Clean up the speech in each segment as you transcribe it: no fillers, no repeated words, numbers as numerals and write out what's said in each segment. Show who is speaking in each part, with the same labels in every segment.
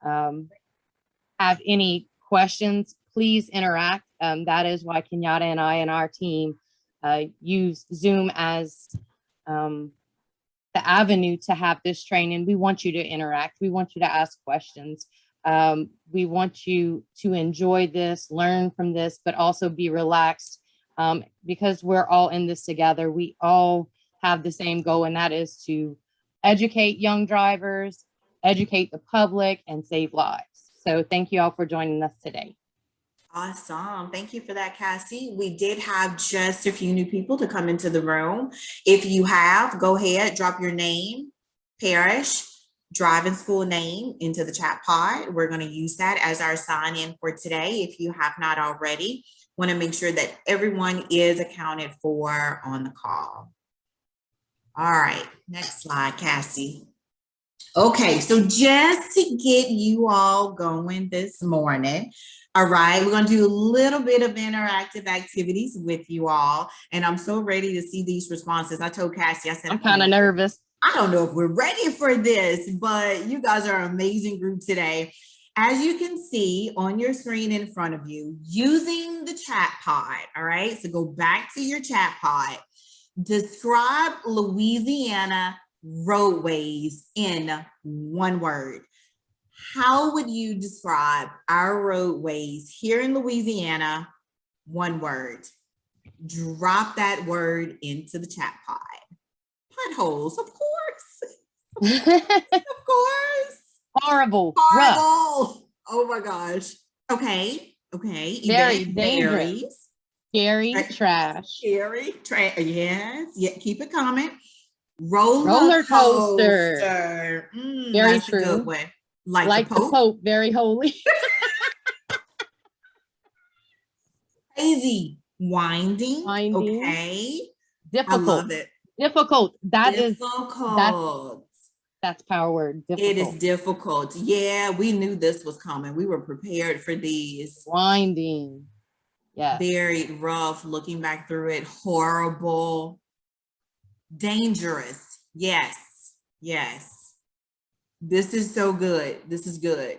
Speaker 1: have any questions, please interact. That is why Kenyatta and I and our team use Zoom as the avenue to have this training. We want you to interact. We want you to ask questions. We want you to enjoy this, learn from this, but also be relaxed because we're all in this together. We all have the same goal, and that is to educate young drivers, educate the public, and save lives. So thank you all for joining us today.
Speaker 2: Awesome. Thank you for that, Cassie. We did have just a few new people to come into the room. If you have, go ahead, drop your name, parish, driving school name into the chat pod. We're going to use that as our sign in for today. If you have not already, want to make sure that everyone is accounted for on the call. All right, next slide, Cassie. Okay, so just to get you all going this morning, all right, we're going to do a little bit of interactive activities with you all, and I'm so ready to see these responses. I told Cassie, I said,
Speaker 1: I'm kind of nervous.
Speaker 2: I don't know if we're ready for this, but you guys are an amazing group today. As you can see on your screen in front of you, using the chat pod, all right, so go back to your chat pod. Describe Louisiana roadways in one word. How would you describe our roadways here in Louisiana? One word. Drop that word into the chat pod. Potholes, of course. Of course.
Speaker 1: Horrible.
Speaker 2: Horrible. Oh my gosh. Okay. Okay.
Speaker 1: Very dangerous. Scary trash.
Speaker 2: Scary trash. Yes. Yeah. Keep it coming. Roller
Speaker 1: coaster. Very
Speaker 2: that's
Speaker 1: true.
Speaker 2: A good one.
Speaker 1: Like the Pope. Very holy.
Speaker 2: Crazy. Winding. Okay.
Speaker 1: Difficult.
Speaker 2: I love it.
Speaker 1: Difficult. That's power word. Difficult.
Speaker 2: It is difficult. Yeah, we knew this was coming. We were prepared for these.
Speaker 1: Winding. Yeah.
Speaker 2: Very rough. Looking back through it. Horrible. Dangerous. Yes. Yes. This is so good. This is good.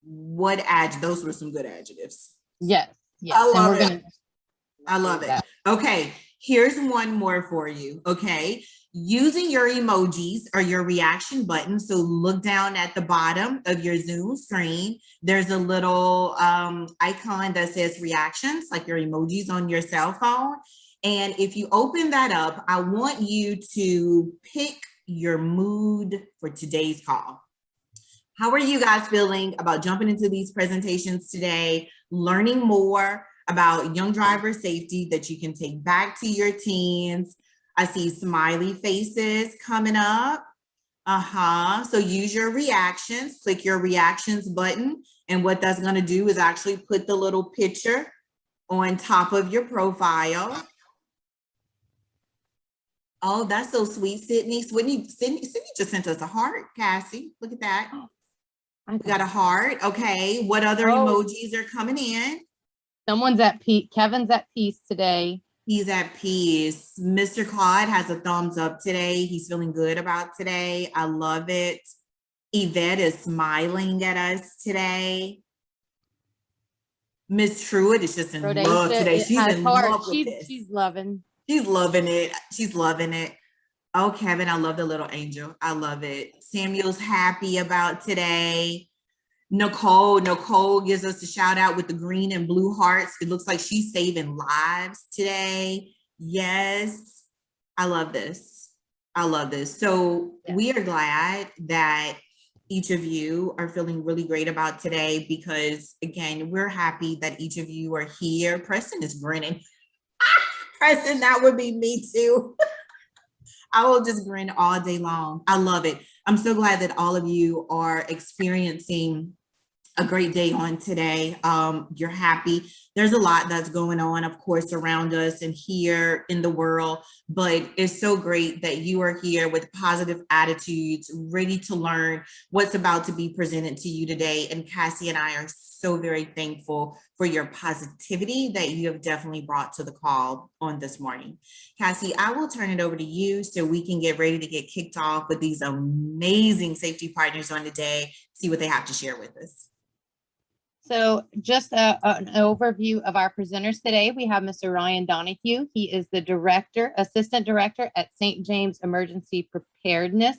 Speaker 2: What those were some good adjectives.
Speaker 1: Yes. Yes.
Speaker 2: I love it. I love it. Okay. Here's one more for you. Okay. Using your emojis or your reaction button. So look down at the bottom of your Zoom screen. There's a little icon that says reactions, like your emojis on your cell phone. And if you open that up, I want you to pick your mood for today's call. How are you guys feeling about jumping into these presentations today, learning more about young driver safety that you can take back to your teens? I see smiley faces coming up. So use your reactions, click your reactions button. And what that's going to do is actually put the little picture on top of your profile. Oh, that's so sweet, Sydney. Sydney just sent us a heart, Cassie. Look at that. We got a heart. Okay. What other emojis are coming in?
Speaker 1: Someone's at peace. Kevin's at peace today.
Speaker 2: He's at peace. Mr. Claude has a thumbs up today. He's feeling good about today. I love it. Yvette is smiling at us today. Miss Truitt is just in love today. She's in love with this.
Speaker 1: She's loving.
Speaker 2: She's loving it. She's loving it. Oh, Kevin, I love the little angel. I love it. Samuel's happy about today. Nicole gives us a shout out with the green and blue hearts. It looks like she's saving lives today. Yes, I love this. I love this. So we are glad that each of you are feeling really great about today because, again, we're happy that each of you are here. Preston is grinning. Preston, that would be me too. I will just grin all day long. I love it. I'm so glad that all of you are experiencing a great day on today. You're happy. There's a lot that's going on, of course, around us and here in the world, but it's so great that you are here with positive attitudes, ready to learn what's about to be presented to you today. And Cassie and I are so very thankful for your positivity that you have definitely brought to the call on this morning. Cassie, I will turn it over to you so we can get ready to get kicked off with these amazing safety partners on the day. see what they have to share with us.
Speaker 1: So just an overview of our presenters today. We have Mr. Ryan Donahue. He is the assistant director at St. James Emergency Preparedness.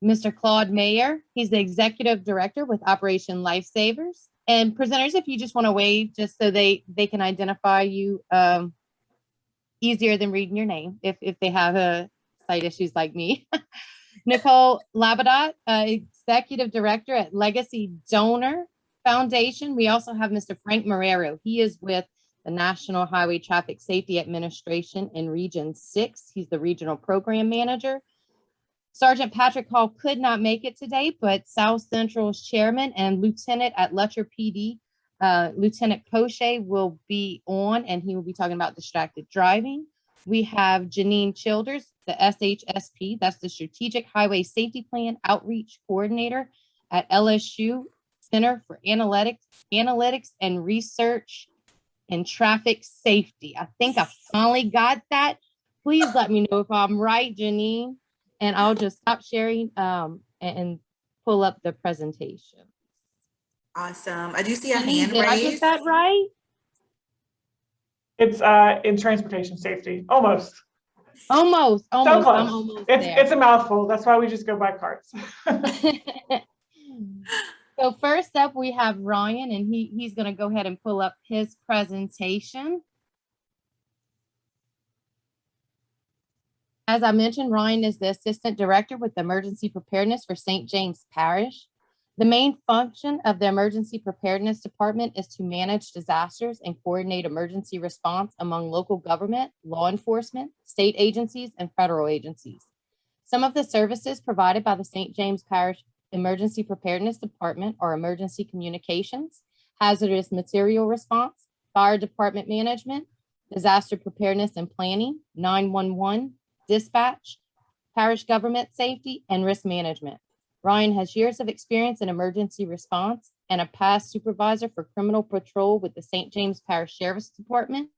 Speaker 1: Mr. Claude Mayer, he's the executive director with Operation Lifesavers. And presenters, if you just want to wave, just so they can identify you easier than reading your name if they have sight issues like me. Nicole Labadot, executive director at Legacy Donor Foundation. We also have Mr. Frank Marrero. He is with the National Highway Traffic Safety Administration in Region 6. He's the regional program manager. Sergeant Patrick Hall could not make it today, but South Central's chairman and lieutenant at Letcher PD, Lieutenant Poche, will be on, and he will be talking about distracted driving. We have Janine Childers, the SHSP, that's the Strategic Highway Safety Plan Outreach Coordinator at LSU Center for Analytics and Research in Traffic Safety. I think I finally got that. Please let me know if I'm right, Janine. And I'll just stop sharing and pull up the presentation.
Speaker 2: Awesome. I do see a hand raised.
Speaker 1: Did I get that right?
Speaker 3: It's in transportation safety. Almost.
Speaker 1: Almost.
Speaker 3: So close.
Speaker 1: I'm almost there.
Speaker 3: It's a mouthful. That's why we just go by carts.
Speaker 1: So first up, we have Ryan, and he's going to go ahead and pull up his presentation. As I mentioned, Ryan is the Assistant Director with Emergency Preparedness for St. James Parish. The main function of the Emergency Preparedness Department is to manage disasters and coordinate emergency response among local government, law enforcement, state agencies, and federal agencies. Some of the services provided by the St. James Parish Emergency Preparedness Department are emergency communications, hazardous material response, fire department management, disaster preparedness and planning, 911, dispatch, parish government safety, and risk management. Ryan has years of experience in emergency response and a past supervisor for criminal patrol with the St. James Parish Sheriff's Department,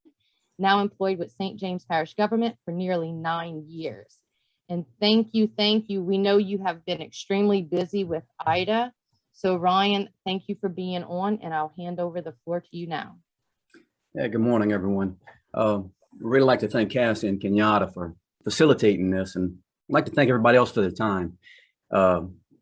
Speaker 1: now employed with St. James Parish government for nearly 9 years. And thank you. We know you have been extremely busy with Ida. So Ryan, thank you for being on, and I'll hand over the floor to you now.
Speaker 4: Yeah, good morning, everyone. Really like to thank Cassie and Kenyatta for facilitating this, and I'd like to thank everybody else for their time.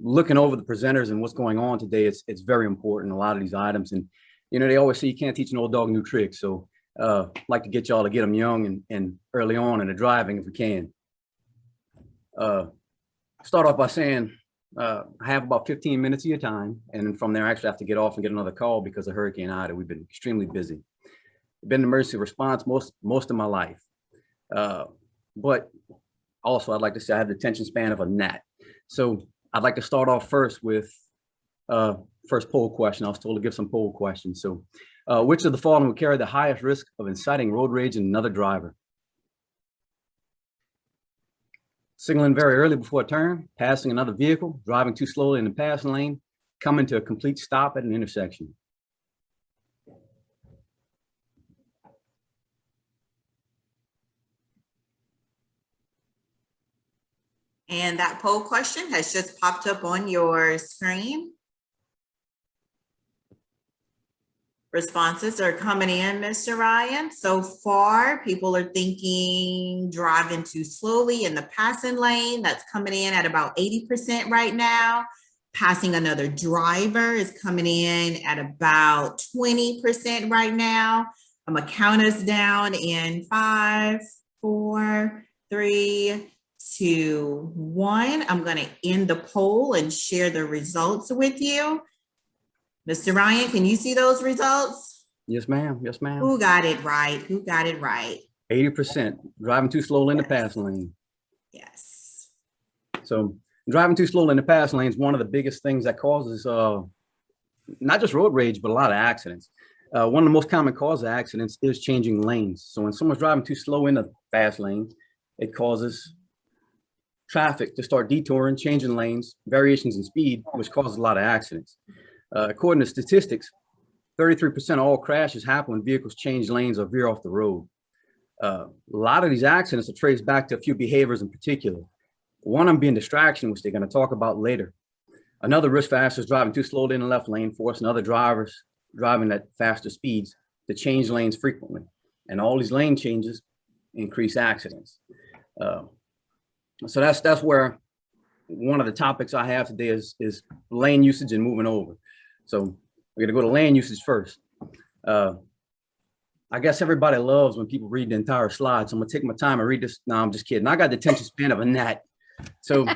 Speaker 4: Looking over the presenters and what's going on today, it's very important, a lot of these items. And, you know, they always say you can't teach an old dog new tricks. So I'd like to get y'all to get them young and early on in the driving if we can. Start off by saying I have about 15 minutes of your time. And then from there, I actually have to get off and get another call because of Hurricane Ida. We've been extremely busy. I've been in emergency response most of my life. But also, I'd like to say I have the attention span of a gnat. So I'd like to start off first with first poll question. I was told to give some poll questions. So which of the following would carry the highest risk of inciting road rage in another driver? Signaling very early before a turn, passing another vehicle, driving too slowly in the passing lane, coming to a complete stop at an intersection.
Speaker 2: And that poll question has just popped up on your screen. Responses are coming in, Mr. Ryan. So far, people are thinking driving too slowly in the passing lane. That's coming in at about 80% right now. Passing another driver is coming in at about 20% right now. I'm gonna count us down in 5, 4, 3, 2, 1. I'm going to end the poll and share the results with you. Mr. Ryan, can you see those results?
Speaker 4: Yes, ma'am. Yes, ma'am.
Speaker 2: Who got it right? Who got it right?
Speaker 4: 80%. Driving too slowly in the passing lane.
Speaker 2: Yes.
Speaker 4: So driving too slowly in the passing lane is one of the biggest things that causes not just road rage, but a lot of accidents. One of the most common causes of accidents is changing lanes. So when someone's driving too slow in the fast lane, it causes traffic to start detouring, changing lanes, variations in speed, which causes a lot of accidents. According to statistics, 33% of all crashes happen when vehicles change lanes or veer off the road. A lot of these accidents are traced back to a few behaviors in particular. One of them being distraction, which they're going to talk about later. Another risk factor is driving too slowly in the left lane, forcing other drivers driving at faster speeds to change lanes frequently. And all these lane changes increase accidents. So that's where one of the topics I have today is lane usage and moving over. So we're gonna go to lane usage first. I guess everybody loves when people read the entire slide. So I'm gonna take my time and read this. No, I'm just kidding. I got the attention span of a gnat. So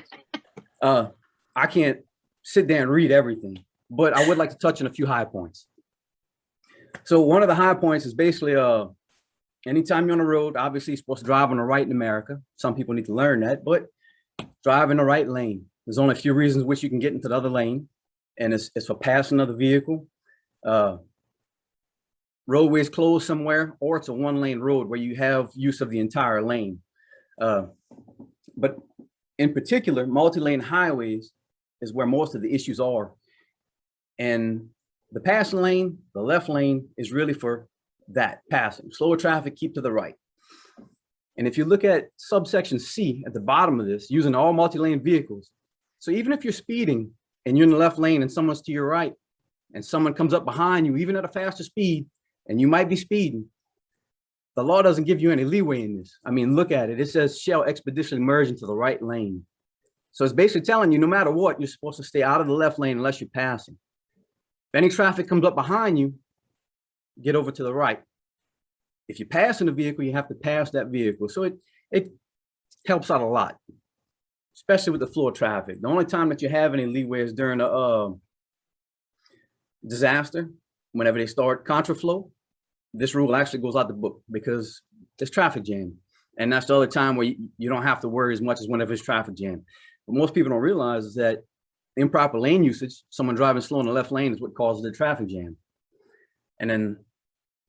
Speaker 4: I can't sit there and read everything, but I would like to touch on a few high points. So one of the high points is basically anytime you're on the road, obviously you're supposed to drive on the right in America. Some people need to learn that, but drive in the right lane. There's only a few reasons which you can get into the other lane, and it's for passing another vehicle, roadways closed somewhere, or it's a one-lane road where you have use of the entire lane. But in particular, multi-lane highways is where most of the issues are. And the passing lane, the left lane, is really for that, passing. Slower traffic, keep to the right. And if you look at subsection C at the bottom of this, using all multi-lane vehicles. So even if you're speeding and you're in the left lane and someone's to your right and someone comes up behind you, even at a faster speed, and you might be speeding, the law doesn't give you any leeway in this. I mean, look at it. It says shall expeditiously merge into the right lane. So it's basically telling you no matter what, you're supposed to stay out of the left lane unless you're passing. If any traffic comes up behind you, get over to the right. If you're passing a vehicle, you have to pass that vehicle. So it helps out a lot, especially with the flow of traffic. The only time that you have any leeway is during a disaster, whenever they start contraflow. This rule actually goes out the book because there's traffic jam. And that's the other time where you don't have to worry as much as whenever it's traffic jam. But most people don't realize is that improper lane usage, someone driving slow in the left lane, is what causes the traffic jam. And then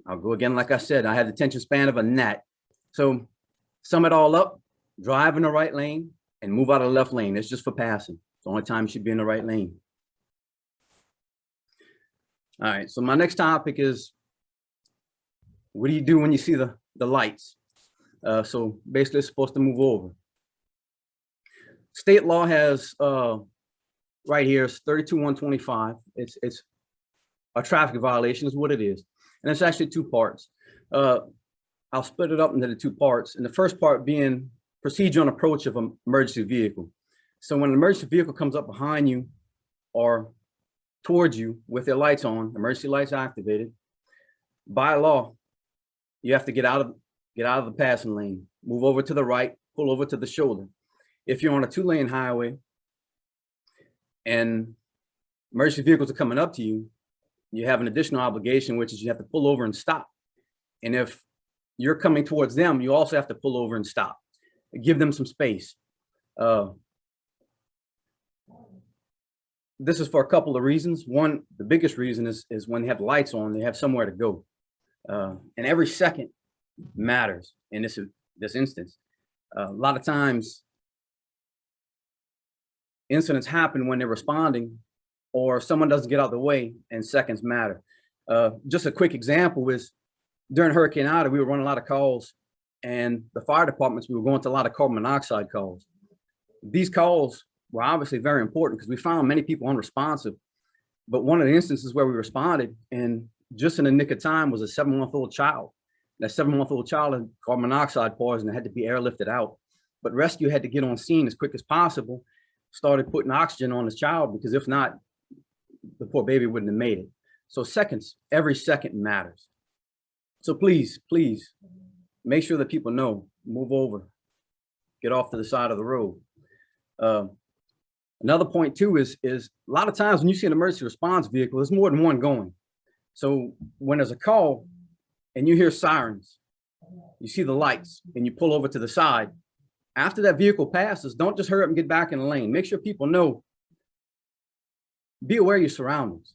Speaker 4: I'll go again, like I said, I had the attention span of a gnat. So sum it all up, drive in the right lane and move out of the left lane. It's just for passing. It's the only time you should be in the right lane. All right, so my next topic is, what do you do when you see the lights? So basically it's supposed to move over. State law has right here, it's 32-125. It's a traffic violation is what it is. And it's actually two parts. I'll split it up into the two parts. And the first part being procedure on approach of an emergency vehicle. So when an emergency vehicle comes up behind you or towards you with their lights on, emergency lights activated, by law, you have to get out of the passing lane, move over to the right, pull over to the shoulder. If you're on a 2-lane highway and emergency vehicles are coming up to you, you have an additional obligation, which is you have to pull over and stop. And if you're coming towards them, you also have to pull over and stop. Give them some space. This is for a couple of reasons. One, the biggest reason is when they have lights on, they have somewhere to go. And every second matters in this instance. A lot of times, incidents happen when they're responding or someone doesn't get out of the way and seconds matter. Just a quick example is during Hurricane Ida, we were running a lot of calls, and the fire departments, we were going to a lot of carbon monoxide calls. These calls were obviously very important because we found many people unresponsive. But one of the instances where we responded, and just in the nick of time, was a 7-month-old child. That 7-month-old child had carbon monoxide poison and had to be airlifted out. But rescue had to get on scene as quick as possible, started putting oxygen on the child, because if not, the poor baby wouldn't have made it. So seconds, every second matters. So please, please make sure that people know, move over, get off to the side of the road. Another point too is a lot of times when you see an emergency response vehicle, there's more than one going. So when there's a call and you hear sirens, you see the lights and you pull over to the side, after that vehicle passes, don't just hurry up and get back in the lane. Make sure people know, be aware of your surroundings.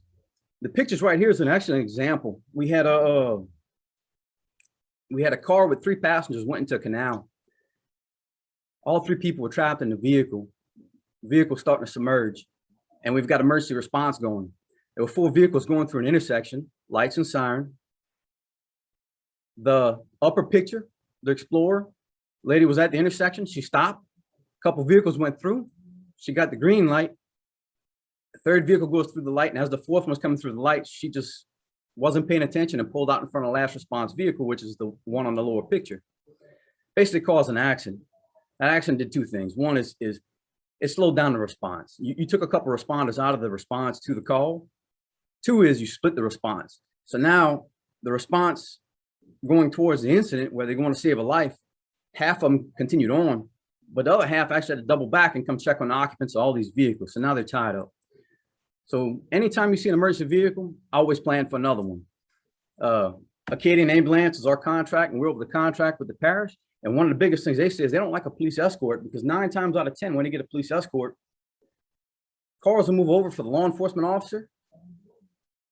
Speaker 4: The pictures right here is an excellent example. We had a car with 3 passengers went into a canal. All 3 people were trapped in the vehicle. The vehicle starting to submerge, and we've got emergency response going. There were 4 vehicles going through an intersection, lights and siren. The upper picture, the Explorer, lady was at the intersection. She stopped. A couple vehicles went through. She got the green light. third vehicle goes through the light, and as the fourth one was coming through the light, she just wasn't paying attention and pulled out in front of the last response vehicle, which is the one on the lower picture. Basically caused an accident. That accident did two things. One is it slowed down the response. You took a couple of responders out of the response to the call. Two is you split the response. So now the response going towards the incident where they want to save a life, half of them continued on, but the other half actually had to double back and come check on the occupants of all these vehicles. So now they're tied up. So anytime you see an emergency vehicle, always plan for another one. Acadian Ambulance is our contract, and we're over the contract with the parish. And one of the biggest things they say is they don't like a police escort, because 9 times out of 10, when they get a police escort, cars will move over for the law enforcement officer.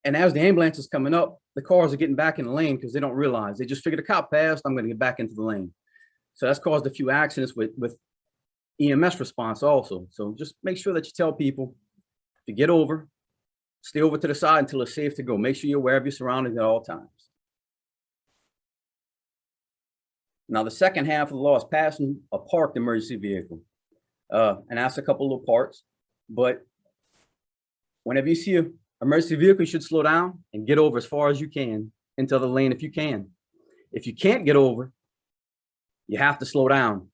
Speaker 4: And as the ambulance is coming up, the cars are getting back in the lane because they don't realize. They just figure the cop passed, I'm going to get back into the lane. So that's caused a few accidents with EMS response also. So just make sure that you tell people to get over, stay over to the side until it's safe to go. Make sure you're aware of your surroundings at all times. Now, the second half of the law is passing a parked emergency vehicle. And that's a couple of little parts. But whenever you see an emergency vehicle, you should slow down and get over as far as you can into the lane if you can. If you can't get over, you have to slow down.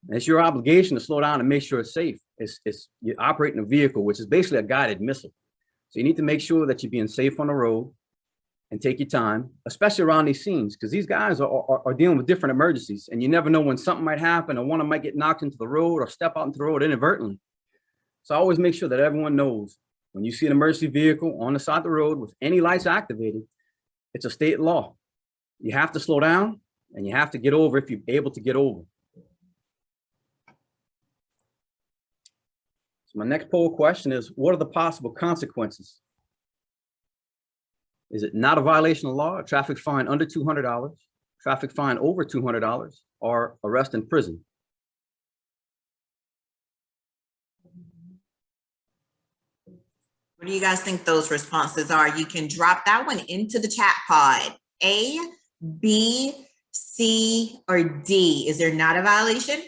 Speaker 4: And it's your obligation to slow down and make sure it's safe. You're operating a vehicle, which is basically a guided missile. So you need to make sure that you're being safe on the road and take your time, especially around these scenes, because these guys are dealing with different emergencies, and you never know when something might happen or one of them might get knocked into the road or step out into the road inadvertently. So I always make sure that everyone knows when you see an emergency vehicle on the side of the road with any lights activated, it's a state law. You have to slow down and you have to get over if you're able to get over. So my next poll question is, what are the possible consequences? Is it not a violation of law, a traffic fine under $200, traffic fine over $200, or arrest in prison?
Speaker 2: What do you guys think those responses are? You can drop that one into the chat pod. A, B, C, or D. Is there not a violation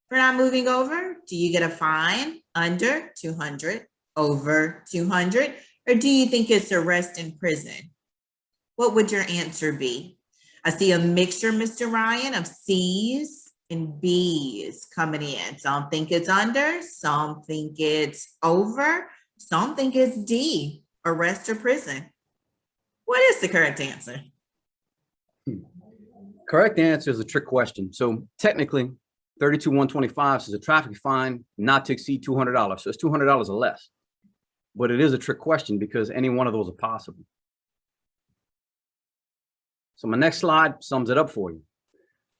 Speaker 2: for not moving over? Do you get a fine under 200, over 200, or do you think it's arrest in prison? What would your answer be? I see a mixture, Mr. Ryan, of C's and B's coming in. Some think it's under, some think it's over, some think it's D, arrest or prison. What is the correct answer?
Speaker 4: Correct answer is a trick question. So technically, 32-125 says a traffic fine not to exceed $200. So it's $200 or less. But it is a trick question because any one of those are possible. So my next slide sums it up for you.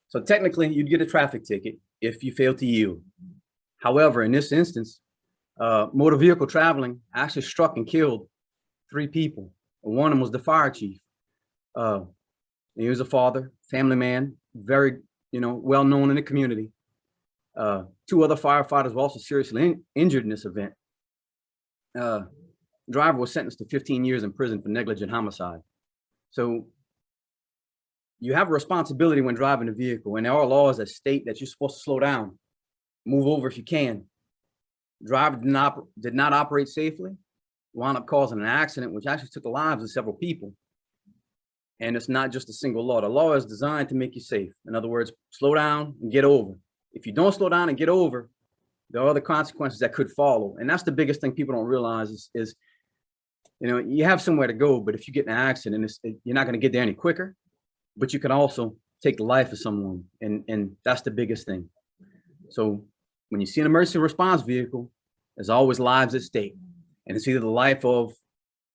Speaker 4: So technically, you'd get a traffic ticket if you fail to yield. However, in this instance, motor vehicle traveling actually struck and killed 3 people. One of them was the fire chief. He was a father, family man, very, well known in the community. 2 other firefighters were also seriously injured in this event. Driver was sentenced to 15 years in prison for negligent homicide. So you have a responsibility when driving a vehicle, and there are laws that state that you're supposed to slow down, move over if you can. Driver did not operate safely, wound up causing an accident, which actually took the lives of several people. And it's not just a single law. The law is designed to make you safe. In other words, slow down and get over. If you don't slow down and get over, there are other consequences that could follow. And that's the biggest thing people don't realize is you have somewhere to go, but if you get in an accident, you're not going to get there any quicker, but you can also take the life of someone. And that's the biggest thing. So when you see an emergency response vehicle, there's always lives at stake. And it's either the life of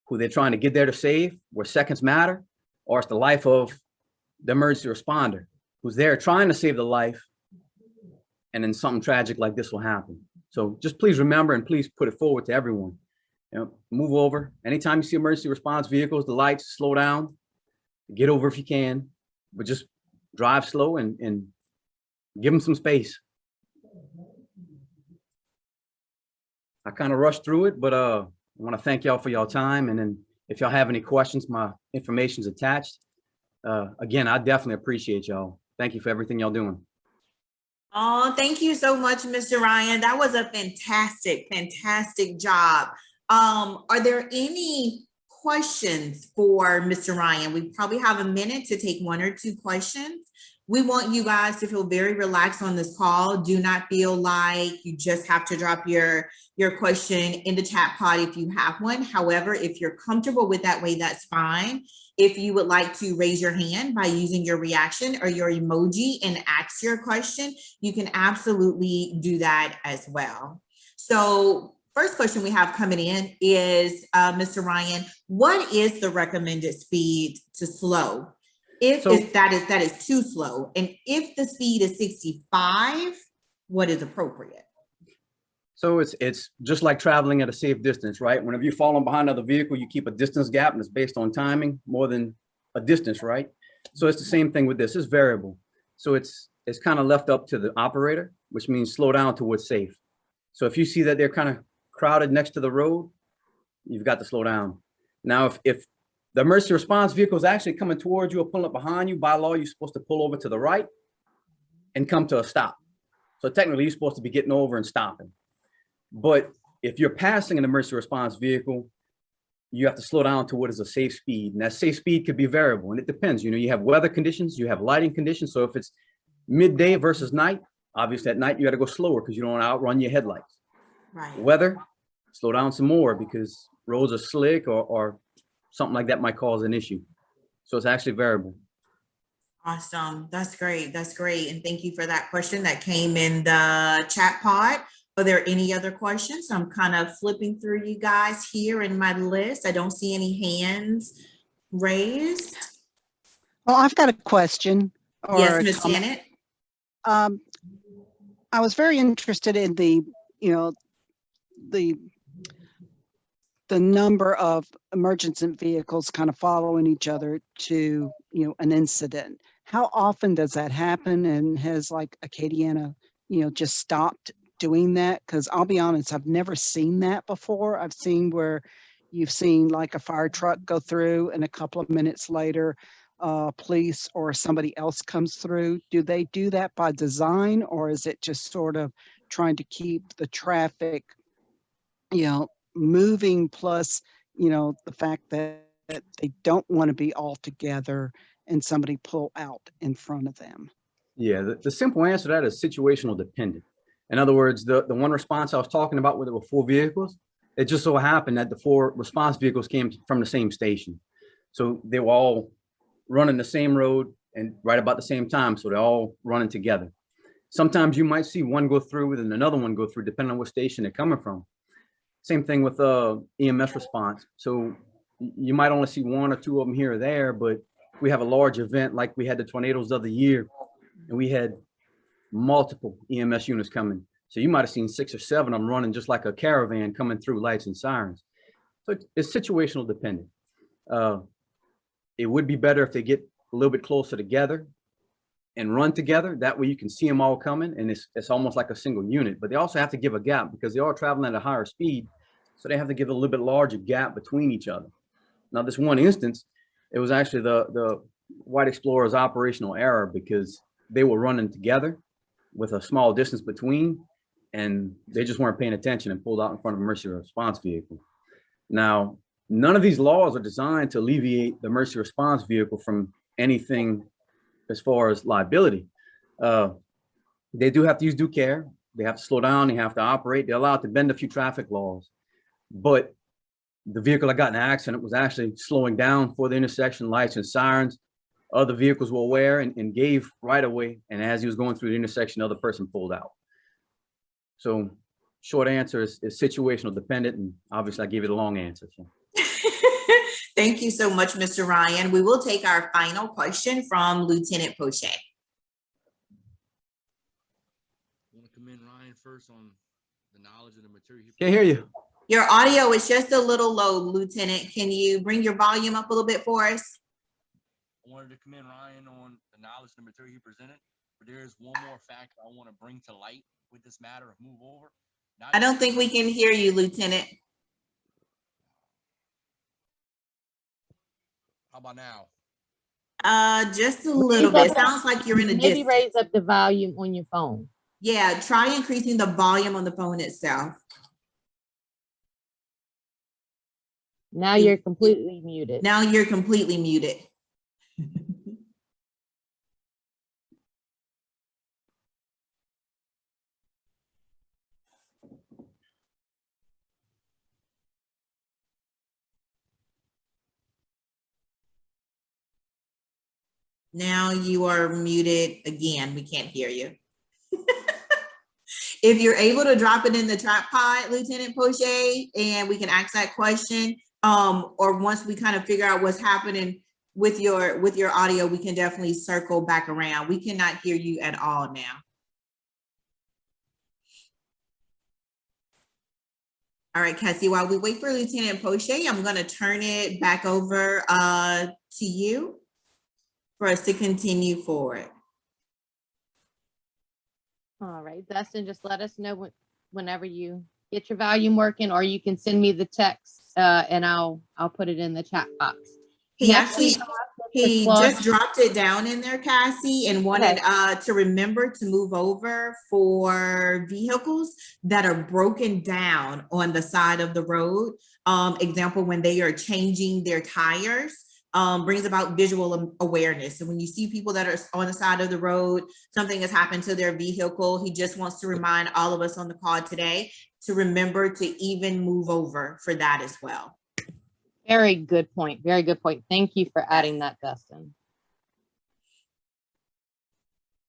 Speaker 4: who they're trying to get there to save, where seconds matter, or it's the life of the emergency responder who's there trying to save the life, and then something tragic like this will happen. So just please remember, and please put it forward to everyone. Move over. Anytime you see emergency response vehicles, the lights, slow down, get over if you can, but just drive slow and give them some space. I kind of rushed through it, but I want to thank y'all for y'all time. And then if y'all have any questions, my information's attached. Again, I definitely appreciate y'all. Thank you for everything y'all doing.
Speaker 2: Oh, thank you so much, Mr. Ryan. That was a fantastic, fantastic job Are there any questions for Mr. Ryan? We probably have a minute to take 1 or 2 questions. We want you guys to feel very relaxed on this call. Do not feel like you just have to drop your question in the chat pod if you have one. However, if you're comfortable with that way, that's fine. If you would like to raise your hand by using your reaction or your emoji and ask your question, you can absolutely do that as well. So first question we have coming in is, Mr. Ryan, what is the recommended speed to slow? If that is too slow, and if the speed is 65, what is appropriate?
Speaker 4: So it's just like traveling at a safe distance, right? Whenever you're falling behind another vehicle, you keep a distance gap, and it's based on timing more than a distance, right? So it's the same thing with this. It's variable. So it's kind of left up to the operator, which means slow down to what's safe. So if you see that they're kind of crowded next to the road, you've got to slow down. Now, if the emergency response vehicle is actually coming towards you or pulling up behind you, by law, you're supposed to pull over to the right and come to a stop. So technically, you're supposed to be getting over and stopping. But if you're passing an emergency response vehicle, you have to slow down to what is a safe speed. And that safe speed could be variable, and it depends. You know, you have weather conditions, you have lighting conditions. So if it's midday versus night, obviously at night, you got to go slower because you don't want to outrun your headlights.
Speaker 2: Right.
Speaker 4: Weather, slow down some more because roads are slick or something like that might cause an issue. So it's actually variable.
Speaker 2: Awesome. That's great. That's great. And thank you for that question that came in the chat pod. Are there any other questions? I'm kind of flipping through you guys here in my list. I don't see any hands raised.
Speaker 5: Well, I've got a question.
Speaker 2: Yes, Ms. Janet.
Speaker 5: I was very interested in the number of emergency vehicles kind of following each other to, an incident. How often does that happen? And has like Acadiana, just stopped doing that? Because I'll be honest, I've never seen that before. I've seen where you've seen like a fire truck go through and a couple of minutes later, police or somebody else comes through. Do they do that by design, or is it just sort of trying to keep the traffic, moving, plus, the fact that they don't want to be all together and somebody pull out in front of them?
Speaker 4: Yeah, the simple answer to that is situational dependent. In other words, the one response I was talking about where there were 4 vehicles, it just so happened that the 4 response vehicles came from the same station. So they were all running the same road and right about the same time. So they're all running together. Sometimes you might see one go through and another one go through, depending on what station they're coming from. Same thing with EMS response. So you might only see 1 or 2 of them here or there, but we have a large event like we had the tornadoes of the year, and we had multiple EMS units coming. So you might have seen 6 or 7 of them running just like a caravan coming through lights and sirens. So it's situational dependent. It would be better if they get a little bit closer together and run together. That way you can see them all coming, and it's almost like a single unit. But they also have to give a gap because they are traveling at a higher speed. So they have to give a little bit larger gap between each other. Now, this one instance, it was actually the White Explorer's operational error because they were running together with a small distance between, and they just weren't paying attention and pulled out in front of an emergency response vehicle. Now, none of these laws are designed to alleviate the emergency response vehicle from anything as far as liability. They do have to use due care. They have to slow down. They have to operate. They're allowed to bend a few traffic laws. But the vehicle that got in an accident was actually slowing down for the intersection, lights and sirens. Other vehicles were aware and gave right away. And as he was going through the intersection, the other person pulled out. So short answer is situational dependent. And obviously I gave you the long answer. So.
Speaker 2: Thank you so much, Mr. Ryan. We will take our final question from Lieutenant Poche.
Speaker 6: I want to commend Ryan first on the knowledge of the material.
Speaker 4: Can't hear you.
Speaker 2: Your audio is just a little low, Lieutenant. Can you bring your volume up a little bit for us?
Speaker 6: I wanted to commend Ryan on the knowledge of the material he presented, but there is one more fact I want to bring to light with this matter of move over.
Speaker 2: I don't think we can hear you, Lieutenant.
Speaker 6: How about now?
Speaker 2: Just a little bit. Sounds like you're in a
Speaker 1: Maybe
Speaker 2: distance.
Speaker 1: raise up the volume on your phone.
Speaker 2: Yeah, try increasing the volume on the phone itself.
Speaker 1: Now you're completely muted.
Speaker 2: Now you're completely muted. Now you are muted again. We can't hear you. If you're able to drop it in the chat pod, Lieutenant Poche, and we can ask that question, or once we kind of figure out what's happening with your audio, we can definitely circle back around. We cannot hear you at all now. All right, Cassie, while we wait for Lieutenant Poche, I'm going to turn it back over to you for us to continue forward.
Speaker 1: All right, Dustin, just let us know whenever you get your volume working, or you can send me the text and I'll put it in the chat box.
Speaker 2: He just dropped it down in there, Cassie, and wanted to remember to move over for vehicles that are broken down on the side of the road. Example, when they are changing their tires. Brings about visual awareness. And when you see people that are on the side of the road, something has happened to their vehicle, he just wants to remind all of us on the call today to remember to even move over for that as well.
Speaker 1: Very good point. Very good point. Thank you for adding that, Dustin.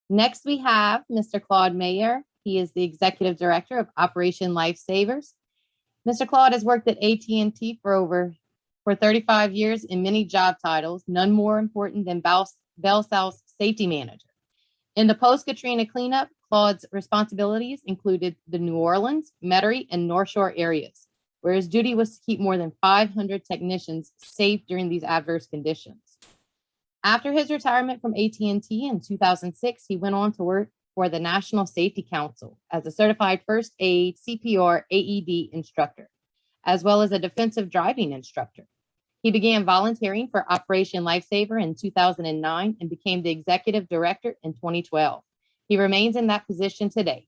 Speaker 1: Next, we have Mr. Claude Mayer. He is the Executive Director of Operation Lifesavers. Mr. Claude has worked at AT&T for 35 years in many job titles, none more important than Bell South's safety manager. In the post-Katrina cleanup, Claude's responsibilities included the New Orleans, Metairie, and North Shore areas, where his duty was to keep more than 500 technicians safe during these adverse conditions. After his retirement from AT&T in 2006, he went on to work for the National Safety Council as a certified first aid CPR AED instructor, as well as a defensive driving instructor. He began volunteering for Operation Lifesaver in 2009 and became the executive director in 2012. He remains in that position today.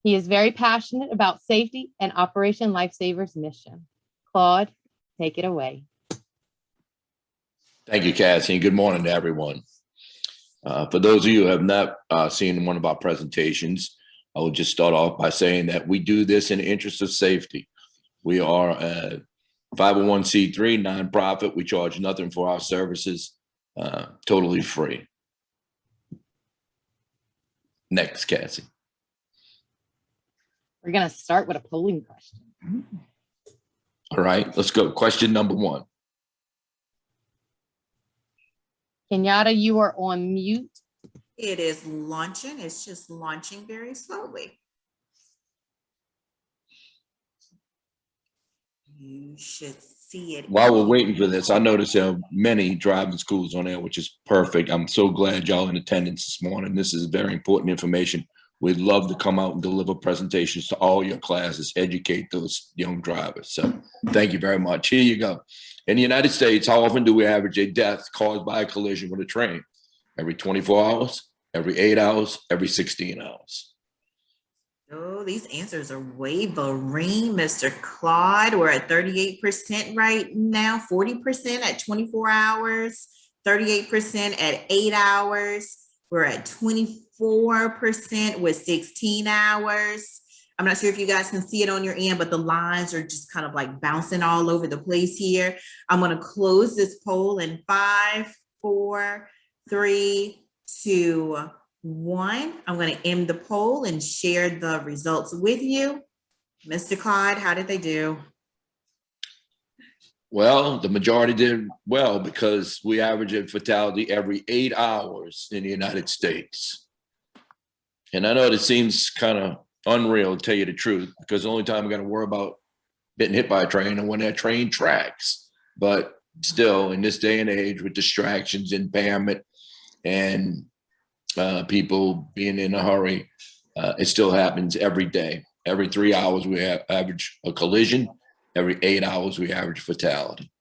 Speaker 1: He is very passionate about safety and Operation Lifesaver's mission. Claude, take it away.
Speaker 7: Thank you, Cassie, and good morning to everyone. For those of you who have not seen one of our presentations, I will just start off by saying that we do this in the interest of safety. We are a 501c3 nonprofit. We charge nothing for our services, totally free. Next, Cassie.
Speaker 1: We're going to start with a polling question.
Speaker 7: All right, let's go. Question number one.
Speaker 1: Kenyatta, you are on mute.
Speaker 2: It is launching. It's just launching very slowly. You should see it.
Speaker 7: While we're waiting for this, I noticed there are many driving schools on there, which is perfect. I'm so glad y'all in attendance this morning. This is very important information. We'd love to come out and deliver presentations to all your classes, educate those young drivers. So thank you very much. Here you go. In the United States, how often do we average a death caused by a collision with a train? Every 24 hours, every 8 hours, every 16 hours.
Speaker 2: Oh, these answers are wavering, Mr. Claude. We're at 38% right now, 40% at 24 hours, 38% at 8 hours. We're at 24% with 16 hours. I'm not sure if you guys can see it on your end, but the lines are just kind of like bouncing all over the place here. I'm going to close this poll in 5, 4, 3, 2, 1. I'm going to end the poll and share the results with you. Mr. Claude, how did they do?
Speaker 7: Well, the majority did well because we average a fatality every 8 hours in the United States. And I know it seems kind of unreal, to tell you the truth, because the only time we're going to worry about getting hit by a train and when that train tracks. But still, in this day and age, with distractions, impairment, and people being in a hurry, it still happens every day. Every 3 hours, we average a collision. Every 8 hours, we average fatality.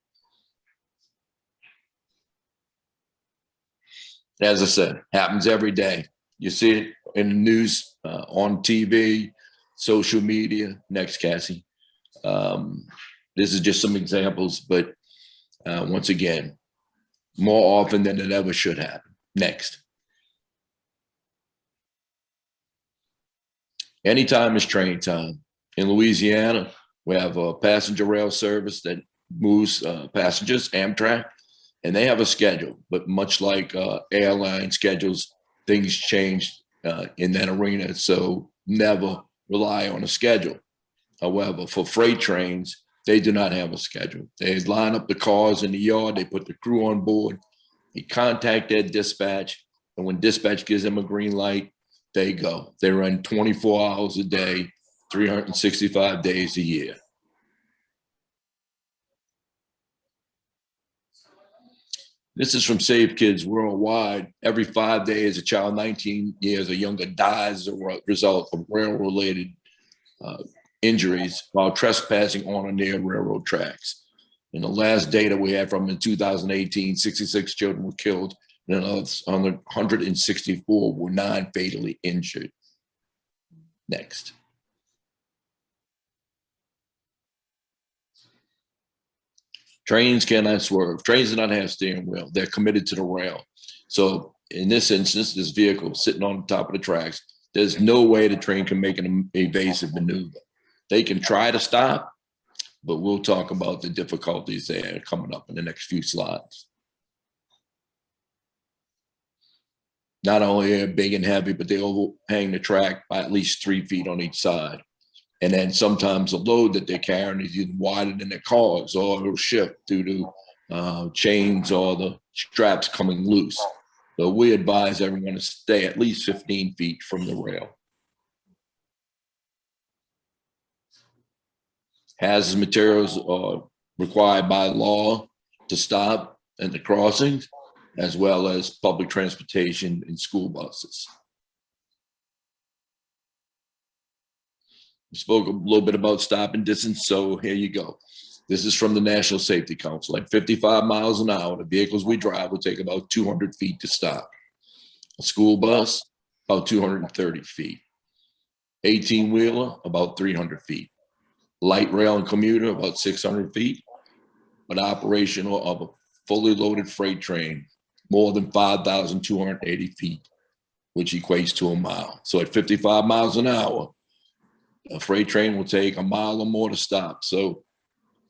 Speaker 7: As I said, happens every day. You see it in the news, on TV, social media. Next, Cassie. This is just some examples, but once again, more often than it ever should happen. Next. Anytime is train time. In Louisiana, we have a passenger rail service that moves passengers, Amtrak, and they have a schedule. But much like airline schedules, things change in that arena. So never rely on a schedule. However, for freight trains, they do not have a schedule. They line up the cars in the yard, they put the crew on board, they contact their dispatch, and when dispatch gives them a green light, they go. They run 24 hours a day, 365 days a year. This is from Save Kids Worldwide. Every 5 days, a child 19 years or younger dies as a result of rail-related injuries while trespassing on or near railroad tracks. In the last data we had from in 2018, 66 children were killed and 164 were non-fatally injured. Next. Trains cannot swerve. Trains do not have steering wheel. They're committed to the rail. So in this instance, this vehicle sitting on the top of the tracks, there's no way the train can make an evasive maneuver. They can try to stop, but we'll talk about the difficulties there coming up in the next few slides. Not only are they big and heavy, but they overhang the track by at least 3 feet on each side. And then sometimes the load that they're carrying is even wider than their cars, or it'll shift due to chains or the straps coming loose. So we advise everyone to stay at least 15 feet from the rail. Hazardous materials are required by law to stop at the crossings, as well as public transportation and school buses. We spoke a little bit about stopping distance, so here you go. This is from the National Safety Council. At 55 miles an hour, the vehicles we drive will take about 200 feet to stop. A school bus, about 230 feet. 18-wheeler, about 300 feet. Light rail and commuter, about 600 feet. But operational of a fully loaded freight train, more than 5,280 feet, which equates to a mile. So at 55 miles an hour, a freight train will take a mile or more to stop. So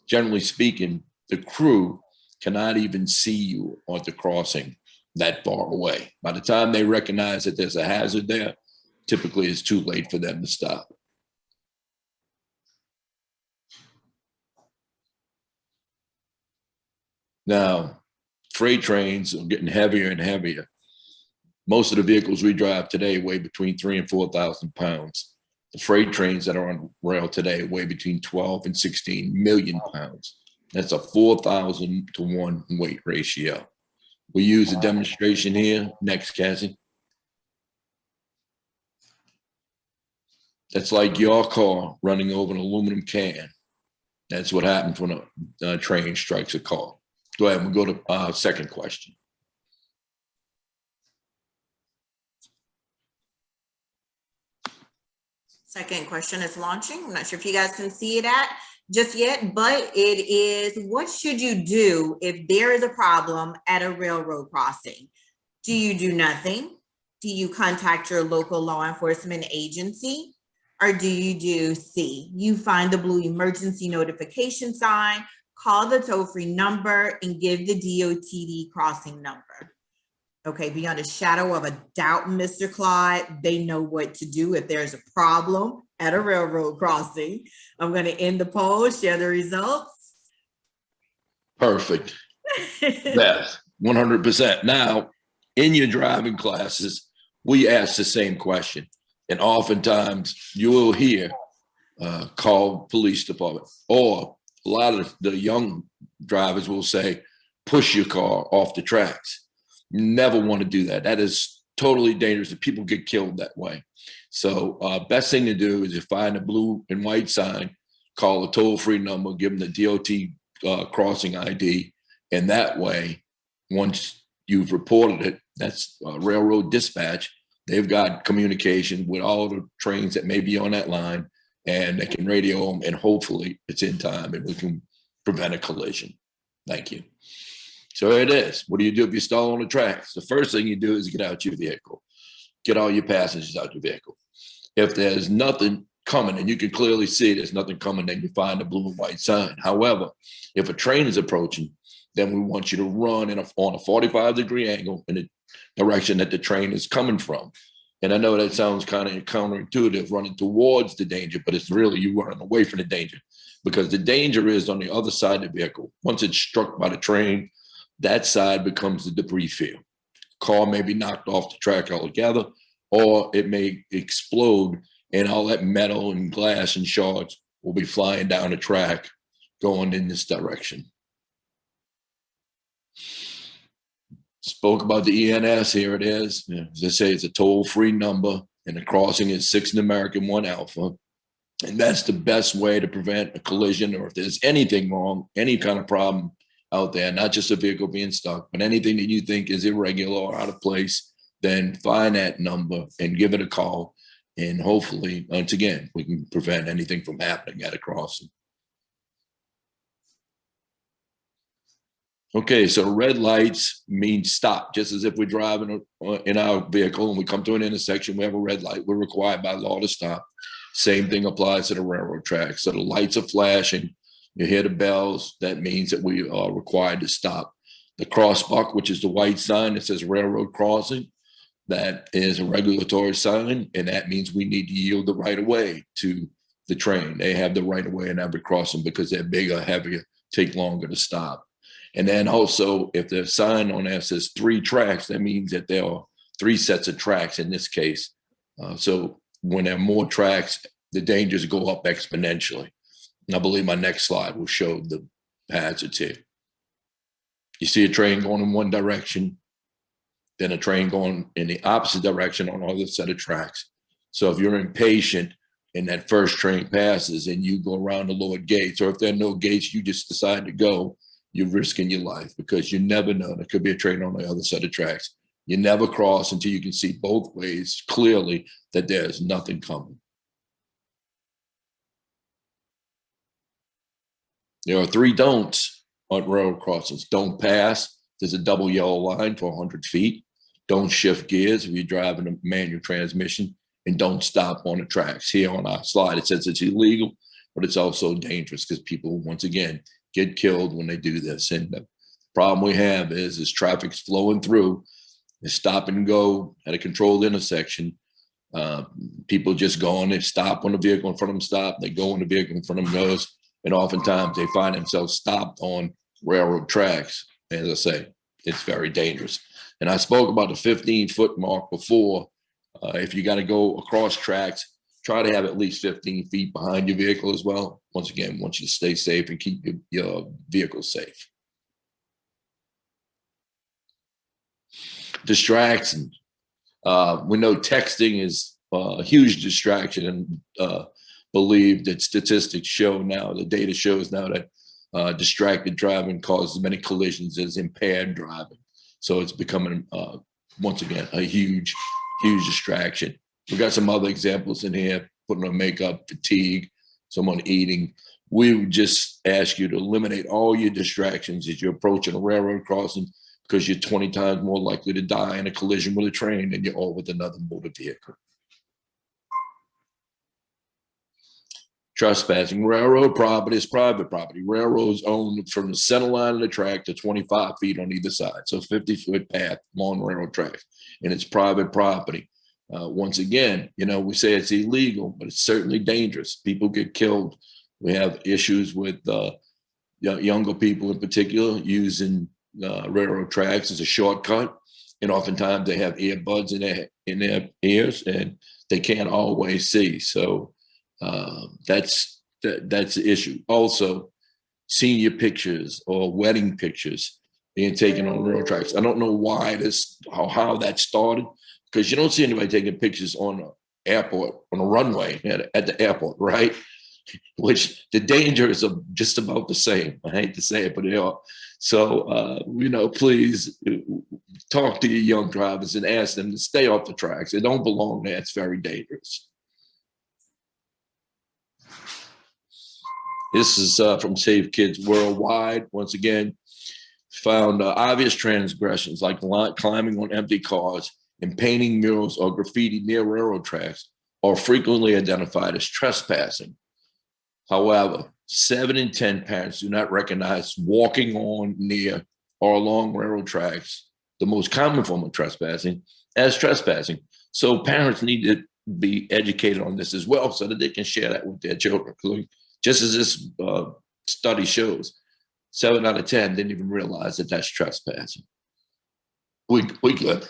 Speaker 7: generally speaking, the crew cannot even see you at the crossing that far away. By the time they recognize that there's a hazard there, typically it's too late for them to stop. Now, freight trains are getting heavier and heavier. Most of the vehicles we drive today weigh between 3,000 and 4,000 pounds. The freight trains that are on rail today weigh between 12 and 16 million pounds. That's a 4,000 to 1 weight ratio. We use a demonstration here. Next, Cassie. That's like your car running over an aluminum can. That's what happens when a train strikes a car. Go ahead, we'll go to our second question.
Speaker 2: Second question is launching. I'm not sure if you guys can see it just yet, but it is, what should you do if there is a problem at a railroad crossing? Do you do nothing? Do you contact your local law enforcement agency? Or do you do C? You find the blue emergency notification sign, call the toll-free number, and give the DOTD crossing number. Okay, beyond a shadow of a doubt, Mr. Claude, they know what to do if there's a problem at a railroad crossing. I'm going to end the poll, share the results.
Speaker 7: Perfect. Yes, 100%. Now, in your driving classes, we ask the same question. And oftentimes you will hear, call police department, or a lot of the young drivers will say, push your car off the tracks. You never want to do that. That is totally dangerous. People get killed that way. So best thing to do is you find a blue and white sign, call a toll-free number, give them the DOT crossing ID. And that way, once you've reported it, that's railroad dispatch. They've got communication with all the trains that may be on that line, and they can radio them, and hopefully it's in time and we can prevent a collision. Thank you. So it is. What do you do if you stall on the tracks? The first thing you do is get out your vehicle. Get all your passengers out your vehicle. If there's nothing coming, and you can clearly see there's nothing coming, then you find the blue and white sign. However, if a train is approaching, then we want you to run on a 45-degree angle in the direction that the train is coming from. And I know that sounds kind of counterintuitive, running towards the danger, but it's really you running away from the danger, because the danger is on the other side of the vehicle. Once it's struck by the train, that side becomes the debris field. Car may be knocked off the track altogether, or it may explode, and all that metal and glass and shards will be flying down the track going in this direction. Spoke about the ENS, here it is. As I say, it's a toll-free number, and the crossing is 6 numeric and 1 alpha. And that's the best way to prevent a collision, or if there's anything wrong, any kind of problem out there, not just a vehicle being stuck, but anything that you think is irregular or out of place, then find that number and give it a call. And hopefully, once again, we can prevent anything from happening at a crossing. Okay, so red lights mean stop. Just as if we're driving in our vehicle and we come to an intersection, we have a red light, we're required by law to stop. Same thing applies to the railroad tracks. So the lights are flashing, you hear the bells, that means that we are required to stop. The crossbuck, which is the white sign that says railroad crossing, that is a regulatory sign, and that means we need to yield the right of way to the train. They have the right of way in every crossing because they're bigger, heavier, take longer to stop. And then also, if the sign on there says 3 tracks, that means that there are 3 sets of tracks in this case. So when there are more tracks, the dangers go up exponentially. And I believe my next slide will show the hazards here. You see a train going in one direction, then a train going in the opposite direction on the other set of tracks. So if you're impatient and that first train passes and you go around the lower gates, or if there are no gates, you just decide to go, you're risking your life, because you never know. There could be a train on the other side of tracks. You never cross until you can see both ways clearly that there's nothing coming. There are 3 don'ts on railroad crossings. Don't pass. There's a double yellow line for 100 feet. Don't shift gears if you're driving a manual transmission, and don't stop on the tracks. Here on our slide, it says it's illegal, but it's also dangerous because people, once again, get killed when they do this. And the problem we have is traffic's flowing through, they stop and go at a controlled intersection. People just go on, they stop when the vehicle in front of them stop, they go when the vehicle in front of them goes, and oftentimes they find themselves stopped on railroad tracks. As I say, it's very dangerous. And I spoke about the 15-foot mark before. If you got to go across tracks, try to have at least 15 feet behind your vehicle as well. Once again, want you to stay safe and keep your vehicle safe. Distractions. We know texting is a huge distraction, and believe that statistics show now, the data shows now that distracted driving causes many collisions as impaired driving. So it's becoming, once again, a huge distraction. We got some other examples in here, putting on makeup, fatigue, someone eating. We would just ask you to eliminate all your distractions as you're approaching a railroad crossing, because you're 20 times more likely to die in a collision with a train than you are with another motor vehicle. Trespassing. Railroad property is private property. Railroads own from the center line of the track to 25 feet on either side. So 50-foot path along railroad tracks, and it's private property. Once again, you know, we say it's illegal, but it's certainly dangerous. People get killed. We have issues with younger people in particular using railroad tracks as a shortcut, and oftentimes they have earbuds in their ears, and they can't always see. So that's the issue. Also, senior pictures or wedding pictures being taken on railroad tracks. I don't know why how that started, because you don't see anybody taking pictures on an airport, on a runway at the airport, right? Which the danger is just about the same. I hate to say it, but they are. So, you know, please talk to your young drivers and ask them to stay off the tracks. They don't belong there. It's very dangerous. This is from Save Kids Worldwide. Once again, found obvious transgressions like climbing on empty cars and painting murals or graffiti near railroad tracks are frequently identified as trespassing. However, 7 in 10 parents do not recognize walking on, near, or along railroad tracks, the most common form of trespassing, as trespassing. So parents need to be educated on this as well so that they can share that with their children. Just as this study shows, 7 out of 10 didn't even realize that that's trespassing. We good.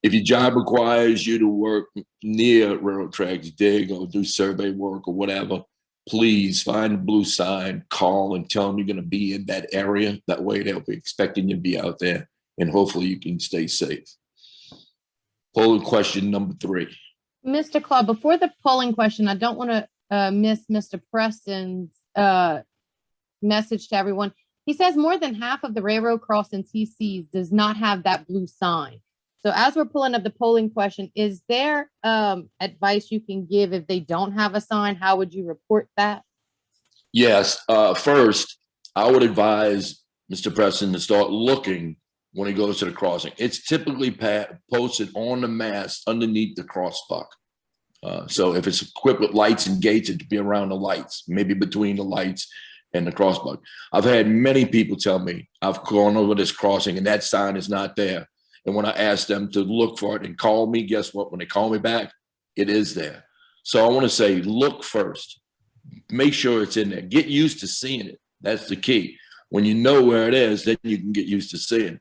Speaker 7: If your job requires you to work near railroad tracks, dig or do survey work or whatever, please find a blue sign, call and tell them you're going to be in that area. That way they'll be expecting you to be out there and hopefully you can stay safe. Polling question number 3.
Speaker 1: Mr. Claude, before the polling question, I don't want to miss Mr. Preston's message to everyone. He says more than half of the railroad crossings he sees does not have that blue sign. So as we're pulling up the polling question, is there advice you can give if they don't have a sign? How would you report that?
Speaker 7: Yes. First, I would advise Mr. Preston to start looking when he goes to the crossing. It's typically posted on the mast underneath the crossbuck. So if it's equipped with lights and gates, it could be around the lights, maybe between the lights and the crossbuck. I've had many people tell me I've gone over this crossing and that sign is not there. And when I ask them to look for it and call me, guess what? When they call me back, it is there. So I want to say, look first, make sure it's in there. Get used to seeing it. That's the key. When you know where it is, then you can get used to seeing it.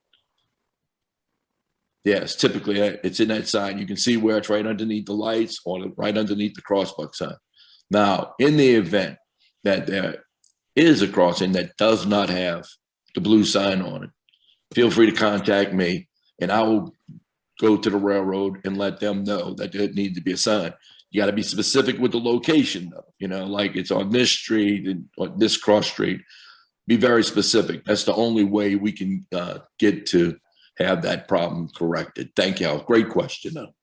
Speaker 7: Yes, typically it's in that sign. You can see where it's right underneath the lights or right underneath the crossbuck sign. Now, in the event that there is a crossing that does not have the blue sign on it, feel free to contact me and I will go to the railroad and let them know that there needs to be a sign. You got to be specific with the location though, you know, like it's on this street and or this cross street. Be very specific. That's the only way we can get to have that problem corrected. Thank you. Great question though.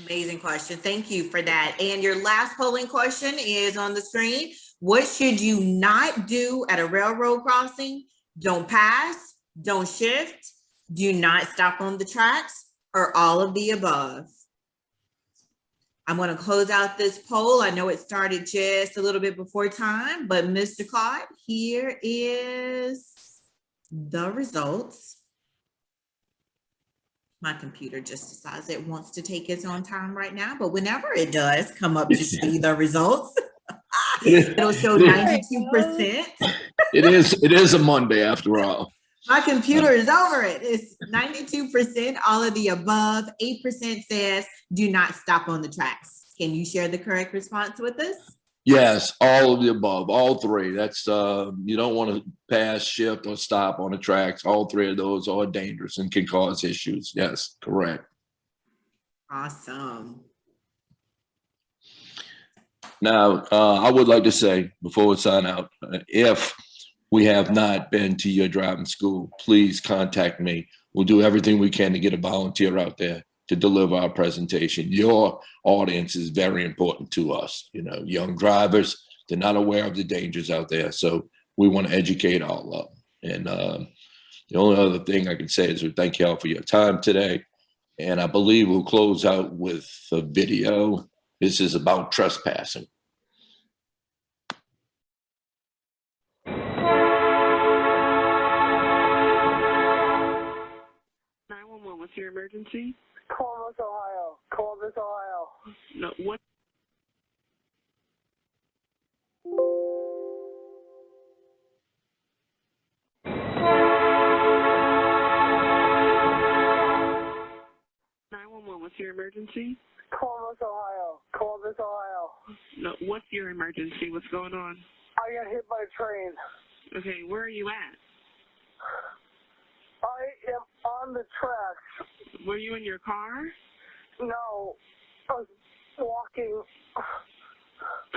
Speaker 2: Amazing question. Thank you for that. And your last polling question is on the screen. What should you not do at a railroad crossing? Don't pass, don't shift, do not stop on the tracks, or all of the above. I'm going to close out this poll. I know it started just a little bit before time, but Mr. Claude, here is the results. My computer just decides it wants to take its own time right now, but whenever it does come up to show you the results, it'll show 92%.
Speaker 7: It is a Monday after all.
Speaker 2: My computer is over it. It's 92%, all of the above. 8% says do not stop on the tracks. Can you share the correct response with us?
Speaker 7: Yes, all of the above, all 3. That's you don't want to pass, shift, or stop on the tracks. All 3 of those are dangerous and can cause issues. Yes, correct.
Speaker 2: Awesome.
Speaker 7: Now, I would like to say before we sign out, if we have not been to your driving school, please contact me. We'll do everything we can to get a volunteer out there to deliver our presentation. Your audience is very important to us. You know, young drivers, they're not aware of the dangers out there. So we want to educate all of them. And the only other thing I can say is we thank y'all for your time today. And I believe we'll close out with a video. This is about trespassing.
Speaker 8: 911, what's your emergency?
Speaker 9: Columbus, Ohio. Columbus, Ohio.
Speaker 8: No, what? What's your emergency?
Speaker 9: Columbus, Ohio. Columbus, Ohio.
Speaker 8: No, what's your emergency? What's going on?
Speaker 9: I got hit by a train.
Speaker 8: Okay, where are you at?
Speaker 9: I am on the tracks.
Speaker 8: Were you in your car?
Speaker 9: No, I was walking.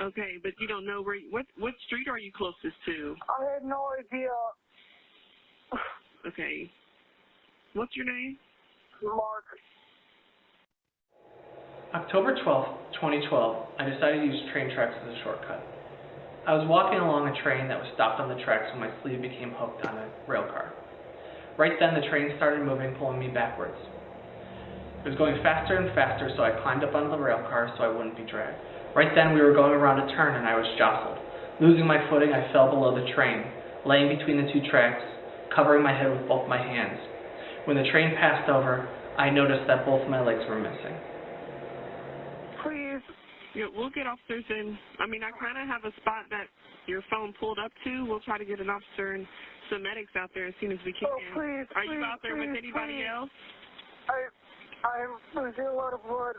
Speaker 8: Okay, but you don't know where. What street are you closest to?
Speaker 9: I had no idea.
Speaker 8: Okay. What's your name?
Speaker 9: Mark.
Speaker 3: October 12th,
Speaker 10: 2012, I decided to use train tracks as a shortcut. I was walking along a train that was stopped on the tracks when my sleeve became hooked on a rail car. Right then, the train started moving, pulling me backwards. It was going faster and faster, so I climbed up on the rail car so I wouldn't be dragged. Right then, we were going around a turn and I was jostled. Losing my footing, I fell below the train, laying between the two tracks, covering my head with both my hands. When the train passed over, I noticed that both my legs were missing.
Speaker 8: Please. Yeah, we'll get officers in. I mean, I kind of have a spot that your phone pulled up to. We'll try to get an officer and some medics out there as soon as we can.
Speaker 9: Oh, please,
Speaker 8: Are you
Speaker 9: please,
Speaker 8: out there with
Speaker 9: please,
Speaker 8: anybody
Speaker 9: please.
Speaker 8: else?
Speaker 9: I'm losing a lot of blood.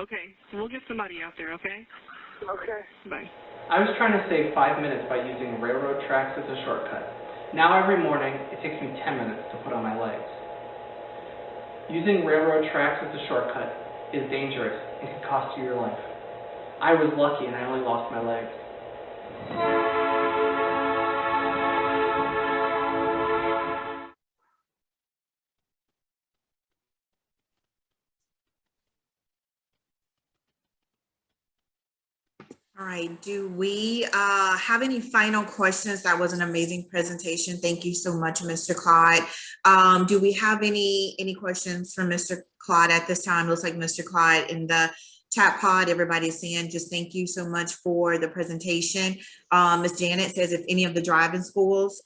Speaker 8: Okay, we'll get somebody out there, okay?
Speaker 9: Okay.
Speaker 8: Bye.
Speaker 10: I was trying to save 5 minutes by using railroad tracks as a shortcut. Now every morning, it takes me 10 minutes to put on my legs. Using railroad tracks as a shortcut is dangerous and can cost you your life. I was lucky and I only lost my legs.
Speaker 2: All right, do we have any final questions? That was an amazing presentation. Thank you so much, Mr. Claude. Do we have any questions from Mr. Claude at this time? Looks like Mr. Claude in the chat pod, everybody's saying just thank you so much for the presentation. Ms. Janet says if any of the driving schools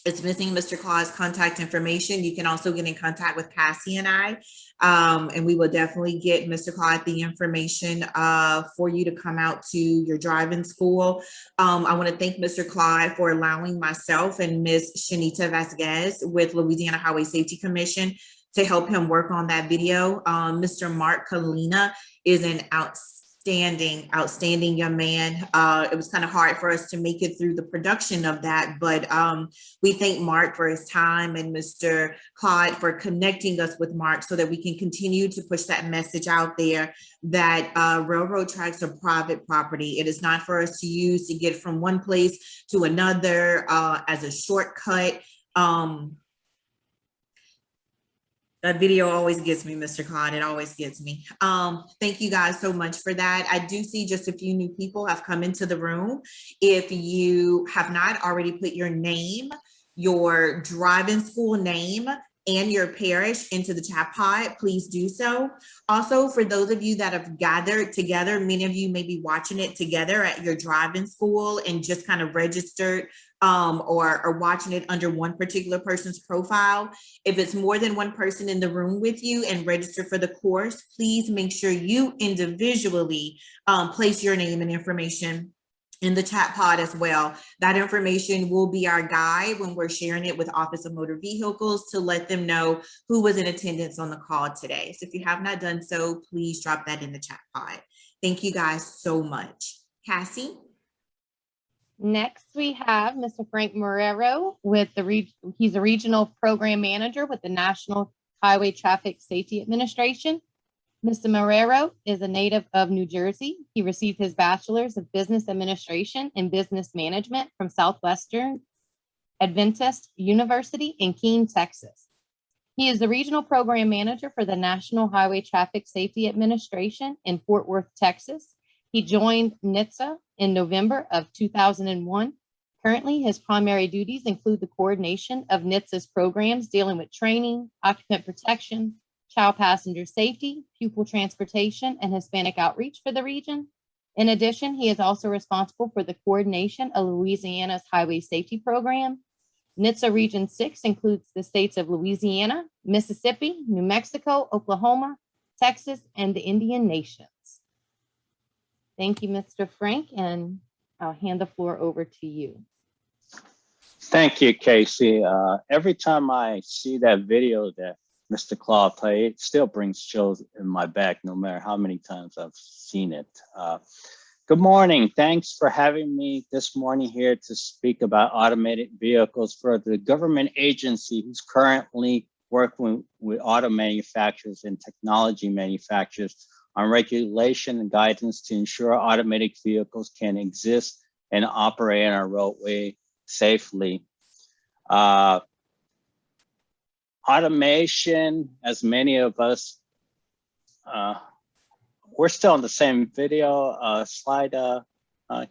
Speaker 2: is missing Mr. Claude's contact information, you can also get in contact with Cassie and I, and we will definitely get Mr. Claude the information for you to come out to your driving school. I want to thank Mr. Claude for allowing myself and Ms. Shanita Vasquez with Louisiana Highway Safety Commission to help him work on that video. Mr. Mark Kalina is an outstanding young man. It was kind of hard for us to make it through the production of that, but we thank Mark for his time and Mr. Claude for connecting us with Mark so that we can continue to push that message out there that railroad tracks are private property. It is not for us to use to get from one place to another as a shortcut. That video always gets me, Mr. Claude. It always gets me. Thank you guys so much for that. I do see just a few new people have come into the room. If you have not already put your name, your driving school name, and your parish into the chat pod, please do so. Also, for those of you that have gathered together, many of you may be watching it together at your driving school and just kind of registered or watching it under one particular person's profile. If it's more than one person in the room with you and register for the course, please make sure you individually place your name and information in the chat pod as well. That information will be our guide when we're sharing it with Office of Motor Vehicles to let them know who was in attendance on the call today. So if you have not done so, please drop that in the chat pod. Thank you guys so much. Cassie?
Speaker 1: Next, we have Mr. Frank Marrero with he's a regional program manager with the National Highway Traffic Safety Administration. Mr. Marrero is a native of New Jersey. He received his bachelor's of business administration and business management from Southwestern Adventist University in Keene, Texas. He is the regional program manager for the National Highway Traffic Safety Administration in Fort Worth, Texas. He joined NHTSA in November of 2001. Currently, his primary duties include the coordination of NHTSA's programs dealing with training, occupant protection, child passenger safety, pupil transportation, and Hispanic outreach for the region. In addition, he is also responsible for the coordination of Louisiana's highway safety program. NHTSA Region 6 includes the states of Louisiana, Mississippi, New Mexico, Oklahoma, Texas, and the Indian Nations. Thank you, Mr. Frank, and I'll hand the floor over to you.
Speaker 11: Thank you, Casey. Every time I see that video that Mr. Claude played, it still brings chills in my back, no matter how many times I've seen it. Good morning. Thanks for having me this morning here to speak about automated vehicles for the government agency who's currently working with auto manufacturers and technology manufacturers on regulation and guidance to ensure automatic vehicles can exist and operate on our roadway safely. Automation, as many of us we're still on the same video slide,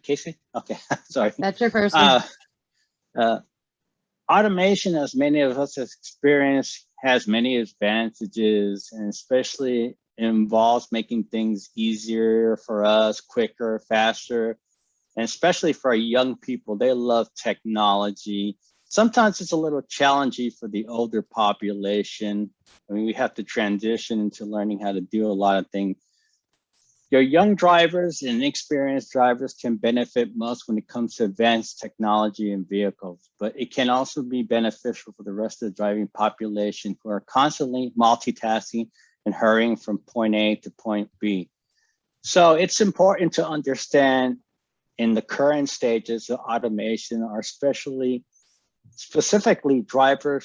Speaker 11: Casey? Okay, sorry.
Speaker 1: That's your first one.
Speaker 11: Automation, as many of us have experienced, has many advantages, and especially involves making things easier for us, quicker, faster, and especially for our young people. They love technology. Sometimes it's a little challenging for the older population. I mean, we have to transition into learning how to do a lot of things. Your young drivers and experienced drivers can benefit most when it comes to advanced technology in vehicles, but it can also be beneficial for the rest of the driving population who are constantly multitasking and hurrying from point A to point B. So it's important to understand in the current stages of automation are specifically driver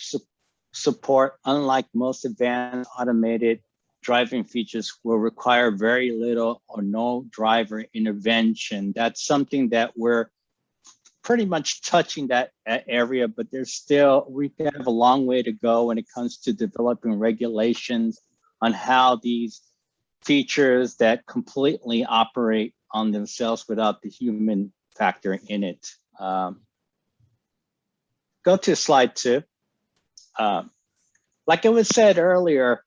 Speaker 11: support, unlike most advanced automated driving features, will require very little or no driver intervention. That's something that we're pretty much touching that area, but we have a long way to go when it comes to developing regulations on how these features that completely operate on themselves without the human factor in it. Go to slide 2. Like it was said earlier,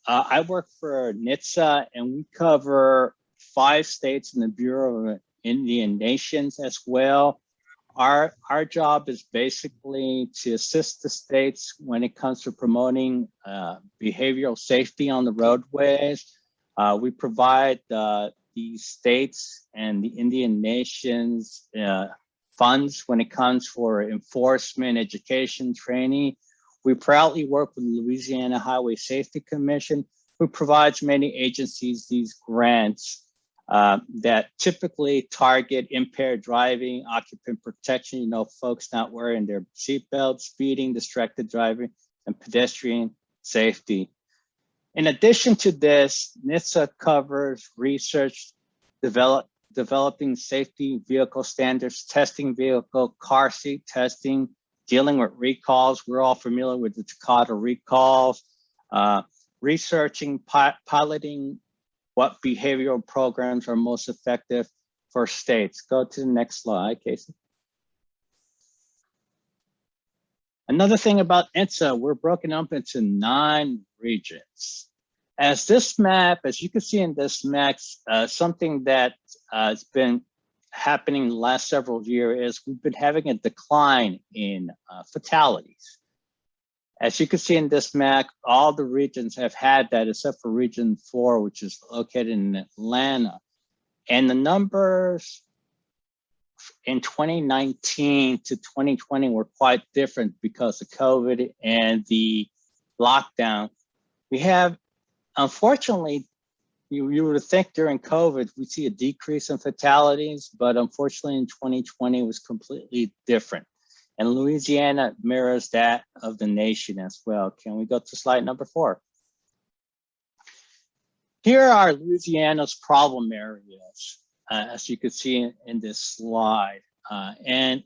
Speaker 11: I work for NHTSA, and we cover 5 states in the Bureau of Indian Nations as well. Our job is basically to assist the states when it comes to promoting behavioral safety on the roadways. We provide the states and the Indian Nations funds when it comes for enforcement, education, training. We proudly work with the Louisiana Highway Safety Commission, who provides many agencies these grants that typically target impaired driving, occupant protection, folks not wearing their seatbelts, speeding, distracted driving, and pedestrian safety. In addition to this, NHTSA covers research, developing safety vehicle standards, testing vehicle car seat testing, dealing with recalls. We're all familiar with the Takata recalls, researching, piloting what behavioral programs are most effective for states. Go to the next slide, Casey. Another thing about NHTSA, we're broken up into 9 regions. As you can see in this map, something that has been happening the last several years is we've been having a decline in fatalities. As you can see in this map, all the regions have had that except for region 4, which is located in Atlanta. And the numbers in 2019 to 2020 were quite different because of COVID and the lockdown. We have, unfortunately, you would think during COVID, we see a decrease in fatalities, but unfortunately in 2020 it was completely different. And Louisiana mirrors that of the nation as well. Can we go to slide number 4? Here are Louisiana's problem areas, as you can see in this slide. And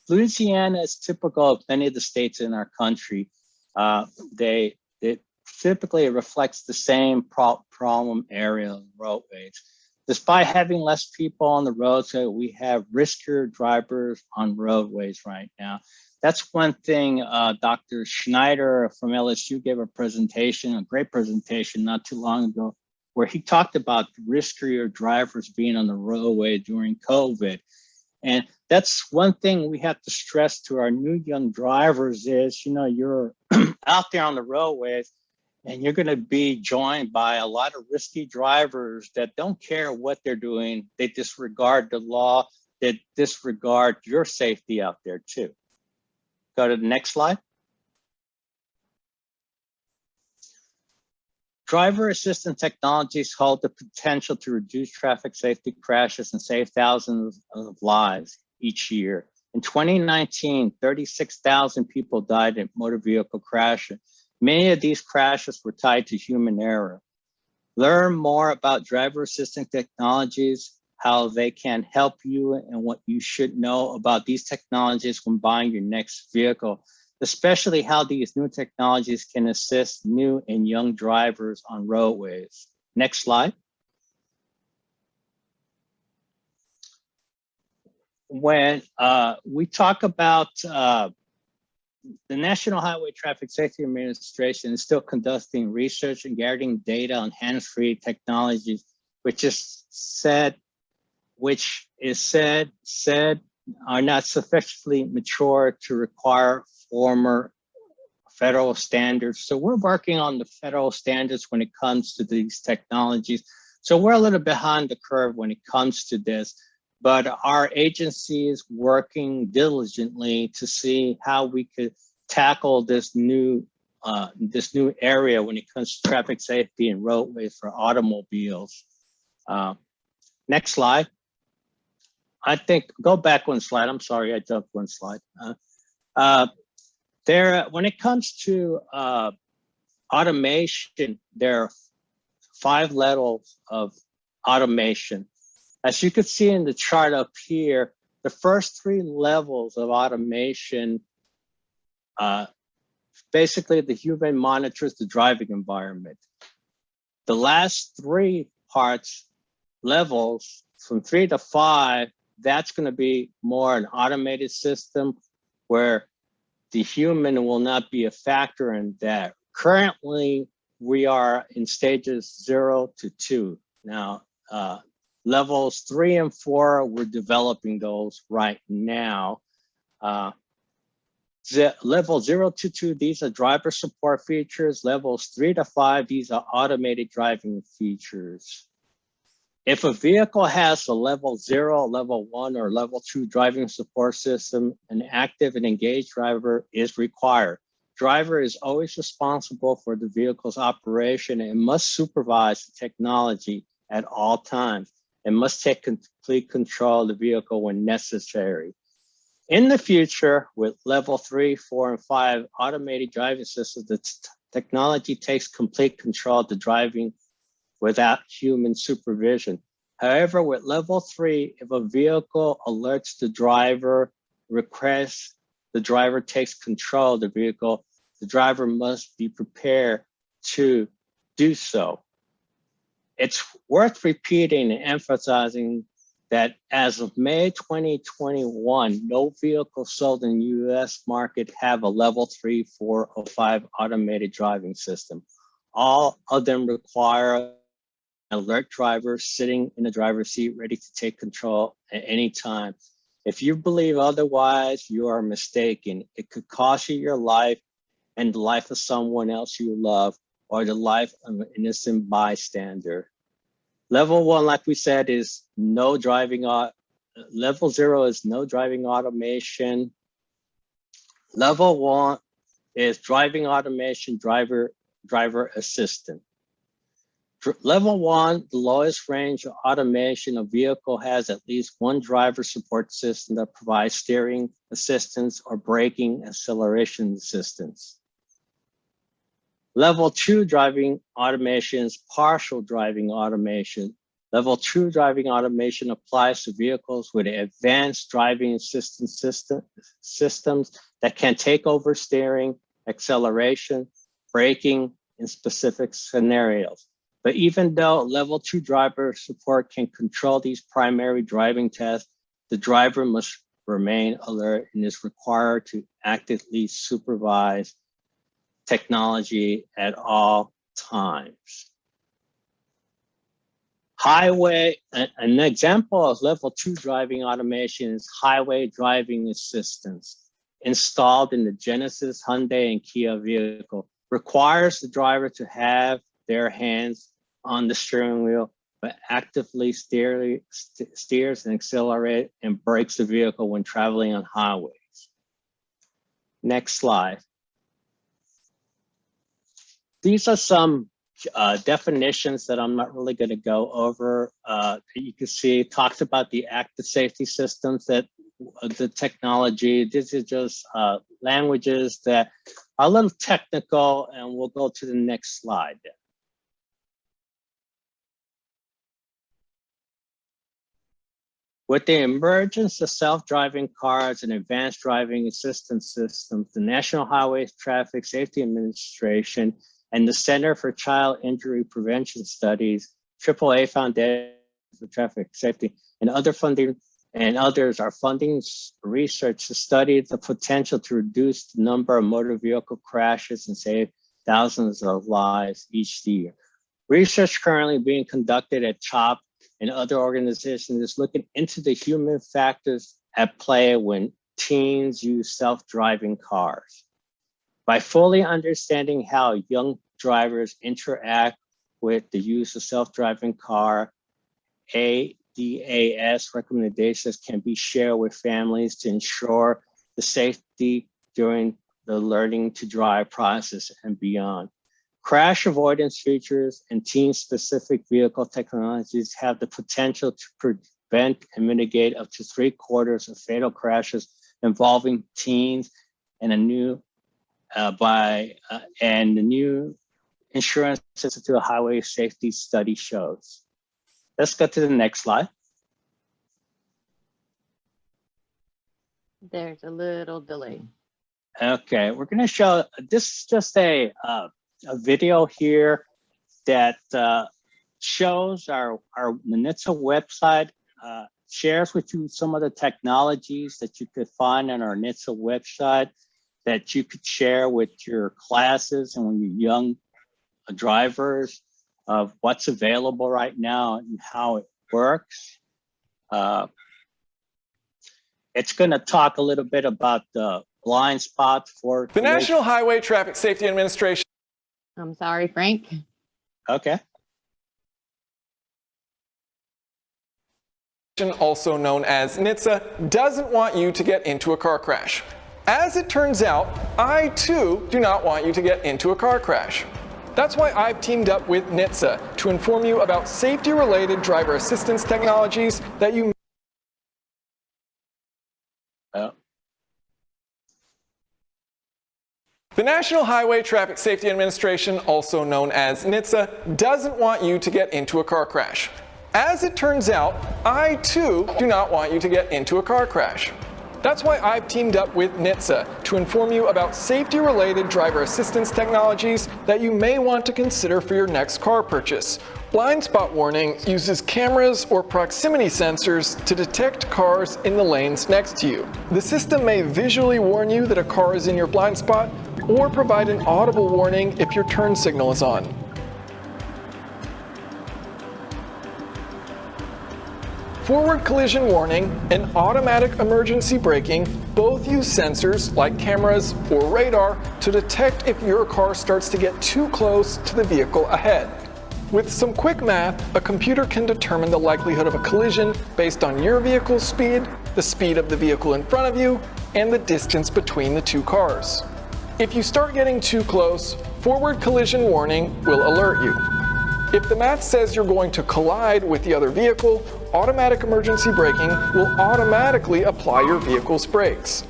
Speaker 11: Louisiana is typical of many of the states in our country. It typically reflects the same problem area of roadways. Despite having less people on the roads, we have riskier drivers on roadways right now. That's one thing Dr. Schneider from LSU gave a great presentation not too long ago, where he talked about riskier drivers being on the roadway during COVID. And that's one thing we have to stress to our new young drivers is, you're out there on the roadways, and you're going to be joined by a lot of risky drivers that don't care what they're doing. They disregard the law. They disregard your safety out there too. Go to the next slide. Driver assistance technologies hold the potential to reduce traffic safety crashes and save thousands of lives each year. In 2019, 36,000 people died in motor vehicle crashes. Many of these crashes were tied to human error. Learn more about driver assistance technologies, how they can help you, and what you should know about these technologies when buying your next vehicle, especially how these new technologies can assist new and young drivers on roadways. Next slide. when we talk about the National Highway Traffic Safety Administration is still conducting research and gathering data on hands-free technologies, which is said are not sufficiently mature to require former federal standards. So we're working on the federal standards when it comes to these technologies. So we're a little behind the curve when it comes to this, but our agency is working diligently to see how we could tackle this new area when it comes to traffic safety and roadways for automobiles. Next slide. I think, go back one slide. I'm sorry, I jumped one slide. When it comes to automation, there are 5 levels of automation. As you can see in the chart up here, the first 3 levels of automation, basically the human monitors the driving environment. The last 3 levels from 3 to 5, that's going to be more an automated system where the human will not be a factor in that. Currently, we are in stages 0 to 2. Now, levels 3 and 4, we're developing those right now. Level 0 to 2, these are driver support features. Levels 3 to 5, these are automated driving features. If a vehicle has a level 0, level 1, or level 2 driving support system, an active and engaged driver is required. Driver is always responsible for the vehicle's operation and must supervise the technology at all times and must take complete control of the vehicle when necessary. In the future, with level 3, 4, and 5 automated driving systems, the technology takes complete control of the driving without human supervision. However, with level 3, if a vehicle alerts the driver, requests the driver takes control of the vehicle, the driver must be prepared to do so. It's worth repeating and emphasizing that as of May 2021, no vehicle sold in the US market have a level 3, 4, or 5 automated driving system. All of them require alert driver sitting in the driver's seat ready to take control at any time. If you believe otherwise, you are mistaken. It could cost you your life and the life of someone else you love, or the life of an innocent bystander. Level 1, like we said, is no driving. Level 0 is no driving automation. Level 1 is driving automation, driver assistant. Level 1, the lowest range of automation, a vehicle has at least one driver support system that provides steering assistance or braking acceleration assistance. Level 2 driving automation is partial driving automation. Level 2 driving automation applies to vehicles with advanced driving assistance systems that can take over steering, acceleration, braking in specific scenarios. But even though level 2 driver support can control these primary driving tasks, the driver must remain alert and is required to actively supervise technology at all times. An example of level 2 driving automation is highway driving assistance installed in the Genesis, Hyundai, and Kia vehicle. Requires the driver to have their hands on the steering wheel, but actively steers and accelerates and brakes the vehicle when traveling on highways. Next slide. These are some definitions that I'm not really going to go over. You can see it talks about the active safety systems, that the technology. This is just languages that are a little technical, and we'll go to the next slide. With the emergence of self-driving cars and advanced driving assistance systems, the National Highway Traffic Safety Administration and the Center for Child Injury Prevention Studies, AAA Foundation for Traffic Safety, and other funding and others are funding research to study the potential to reduce the number of motor vehicle crashes and save thousands of lives each year. Research currently being conducted at CHOP and other organizations is looking into the human factors at play when teens use self-driving cars. By fully understanding how young drivers interact with the use of self-driving car, ADAS recommendations can be shared with families to ensure the safety during the learning to drive process and beyond. Crash avoidance features and teen-specific vehicle technologies have the potential to prevent and mitigate up to 3/4 of fatal crashes involving teens, and the new Insurance Institute of Highway Safety study shows. Let's go to the next slide.
Speaker 1: There's a little delay.
Speaker 11: Okay, we're going to show, this is just a video here that shows our NHTSA website, shares with you some of the technologies that you could find on our NHTSA website that you could share with your classes and when you're young drivers of what's available right now and how it works. It's going to talk a little bit about the blind spots for
Speaker 12: the National Highway Traffic Safety Administration.
Speaker 1: I'm sorry, Frank.
Speaker 11: Okay.
Speaker 12: Also known as NHTSA, doesn't want you to get into a car crash. As it turns out, I too do not want you to get into a car crash. That's why I've teamed up with NHTSA to inform you about safety-related driver assistance technologies that you The National Highway Traffic Safety Administration, also known as NHTSA, doesn't want you to get into a car crash. As it turns out, I too do not want you to get into a car crash. That's why I've teamed up with NHTSA to inform you about safety-related driver assistance technologies that you may want to consider for your next car purchase. Blind spot warning uses cameras or proximity sensors to detect cars in the lanes next to you. The system may visually warn you that a car is in your blind spot or provide an audible warning if your turn signal is on. Forward collision warning and automatic emergency braking both use sensors like cameras or radar to detect if your car starts to get too close to the vehicle ahead. With some quick math, a computer can determine the likelihood of a collision based on your vehicle's speed, the speed of the vehicle in front of you, and the distance between the two cars. If you start getting too close, forward collision warning will alert you. If the math says you're going to collide with the other vehicle, automatic emergency braking will automatically apply your vehicle's brakes.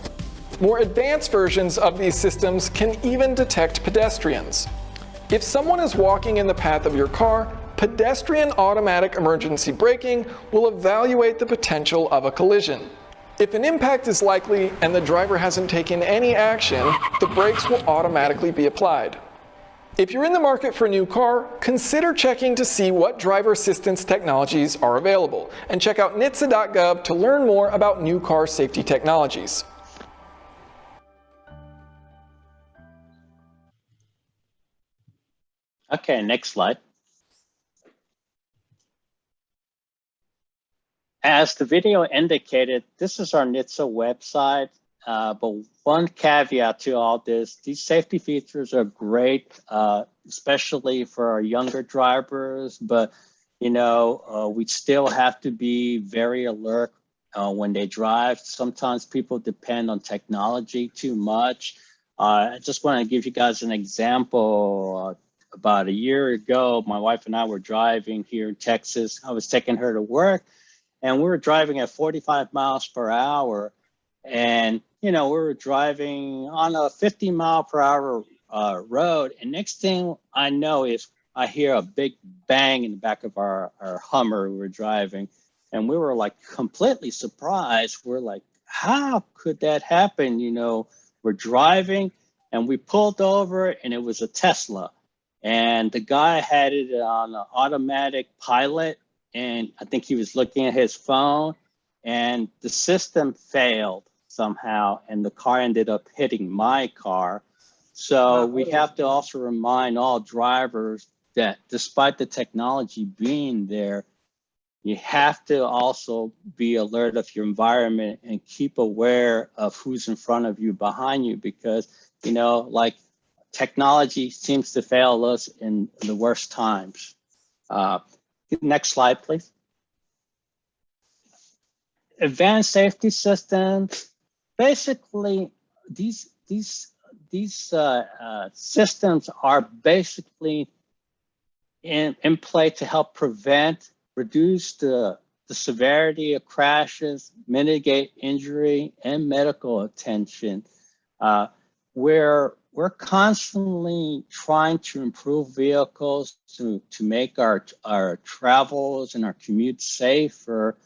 Speaker 12: More advanced versions of these systems can even detect pedestrians. If someone is walking in the path of your car, pedestrian automatic emergency braking will evaluate the potential of a collision. If an impact is likely and the driver hasn't taken any action, the brakes will automatically be applied. If you're in the market for a new car, consider checking to see what driver assistance technologies are available, and check out NHTSA.gov to learn more about new car safety technologies.
Speaker 11: Okay, next slide. As the video indicated, this is our NHTSA website, but one caveat to all this, these safety features are great, especially for our younger drivers, but we still have to be very alert when they drive. Sometimes people depend on technology too much. I just want to give you guys an example. About a year ago, my wife and I were driving here in Texas. I was taking her to work, and we were driving at 45 miles per hour. And, we were driving on a 50-mile-per-hour road. And next thing I know is I hear a big bang in the back of our Hummer we were driving. And we were like completely surprised. We're like, how could that happen? We're driving and we pulled over and it was a Tesla. And the guy had it on an automatic pilot. And I think he was looking at his phone. and the system failed somehow, and the car ended up hitting my car. So we have to also remind all drivers that despite the technology being there, you have to also be alert of your environment and keep aware of who's in front of you, behind you, because, you know, like technology seems to fail us in the worst times. Next slide, please. Advanced safety systems. Basically, these systems are basically in play to help prevent, reduce the severity of crashes, mitigate injury, and medical attention. We're constantly trying to improve vehicles to make our travels and our commutes safer.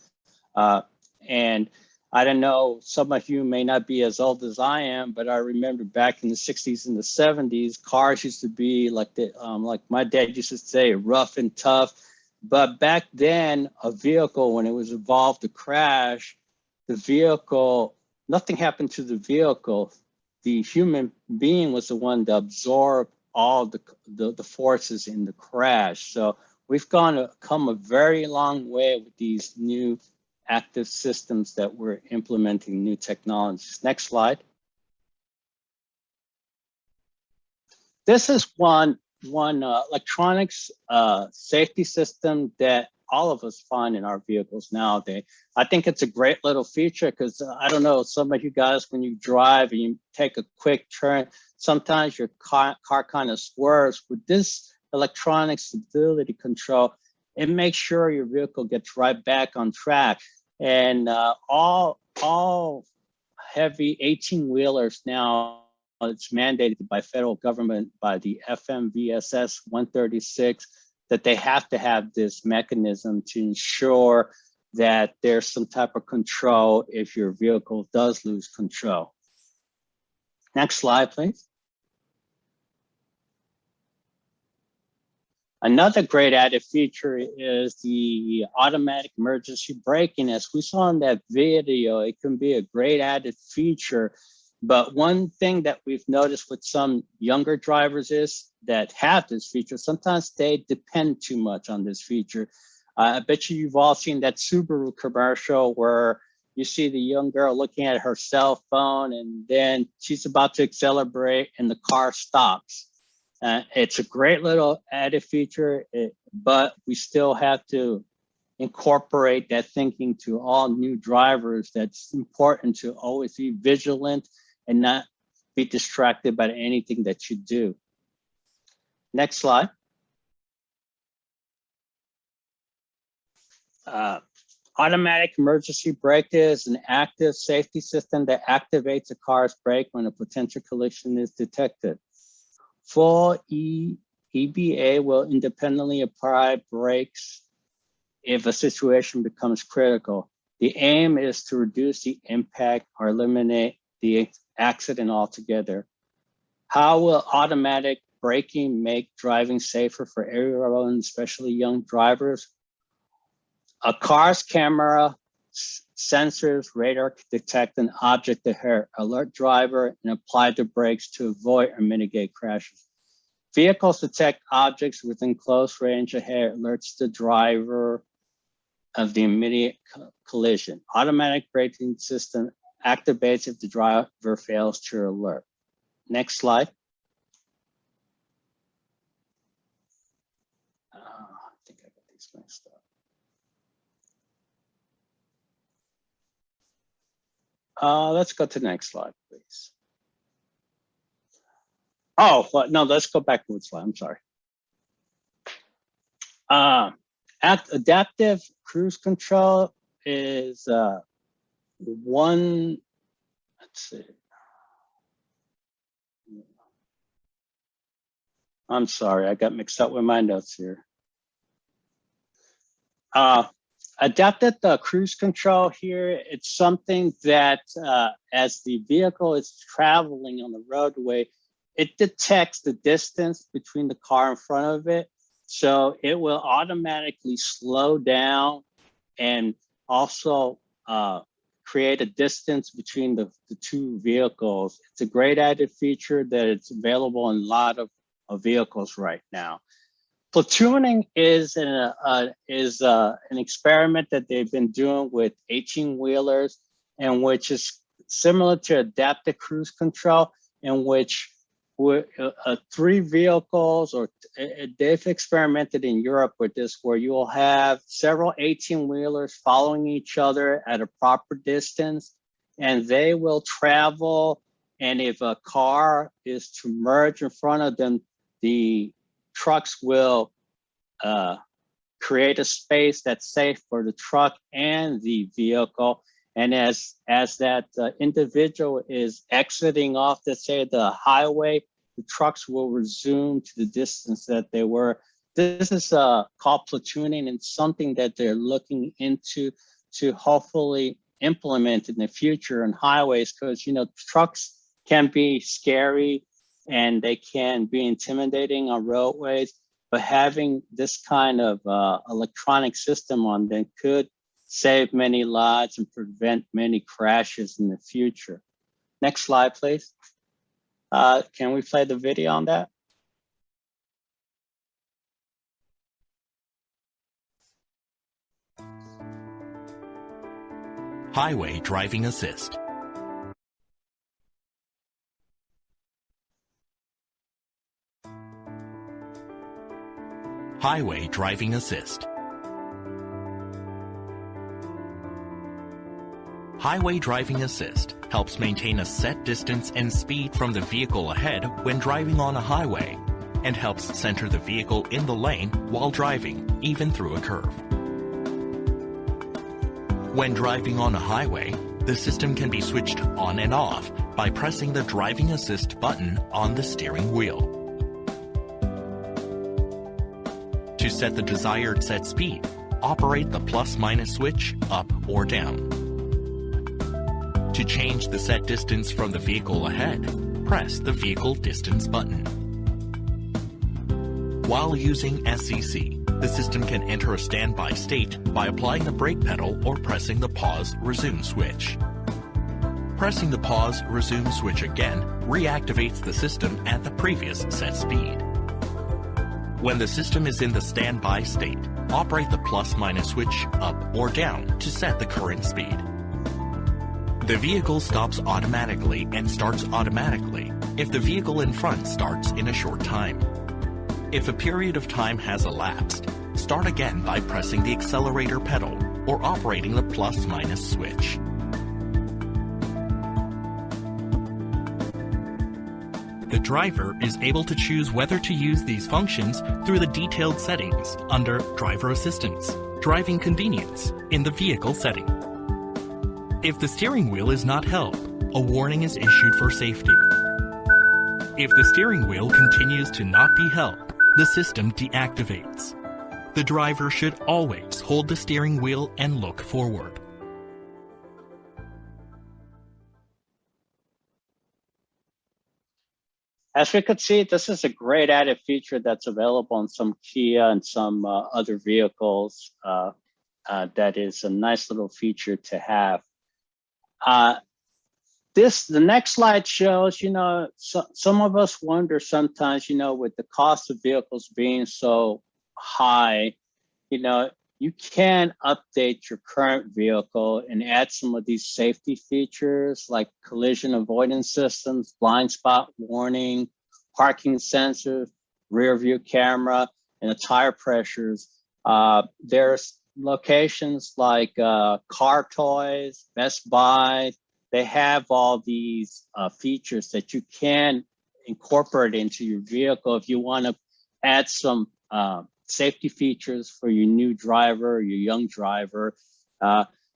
Speaker 11: And I don't know, some of you may not be as old as I am, but I remember back in the 60s and the 70s, cars used to be like like my dad used to say, rough and tough. But back then, a vehicle, when it was involved to crash, the vehicle, nothing happened to the vehicle. The human being was the one that absorbed all the forces in the crash. So we've come a very long way with these new active systems that we're implementing, new technologies. Next slide. This is one electronics safety system that all of us find in our vehicles nowadays. I think it's a great little feature because I don't know, some of you guys, when you drive and you take a quick turn, sometimes your car kind of swerves. With this electronic stability control, it makes sure your vehicle gets right back on track. And all heavy 18-wheelers now, it's mandated by federal government, by the FMVSS 136, that they have to have this mechanism to ensure that there's some type of control if your vehicle does lose control. Next slide, please. Another great added feature is the automatic emergency braking. As we saw in that video, it can be a great added feature. But one thing that we've noticed with some younger drivers is that have this feature, sometimes they depend too much on this feature. I bet you've all seen that Subaru commercial where you see the young girl looking at her cell phone and then she's about to accelerate and the car stops. It's a great little added feature, but we still have to incorporate that thinking to all new drivers. That's important to always be vigilant and not be distracted by anything that you do. Next slide. Automatic emergency brake is an active safety system that activates a car's brake when a potential collision is detected. Full EBA will independently apply brakes if a situation becomes critical. The aim is to reduce the impact or eliminate the accident altogether. How will automatic braking make driving safer for everyone, especially young drivers? A car's camera, sensors, radar can detect an object to alert driver and apply the brakes to avoid or mitigate crashes. Vehicles detect objects within close range ahead, alerts the driver of the immediate collision. Automatic braking system activates if the driver fails to alert. Next slide. I think I got these mixed up. Let's go to the next slide, please. Oh, well, no, let's go back to the slide. I'm sorry. Adaptive cruise control is one, let's see. I'm sorry, I got mixed up with my notes here. Adaptive cruise control here, it's something that as the vehicle is traveling on the roadway, it detects the distance between the car in front of it. So it will automatically slow down and also create a distance between the two vehicles. It's a great added feature that it's available in a lot of vehicles right now. Platooning is an experiment that they've been doing with 18-wheelers, and which is similar to adaptive cruise control, in which 3 vehicles, or they've experimented in Europe with this, where you will have several 18-wheelers following each other at a proper distance, and they will travel. And if a car is to merge in front of them, the trucks will create a space that's safe for the truck and the vehicle. And as that individual is exiting off, let's say, the highway, the trucks will resume to the distance that they were. This is called platooning, and something that they're looking into to hopefully implement in the future in highways, because, you know, trucks can be scary and they can be intimidating on roadways, but having this kind of electronic system on them could save many lives and prevent many crashes in the future. Next slide, please. Can we play the video on that?
Speaker 13: Highway Driving Assist. Highway Driving Assist. Highway Driving Assist helps maintain a set distance and speed from the vehicle ahead when driving on a highway, and helps center the vehicle in the lane while driving, even through a curve. When driving on a highway, the system can be switched on and off by pressing the Driving Assist button on the steering wheel. To set the desired set speed, operate the plus/minus switch up or down. To change the set distance from the vehicle ahead, press the Vehicle Distance button. While using SCC, the system can enter a standby state by applying the brake pedal or pressing the pause/resume switch. Pressing the pause/resume switch again reactivates the system at the previous set speed. When the system is in the standby state, operate the plus/minus switch up or down to set the current speed. The vehicle stops automatically and starts automatically if the vehicle in front starts in a short time. If a period of time has elapsed, start again by pressing the accelerator pedal or operating the plus/minus switch. The driver is able to choose whether to use these functions through the detailed settings under Driver Assistance, Driving Convenience in the vehicle setting. If the steering wheel is not held, a warning is issued for safety. If the steering wheel continues to not be held, the system deactivates. The driver should always hold the steering wheel and look forward.
Speaker 11: As we could see, this is a great added feature that's available in some Kia and some other vehicles. That is a nice little feature to have. The next slide shows, you know, some of us wonder sometimes, you know, with the cost of vehicles being so high, you know, you can update your current vehicle and add some of these safety features like collision avoidance systems, blind spot warning, parking sensors, rear view camera, and the tire pressures. There's locations like Car Toys, Best Buy. They have all these features that you can incorporate into your vehicle if you want to add some safety features for your new driver, your young driver.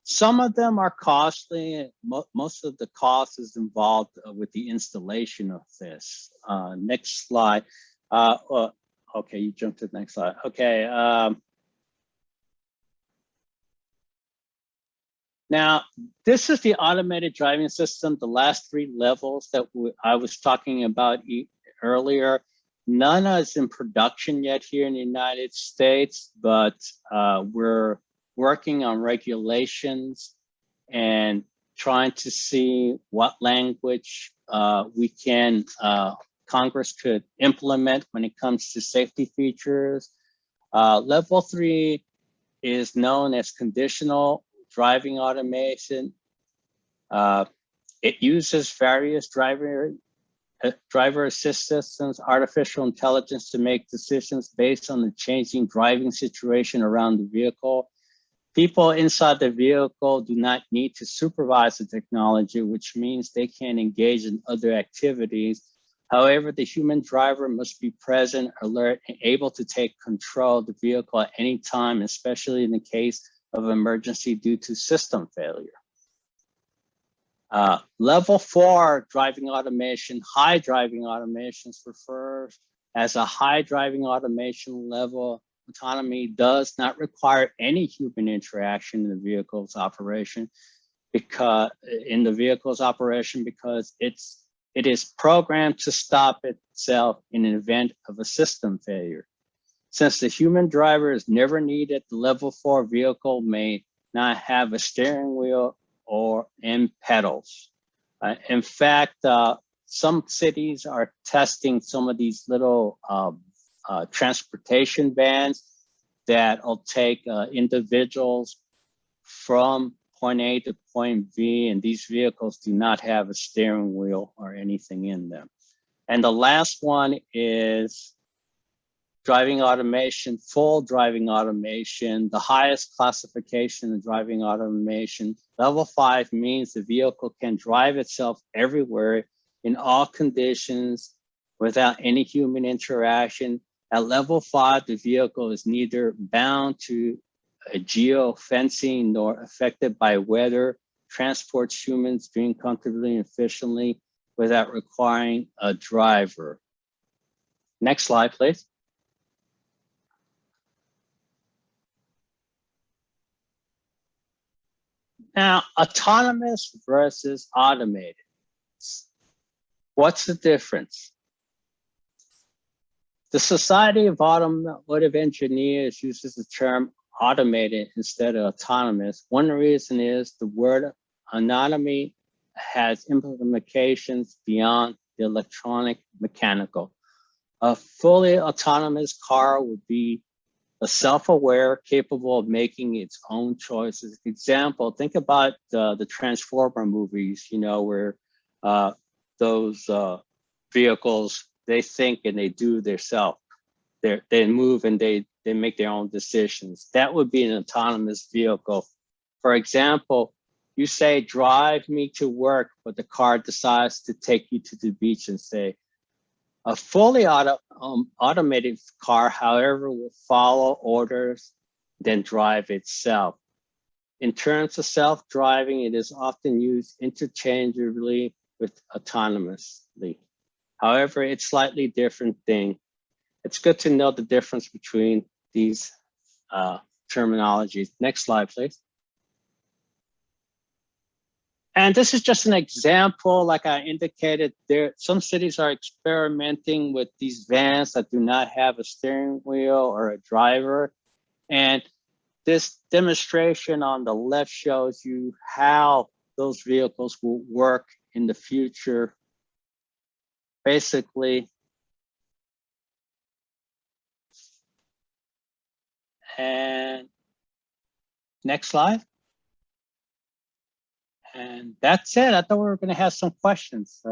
Speaker 11: Some of them are costly. Most of the cost is involved with the installation of this. Next slide. Okay, you jumped to the next slide. Okay. Now, this is the automated driving system, the last 3 levels that I was talking about earlier. None is in production yet here in the United States, but we're working on regulations and trying to see what language Congress could implement when it comes to safety features. Level 3 is known as conditional driving automation. It uses various driver assistance, artificial intelligence to make decisions based on the changing driving situation around the vehicle. People inside the vehicle do not need to supervise the technology, which means they can engage in other activities. However, the human driver must be present, alert, and able to take control of the vehicle at any time, especially in the case of emergency due to system failure. Level 4 driving automation, high driving automation refers as a high driving automation level. Autonomy does not require any human interaction in the vehicle's operation because it is programmed to stop itself in an event of a system failure. Since the human driver is never needed, the level 4 vehicle may not have a steering wheel or pedals. In fact, some cities are testing some of these little transportation vans that will take individuals from point A to point B, and these vehicles do not have a steering wheel or anything in them. And the last one is driving automation, full driving automation, the highest classification of driving automation. Level 5 means the vehicle can drive itself everywhere in all conditions without any human interaction. At level 5, the vehicle is neither bound to a geofencing nor affected by weather, transports humans being comfortably and efficiently without requiring a driver. Next slide, please. Now, autonomous versus automated. What's the difference? The Society of Automotive Engineers uses the term automated instead of autonomous. One reason is the word autonomy has implications beyond the electronic mechanical. A fully autonomous car would be a self-aware, capable of making its own choices. Example, think about the Transformer movies, you know, where those vehicles, they think and they do themselves. They move and they make their own decisions. That would be an autonomous vehicle. For example, you say, drive me to work, but the car decides to take you to the beach and say, a fully automated car, however, will follow orders, then drive itself. In terms of self-driving, it is often used interchangeably with autonomously. However, it's slightly different thing. It's good to know the difference between these terminologies. Next slide, please. And this is just an example, like I indicated, some cities are experimenting with these vans that do not have a steering wheel or a driver. And this demonstration on the left shows you how those vehicles will work in the future. Basically, and next slide. And that's it. I thought we were going to have some questions,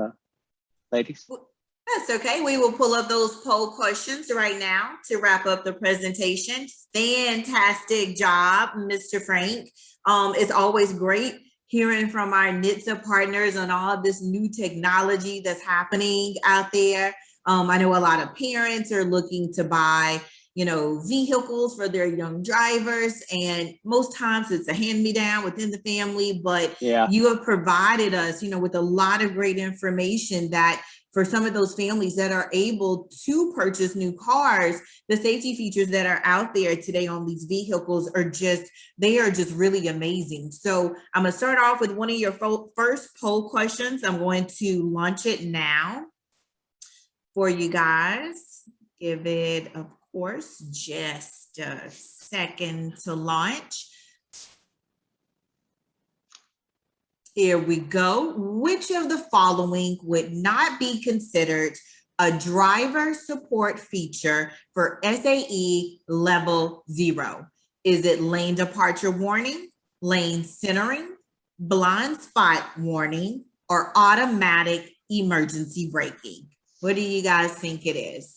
Speaker 11: ladies.
Speaker 2: That's okay. We will pull up those poll questions right now to wrap up the presentation. Fantastic job, Mr. Frank. It's always great hearing from our NHTSA partners on all of this new technology that's happening out there. I know a lot of parents are looking to buy, you know, vehicles for their young drivers, and most times it's a hand-me-down within the family, but you have provided us, you know, with a lot of great information that for some of those families that are able to purchase new cars, the safety features that are out there today on these vehicles are just really amazing. So I'm gonna start off with one of your first poll questions. I'm going to launch it now for you guys. Give it, of course, just a second to launch. Here we go. Which of the following would not be considered a driver support feature for SAE level 0? Is it lane departure warning, lane centering, blind spot warning, or automatic emergency braking? What do you guys think it is?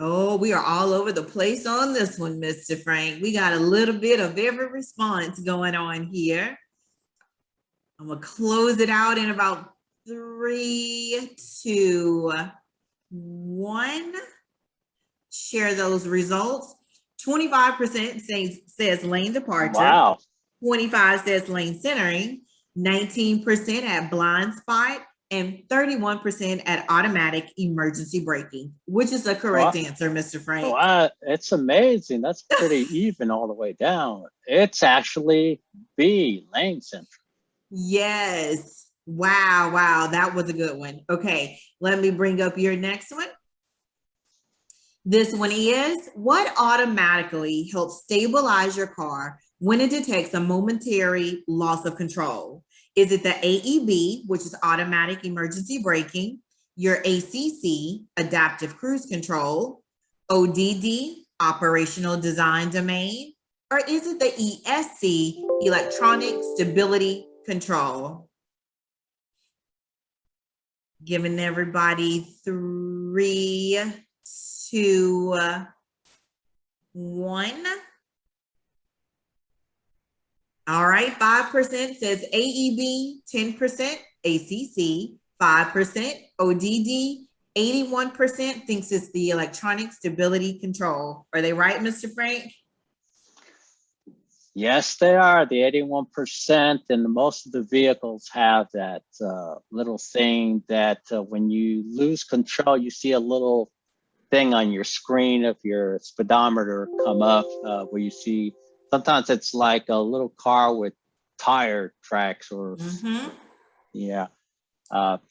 Speaker 2: Oh, we are all over the place on this one, Mr. Frank. We got a little bit of every response going on here. I'm gonna close it out in about 3, 2, 1. Share those results. 25% says lane departure.
Speaker 11: Wow.
Speaker 2: 25 says lane centering. 19% at blind spot, and 31% at automatic emergency braking. Which is the correct answer, Mr. Frank?
Speaker 11: Wow, it's amazing. That's pretty even all the way down. It's actually B, lane centering.
Speaker 2: Yes. Wow, wow, that was a good one. Okay, let me bring up your next one. This one is, what automatically helps stabilize your car when it detects a momentary loss of control? Is it the AEB, which is automatic emergency braking, your ACC, adaptive cruise control, ODD, operational design domain, or is it the ESC, electronic stability control? Giving everybody 3, 2, 1. All right, 5% says AEB, 10% ACC, 5% ODD, 81% thinks it's the electronic stability control. Are they right, Mr. Frank?
Speaker 11: Yes, they are, the 81%, and most of the vehicles have that little thing that when you lose control, you see a little thing on your screen of your speedometer come up where you see, sometimes it's like a little car with tire tracks or, yeah. But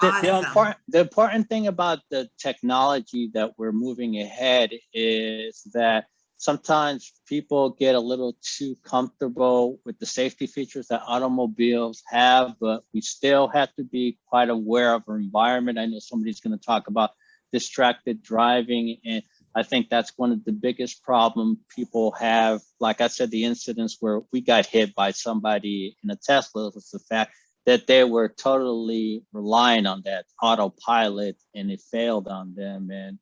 Speaker 11: the important thing about the technology that we're moving ahead is that sometimes people get a little too comfortable with the safety features that automobiles have, but we still have to be quite aware of our environment. I know somebody's going to talk about distracted driving, and I think that's one of the biggest problems people have. Like I said, the incidents where we got hit by somebody in a Tesla was the fact that they were totally relying on that autopilot and it failed on them. And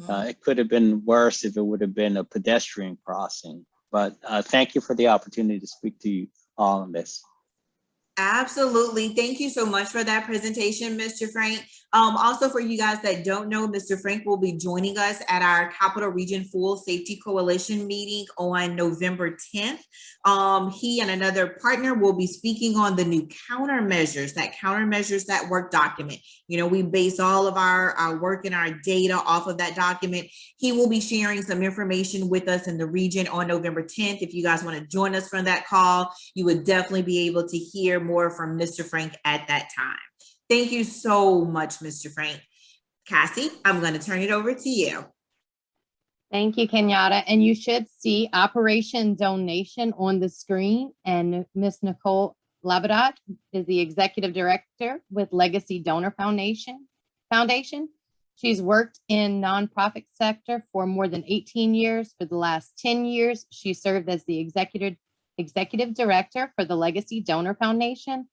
Speaker 11: it could have been worse if it would have been a pedestrian crossing. But thank you for the opportunity to speak to you all on this.
Speaker 2: Absolutely. Thank you so much for that presentation, Mr. Frank. Also, for you guys that don't know, Mr. Frank will be joining us at our Capital Region Full Safety Coalition meeting on November 10th. He and another partner will be speaking on the new countermeasures that work document. You know, we base all of our work and our data off of that document. He will be sharing some information with us in the region on November 10th. If you guys want to join us for that call, you would definitely be able to hear more from Mr. Frank at that time. Thank you so much, Mr. Frank. Cassie, I'm going to turn it over to you.
Speaker 1: Thank you, Kenyatta. And you should see Operation Donation on the screen. And Ms. Nicole Labadat is the Executive Director with Legacy Donor Foundation. She's worked in nonprofit sector for more than 18 years. For the last 10 years, she served as the Executive Director for the Legacy Donor Foundation,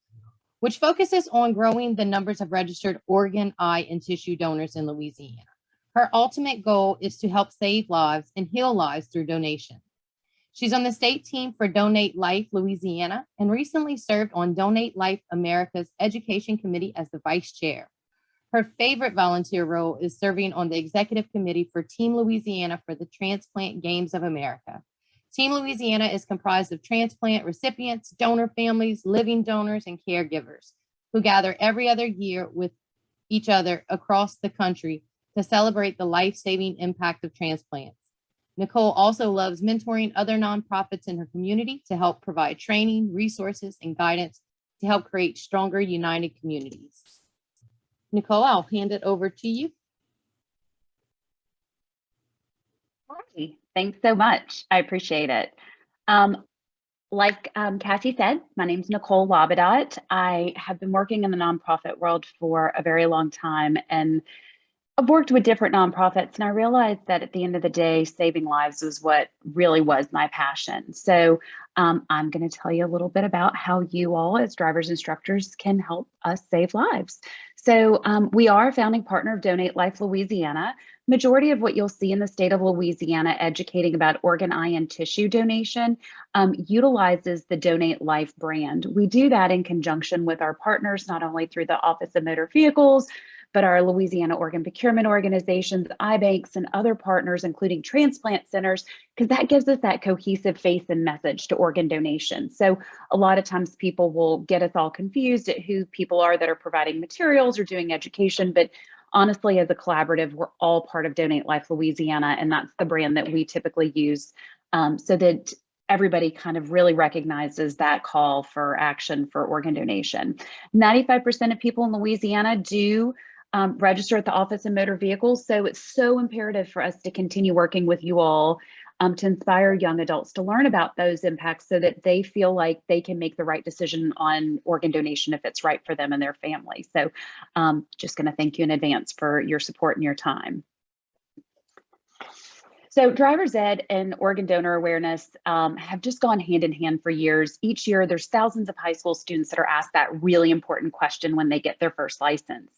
Speaker 1: which focuses on growing the numbers of registered organ, eye, and tissue donors in Louisiana. Her ultimate goal is to help save lives and heal lives through donation. She's on the state team for Donate Life Louisiana and recently served on Donate Life America's Education Committee as the Vice Chair. Her favorite volunteer role is serving on the Executive Committee for Team Louisiana for the Transplant Games of America. Team Louisiana is comprised of transplant recipients, donor families, living donors, and caregivers who gather every other year with each other across the country to celebrate the life-saving impact of transplants. Nicole also loves mentoring other nonprofits in her community to help provide training, resources, and guidance to help create stronger, united communities. Nicole, I'll hand it over to you.
Speaker 14: Hi, thanks so much. I appreciate it. Like Cassie said, my name's Nicole Labadot. I have been working in the nonprofit world for a very long time, and I've worked with different nonprofits, and I realized that at the end of the day, saving lives was what really was my passion. So I'm going to tell you a little bit about how you all, as drivers instructors, can help us save lives. So we are a founding partner of Donate Life Louisiana. Majority of what you'll see in the state of Louisiana educating about organ, eye, and tissue donation utilizes the Donate Life brand. We do that in conjunction with our partners, not only through the Office of Motor Vehicles, but our Louisiana organ procurement organizations, eye banks, and other partners, including transplant centers, because that gives us that cohesive face and message to organ donation. So a lot of times people will get us all confused at who people are that are providing materials or doing education, but honestly, as a collaborative, we're all part of Donate Life Louisiana, and that's the brand that we typically use so that everybody kind of really recognizes that call for action for organ donation. 95% of people in Louisiana do register at the Office of Motor Vehicles. So it's so imperative for us to continue working with you all to inspire young adults to learn about those impacts so that they feel like they can make the right decision on organ donation if it's right for them and their family. So just going to thank you in advance for your support and your time. So driver's ed and organ donor awareness have just gone hand in hand for years. Each year, there's thousands of high school students that are asked that really important question when they get their first license.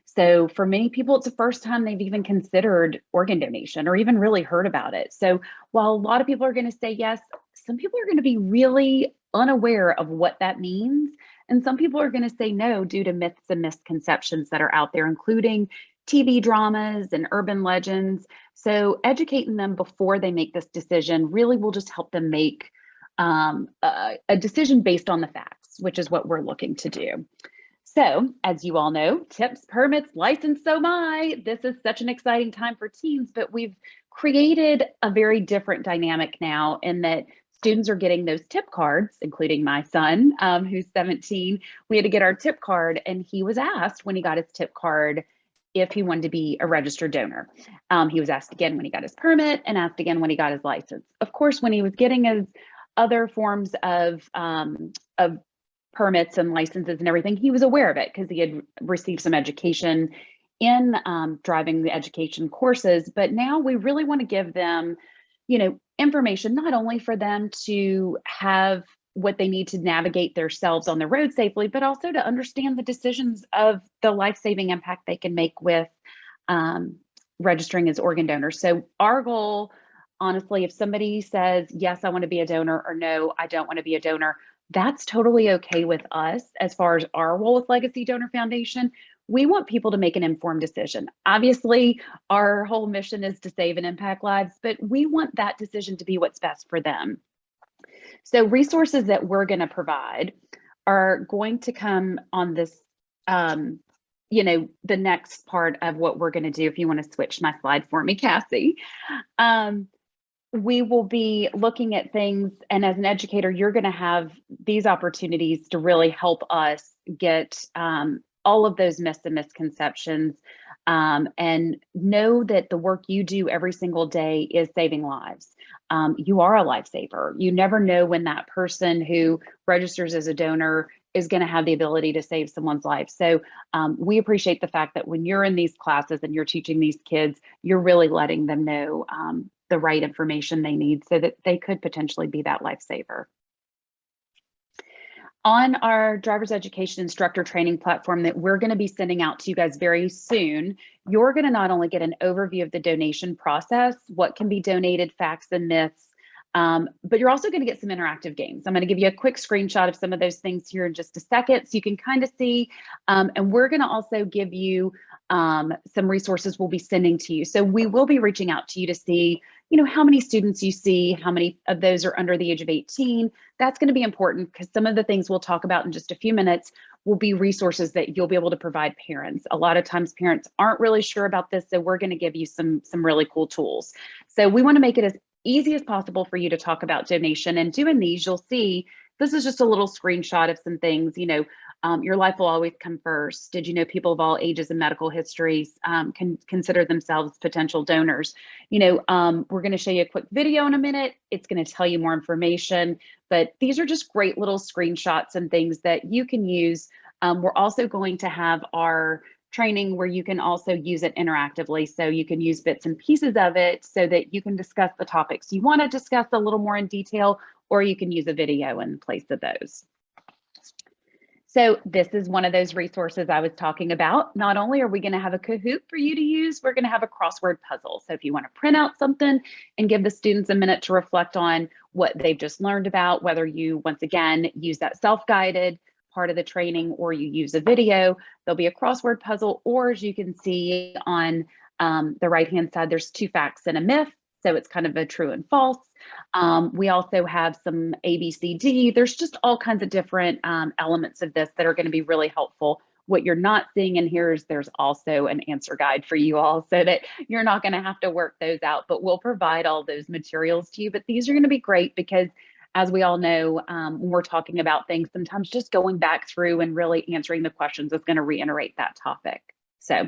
Speaker 14: So for many people, it's the first time they've even considered organ donation or even really heard about it. So while a lot of people are going to say yes, some people are going to be really unaware of what that means. And some people are going to say no due to myths and misconceptions that are out there, including TV dramas and urban legends. So educating them before they make this decision really will just help them make a decision based on the facts, which is what we're looking to do. So, as you all know, tips, permits, license, so my. This is such an exciting time for teens, but we've created a very different dynamic now in that students are getting those tip cards, including my son, who's 17. We had to get our tip card, and he was asked when he got his tip card if he wanted to be a registered donor. He was asked again when he got his permit and asked again when he got his license. Of course, when he was getting his other forms of permits and licenses and everything, he was aware of it because he had received some education in driving the education courses. But now we really want to give them, information not only for them to have what they need to navigate themselves on the road safely, but also to understand the decisions of the life-saving impact they can make with registering as organ donors. So our goal, honestly, if somebody says, yes, I want to be a donor, or no, I don't want to be a donor, that's totally okay with us as far as our role with Legacy Donor Foundation. We want people to make an informed decision. Obviously, our whole mission is to save and impact lives, but we want that decision to be what's best for them. So resources that we're going to provide are going to come on this, the next part of what we're going to do. If you want to switch my slide for me, Cassie. We will be looking at things, and as an educator, you're going to have these opportunities to really help us get all of those myths and misconceptions and know that the work you do every single day is saving lives. You are a lifesaver. You never know when that person who registers as a donor is going to have the ability to save someone's life. So we appreciate the fact that when you're in these classes and you're teaching these kids, you're really letting them know the right information they need so that they could potentially be that lifesaver. On our driver's education instructor training platform that we're going to be sending out to you guys very soon, you're going to not only get an overview of the donation process, what can be donated, facts and myths, but you're also going to get some interactive games. I'm going to give you a quick screenshot of some of those things here in just a second so you can kind of see, and we're going to also give you some resources we'll be sending to you. So we will be reaching out to you to see how many students you see, how many of those are under the age of 18. That's going to be important because some of the things we'll talk about in just a few minutes will be resources that you'll be able to provide parents. A lot of times parents aren't really sure about this, so we're going to give you some really cool tools. So we want to make it as easy as possible for you to talk about donation. And doing these, you'll see this is just a little screenshot of some things. Your life will always come first. Did you know people of all ages and medical histories can consider themselves potential donors? We're going to show you a quick video in a minute. It's going to tell you more information, but these are just great little screenshots and things that you can use. We're also going to have our training where you can also use it interactively. So you can use bits and pieces of it so that you can discuss the topics you want to discuss a little more in detail, or you can use a video in place of those. So this is one of those resources I was talking about. Not only are we going to have a Kahoot for you to use, we're going to have a crossword puzzle. So if you want to print out something and give the students a minute to reflect on what they've just learned about, whether you, once again, use that self-guided part of the training or you use a video, there'll be a crossword puzzle, or as you can see on the right-hand side, there's 2 facts and a myth. So it's kind of a true and false. We also have some ABCD. There's just all kinds of different elements of this that are going to be really helpful. What you're not seeing in here is there's also an answer guide for you all so that you're not going to have to work those out, but we'll provide all those materials to you. But these are going to be great because, as we all know, when we're talking about things, sometimes just going back through and really answering the questions is going to reiterate that topic. So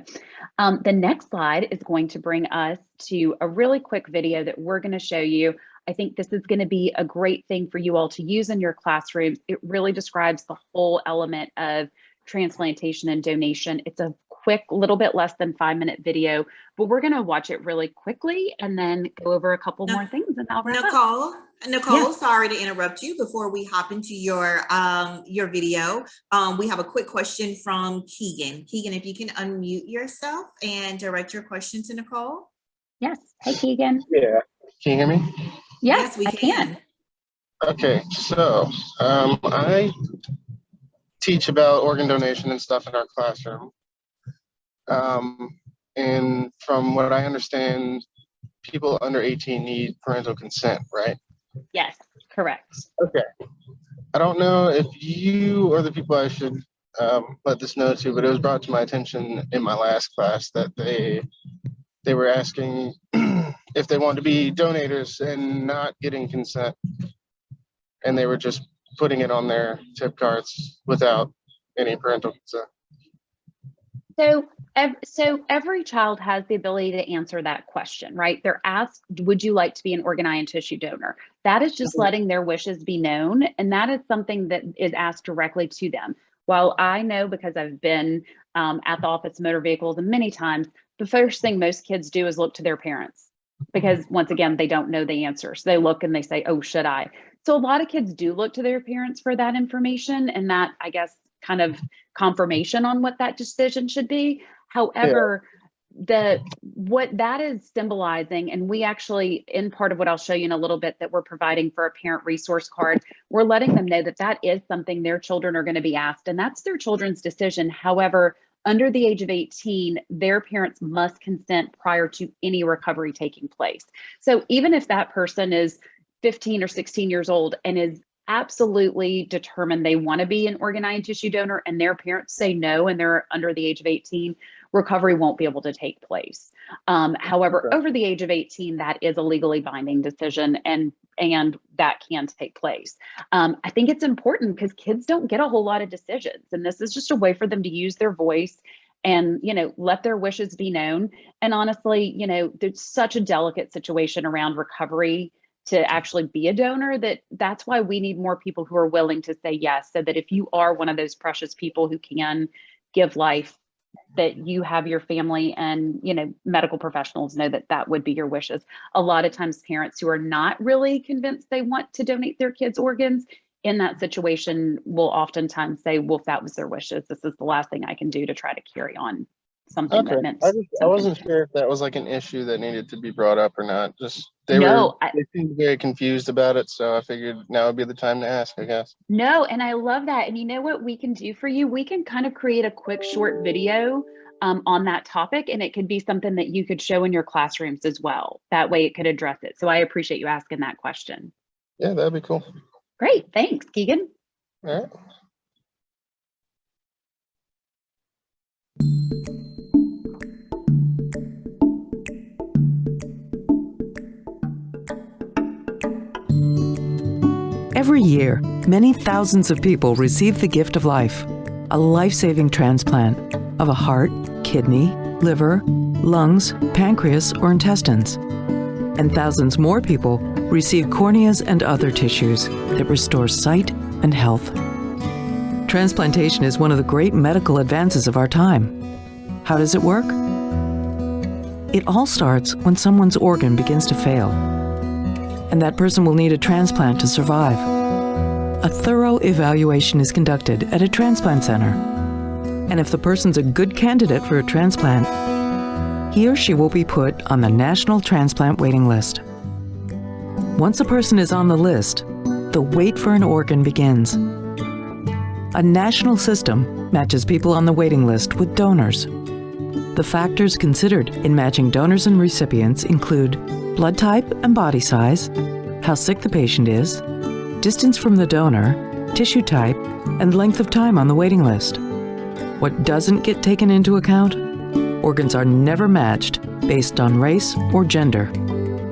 Speaker 14: the next slide is going to bring us to a really quick video that we're going to show you. I think this is going to be a great thing for you all to use in your classrooms. It really describes the whole element of transplantation and donation. It's a quick, little bit less than 5-minute video, but we're going to watch it really quickly and then go over a couple more things and I'll wrap up.
Speaker 2: Nicole,
Speaker 14: Yeah.
Speaker 2: sorry to interrupt you before we hop into your video. We have a quick question from Keegan. Keegan, if you can unmute yourself and direct your question to Nicole.
Speaker 14: Yes. Hey, Keegan.
Speaker 15: Yeah. Can you hear me?
Speaker 2: Yes, we can.
Speaker 15: Okay, so I teach about organ donation and stuff in our classroom. And from what I understand, people under 18 need parental consent, right?
Speaker 14: Yes, correct.
Speaker 15: Okay. I don't know if you or the people I should let this know to, but it was brought to my attention in my last class that they were asking if they wanted to be donators and not getting consent. And they were just putting it on their tip cards without any parental consent.
Speaker 14: So every child has the ability to answer that question, right? They're asked, would you like to be an organ, eye, and tissue donor? That is just letting their wishes be known. And that is something that is asked directly to them. While I know, because I've been at the Office of Motor Vehicles and many times, the first thing most kids do is look to their parents because once again, they don't know the answer. So they look and they say, oh, should I? So a lot of kids do look to their parents for that information and that, I guess, kind of confirmation on what that decision should be. However, what that is symbolizing, and we actually, in part of what I'll show you in a little bit that we're providing for a parent resource card, we're letting them know that that is something their children are going to be asked, and that's their children's decision. However, under the age of 18, their parents must consent prior to any recovery taking place. So even if that person is 15 or 16 years old and is absolutely determined they want to be an organ, eye, and tissue donor and their parents say no and they're under the age of 18, recovery won't be able to take place. However, over the age of 18, that is a legally binding decision and that can take place. I think it's important because kids don't get a whole lot of decisions, and this is just a way for them to use their voice and, let their wishes be known. And honestly, there's such a delicate situation around recovery to actually be a donor that's why we need more people who are willing to say yes, so that if you are one of those precious people who can give life, that you have your family and medical professionals know that would be your wishes. A lot of times parents who are not really convinced they want to donate their kids' organs in that situation will oftentimes say, well, if that was their wishes, this is the last thing I can do to try to carry on something that meant
Speaker 15: I wasn't sure if that was like an issue that needed to be brought up or not. Just they seemed very confused about it, so I figured now would be the time to ask, I guess.
Speaker 14: No, and I love that. And you know what we can do for you? We can kind of create a quick short video on that topic, and it could be something that you could show in your classrooms as well. That way it could address it. So I appreciate you asking that question.
Speaker 15: Yeah, that'd be cool.
Speaker 14: Great, thanks, Keegan.
Speaker 15: All right.
Speaker 16: Every year, many thousands of people receive the gift of life. a life-saving transplant of a heart, kidney, liver, lungs, pancreas, or intestines. And thousands more people receive corneas and other tissues that restore sight and health. Transplantation is one of the great medical advances of our time. How does it work? It all starts when someone's organ begins to fail, and that person will need a transplant to survive. A thorough evaluation is conducted at a transplant center, and if the person's a good candidate for a transplant, he or she will be put on the National Transplant Waiting List. Once a person is on the list, the wait for an organ begins. A national system matches people on the waiting list with donors. The factors considered in matching donors and recipients include blood type and body size, how sick the patient is, distance from the donor, tissue type, and length of time on the waiting list. What doesn't get taken into account? Organs are never matched based on race or gender.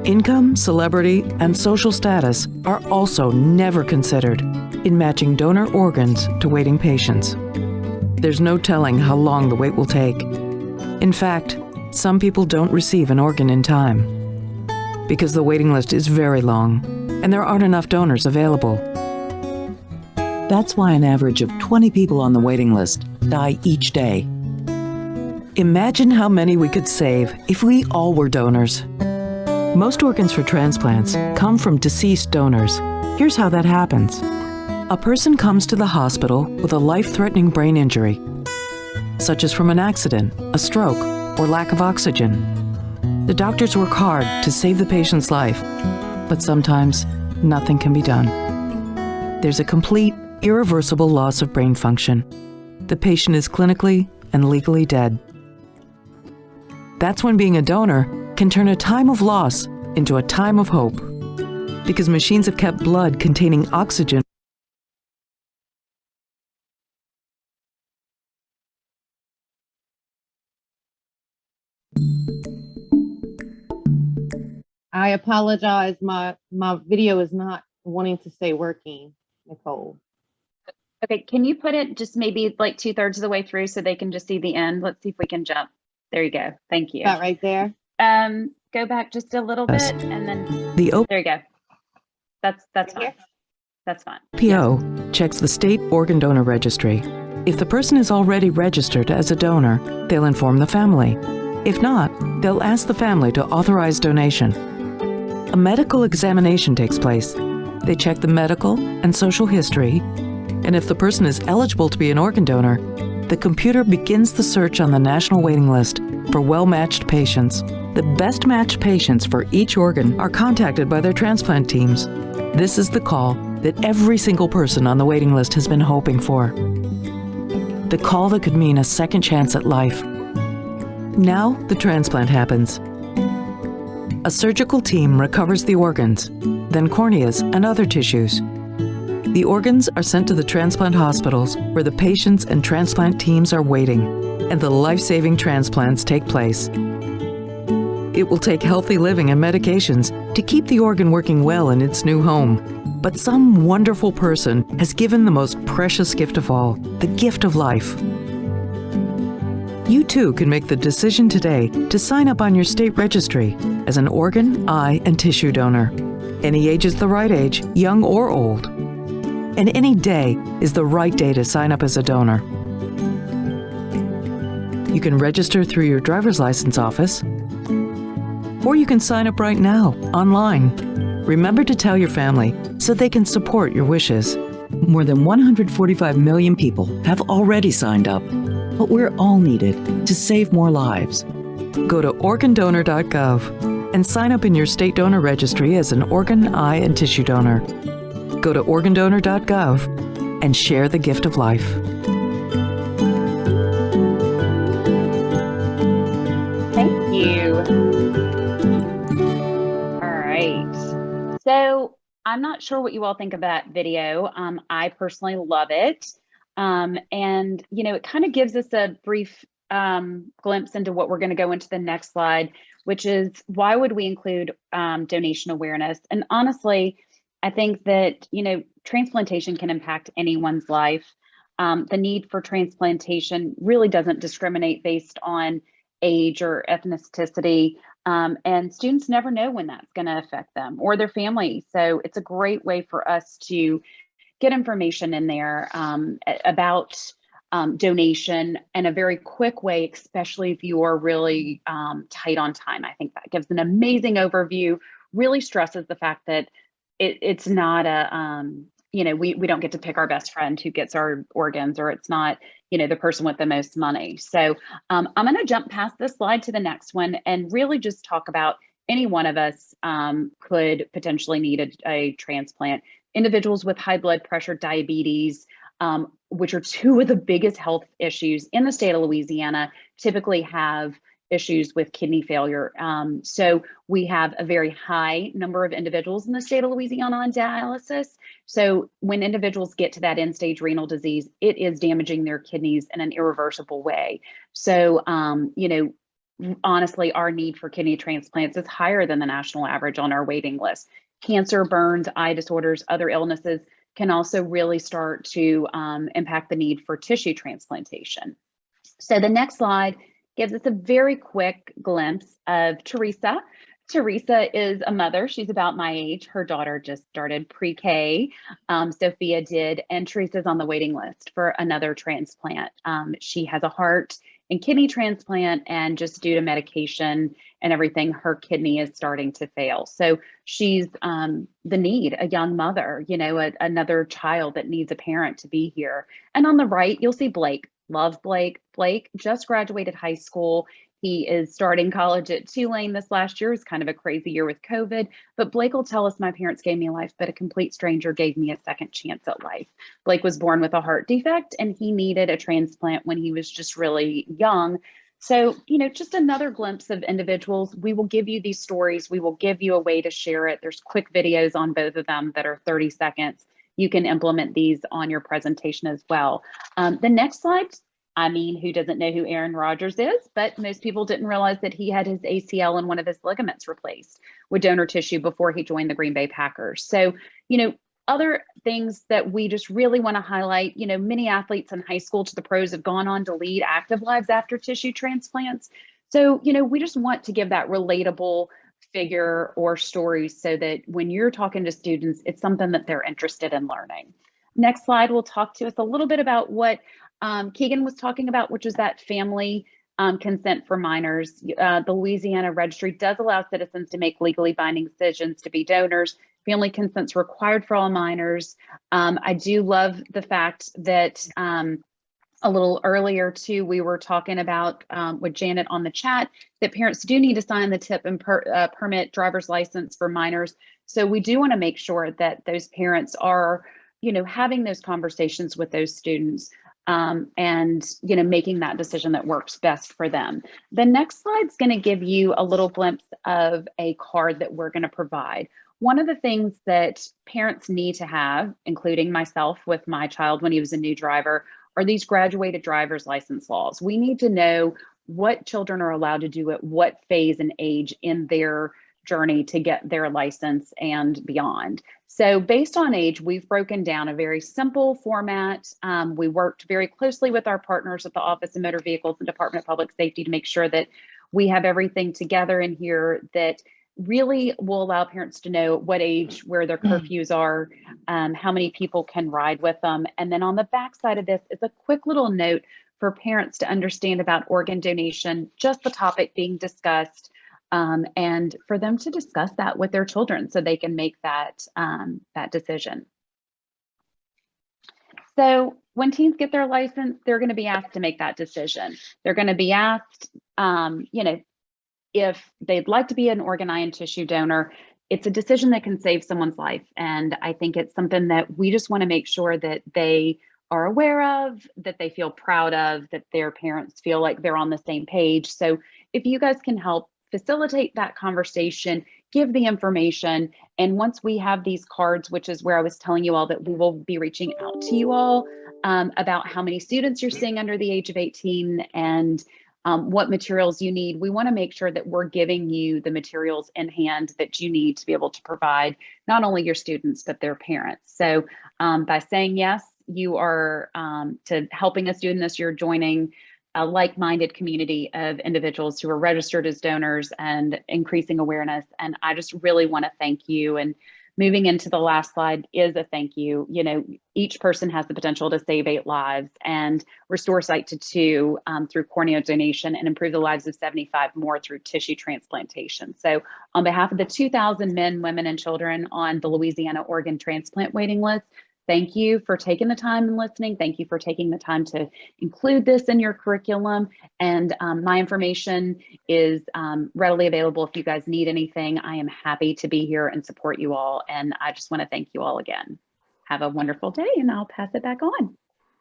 Speaker 16: Income, celebrity, and social status are also never considered in matching donor organs to waiting patients. There's no telling how long the wait will take. In fact, some people don't receive an organ in time because the waiting list is very long and there aren't enough donors available. That's why an average of 20 people on the waiting list die each day. Imagine how many we could save if we all were donors. Most organs for transplants come from deceased donors. Here's how that happens. A person comes to the hospital with a life-threatening brain injury, such as from an accident, a stroke, or lack of oxygen. The doctors work hard to save the patient's life, but sometimes nothing can be done. There's a complete, irreversible loss of brain function. The patient is clinically and legally dead. That's when being a donor can turn a time of loss into a time of hope, because machines have kept blood containing oxygen.
Speaker 1: I apologize. My video is not wanting to stay working, Nicole.
Speaker 14: Okay, can you put it just maybe like 2/3 of the way through so they can just see the end? Let's see if we can jump. There you go. Thank you.
Speaker 1: That right there.
Speaker 14: Go back just a little bit and then there you go. That's fine. That's fine.
Speaker 16: PO checks the state organ donor registry. If the person is already registered as a donor, they'll inform the family. If not, they'll ask the family to authorize donation. A medical examination takes place. They check the medical and social history, and if the person is eligible to be an organ donor, the computer begins the search on the national waiting list for well-matched patients. The best matched patients for each organ are contacted by their transplant teams. This is the call that every single person on the waiting list has been hoping for. The call that could mean a second chance at life. Now the transplant happens. A surgical team recovers the organs, then corneas and other tissues. The organs are sent to the transplant hospitals where the patients and transplant teams are waiting, and the life-saving transplants take place. It will take healthy living and medications to keep the organ working well in its new home. But some wonderful person has given the most precious gift of all, the gift of life. You too can make the decision today to sign up on your state registry as an organ, eye, and tissue donor. Any age is the right age, young or old. And any day is the right day to sign up as a donor. You can register through your driver's license office, or you can sign up right now, online. Remember to tell your family so they can support your wishes. More than 145 million people have already signed up, but we're all needed to save more lives. Go to organdonor.gov and sign up in your state donor registry as an organ, eye, and tissue donor. Go to organdonor.gov and share the gift of life.
Speaker 14: Thank you. All right. So I'm not sure what you all think of that video. I personally love it. And, you know, it kind of gives us a brief glimpse into what we're going to go into the next slide, which is why would we include donation awareness? And honestly, I think that, you know, transplantation can impact anyone's life. The need for transplantation really doesn't discriminate based on age or ethnicity. And students never know when that's going to affect them or their family. So it's a great way for us to get information in there about donation in a very quick way, especially if you are really tight on time. I think that gives an amazing overview, really stresses the fact that it's not a, we don't get to pick our best friend who gets our organs, or it's not, the person with the most money. So I'm going to jump past this slide to the next one and really just talk about any one of us could potentially need a transplant. Individuals with high blood pressure, diabetes, which are two of the biggest health issues in the state of Louisiana, typically have issues with kidney failure. So we have a very high number of individuals in the state of Louisiana on dialysis. So when individuals get to that end stage renal disease, it is damaging their kidneys in an irreversible way. So, honestly, our need for kidney transplants is higher than the national average on our waiting list. Cancer, burns, eye disorders, other illnesses can also really start to impact the need for tissue transplantation. So the next slide gives us a very quick glimpse of Teresa. Teresa is a mother. She's about my age. Her daughter just started pre-K. Sophia did, and Teresa's on the waiting list for another transplant. She has a heart and kidney transplant, and just due to medication and everything, her kidney is starting to fail. So she's the need, a young mother, another child that needs a parent to be here. And on the right, you'll see Blake. Love Blake. Blake just graduated high school. He is starting college at Tulane this last year. It's kind of a crazy year with COVID, but Blake will tell us, my parents gave me life, but a complete stranger gave me a second chance at life. Blake was born with a heart defect, and he needed a transplant when he was just really young. So, just another glimpse of individuals. We will give you these stories. We will give you a way to share it. There's quick videos on both of them that are 30 seconds. You can implement these on your presentation as well. The next slide, who doesn't know who Aaron Rodgers is, but most people didn't realize that he had his ACL and one of his ligaments replaced with donor tissue before he joined the Green Bay Packers. So, other things that we just really want to highlight, many athletes in high school to the pros have gone on to lead active lives after tissue transplants. So, we just want to give that relatable figure or stories so that when you're talking to students, it's something that they're interested in learning. Next slide will talk to us a little bit about what Keegan was talking about, which is that family consent for minors. The Louisiana Registry does allow citizens to make legally binding decisions to be donors. Family consent's required for all minors. I do love the fact that a little earlier too, we were talking about with Janet on the chat that parents do need to sign the tip and permit driver's license for minors. So we do want to make sure that those parents are, having those conversations with those students and, making that decision that works best for them. The next slide's going to give you a little glimpse of a card that we're going to provide. One of the things that parents need to have, including myself with my child when he was a new driver, are these graduated driver's license laws. We need to know what children are allowed to do at what phase and age in their journey to get their license and beyond. So based on age, we've broken down a very simple format. We worked very closely with our partners at the Office of Motor Vehicles and Department of Public Safety to make sure that we have everything together in here that really will allow parents to know what age, where their curfews are, how many people can ride with them. And then on the back side of this is a quick little note for parents to understand about organ donation, just the topic being discussed, and for them to discuss that with their children so they can make that, that decision. So when teens get their license, they're going to be asked to make that decision. They're going to be asked, if they'd like to be an organ, eye, and tissue donor. It's a decision that can save someone's life. And I think it's something that we just want to make sure that they are aware of, that they feel proud of, that their parents feel like they're on the same page. So if you guys can help facilitate that conversation, give the information. And once we have these cards, which is where I was telling you all that we will be reaching out to you all about how many students you're seeing under the age of 18 and what materials you need. We want to make sure that we're giving you the materials in hand that you need to be able to provide not only your students, but their parents. So by saying yes, you are to helping us doing this. You're joining a like-minded community of individuals who are registered as donors and increasing awareness. And I just really want to thank you. And moving into the last slide is a thank you. You know, each person has the potential to save 8 lives and restore sight to 2 through cornea donation and improve the lives of 75 more through tissue transplantation. So on behalf of the 2,000 men, women, and children on the Louisiana organ transplant waiting list, thank you for taking the time and listening. Thank you for taking the time to include this in your curriculum. And my information is readily available if you guys need anything. I am happy to be here and support you all. And I just want to thank you all again. Have a wonderful day, and I'll pass it back on.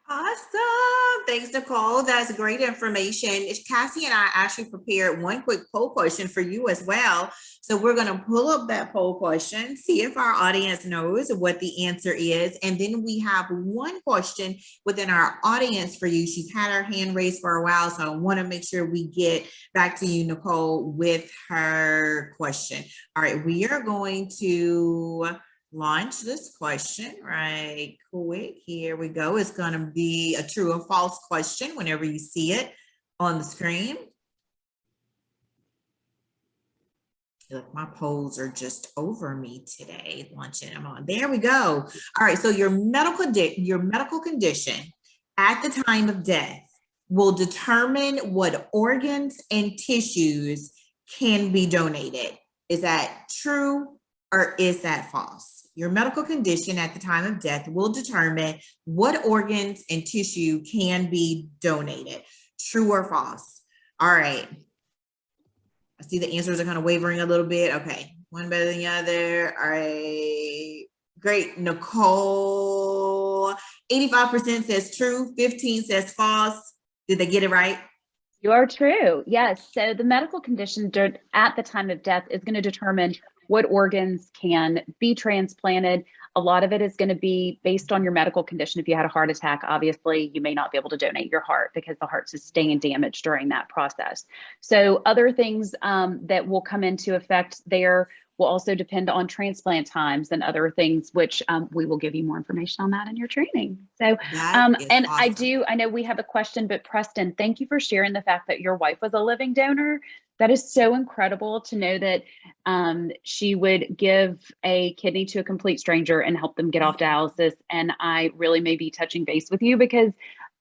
Speaker 2: Awesome. Thanks, Nicole. That's great information. Cassie and I actually prepared one quick poll question for you as well. So we're going to pull up that poll question, see if our audience knows what the answer is. And then we have one question within our audience for you. She's had her hand raised for a while, so I want to make sure we get back to you, Nicole, with her question. All right, we are going to launch this question right quick. Here we go. It's going to be a true or false question whenever you see it on the screen. Look, my polls are just over me today. Launching them on. There we go. All right. So your medical condition at the time of death will determine what organs and tissues can be donated. Is that true or is that false? Your medical condition at the time of death will determine what organs and tissue can be donated. True or false? All right. I see the answers are kind of wavering a little bit. Okay. One better than the other. All right. Great. Nicole, 85% says true, 15 says false. Did they get it right?
Speaker 14: You are true. Yes. So the medical condition at the time of death is going to determine what organs can be transplanted. A lot of it is going to be based on your medical condition. If you had a heart attack, obviously you may not be able to donate your heart because the heart sustained damage during that process. So other things that will come into effect there will also depend on transplant times and other things, which we will give you more information on that in your training. So, and awesome. I know we have a question, but Preston, thank you for sharing the fact that your wife was a living donor. That is so incredible to know that she would give a kidney to a complete stranger and help them get off dialysis. And I really may be touching base with you because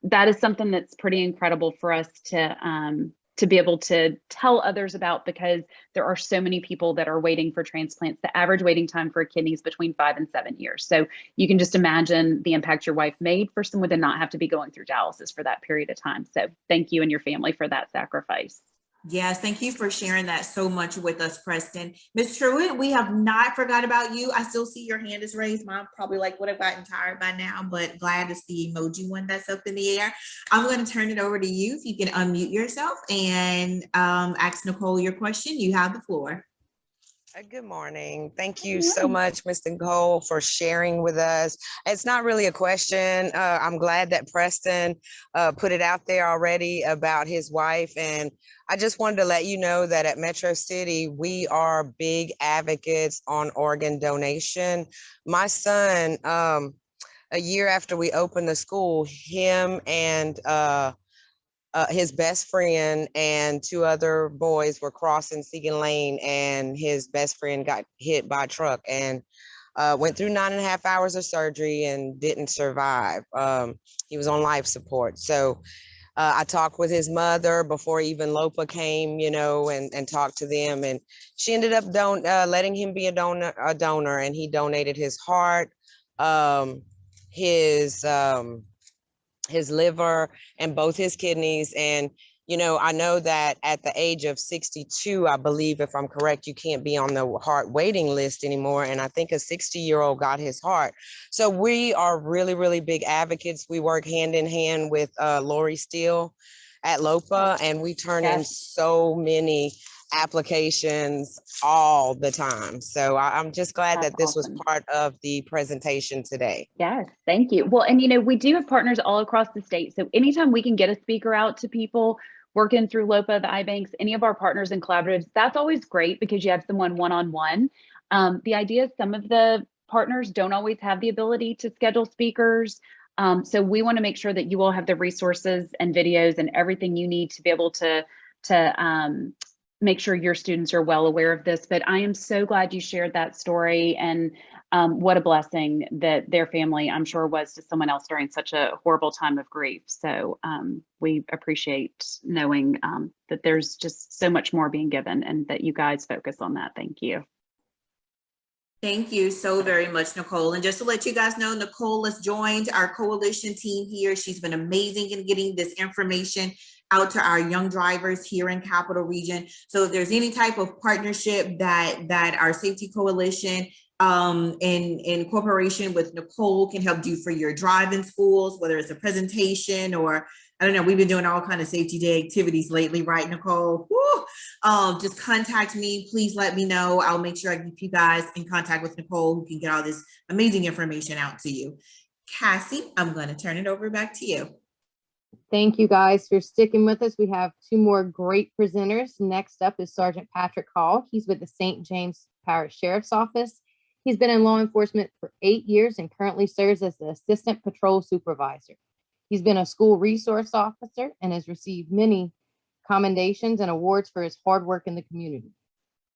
Speaker 14: that is something that's pretty incredible for us to be able to tell others about, because there are so many people that are waiting for transplants. The average waiting time for a kidney is between 5 and 7 years. So you can just imagine the impact your wife made for someone to not have to be going through dialysis for that period of time. So thank you and your family for that sacrifice.
Speaker 2: Yes, thank you for sharing that so much with us, Preston. Ms. Truitt, we have not forgot about you. I still see your hand is raised. Mine probably would have gotten tired by now, but glad it's the emoji one that's up in the air. I'm going to turn it over to you. If you can unmute yourself and ask Nicole your question. You have the floor.
Speaker 17: Good morning. Thank you so much, Mr. Cole, for sharing with us. It's not really a question. I'm glad that Preston put it out there already about his wife. And I just wanted to let you know that at Metro City, we are big advocates on organ donation. My son, a year after we opened the school, him and his best friend and 2 other boys were crossing Segan Lane, and his best friend got hit by a truck and went through 9.5 hours of surgery and didn't survive. He was on life support. So I talked with his mother before even LOPA came, and talked to them, and she ended up letting him be a donor, and he donated his heart, his liver, and both his kidneys. And I know that at the age of 62, I believe, if I'm correct, you can't be on the heart waiting list anymore. And I think a 60-year-old got his heart. So we are really, really big advocates. We work hand in hand with Lori Steele at LOPA, and we turn in so many applications all the time. So I'm just glad that this was part of the presentation today.
Speaker 14: Yes, thank you. Well, and we do have partners all across the state. So anytime we can get a speaker out to people working through LOPA, the iBanks, any of our partners and collaboratives, that's always great because you have someone one-on-one. The idea is some of the partners don't always have the ability to schedule speakers. So we want to make sure that you all have the resources and videos and everything you need to be able to make sure your students are well aware of this. But I am so glad you shared that story, and what a blessing that their family, I'm sure, was to someone else during such a horrible time of grief. So we appreciate knowing that there's just so much more being given, and that you guys focus on that. Thank you.
Speaker 2: Thank you so very much, Nicole. And just to let you guys know, Nicole has joined our coalition team here. She's been amazing in getting this information out to our young drivers here in Capital Region. So if there's any type of partnership that our safety coalition in cooperation with Nicole can help do for your driving schools, whether it's a presentation or, I don't know, we've been doing all kind of safety day activities lately, right, Nicole? Woo! Just contact me. Please let me know. I'll make sure I keep you guys in contact with Nicole, who can get all this amazing information out to you. Cassie, I'm going to turn it over back to you.
Speaker 1: Thank you guys for sticking with us. We have two more great presenters. Next up is Sergeant Patrick Hall. He's with the St. James Parish Sheriff's Office. He's been in law enforcement for 8 years and currently serves as the Assistant Patrol Supervisor. He's been a school resource officer and has received many commendations and awards for his hard work in the community.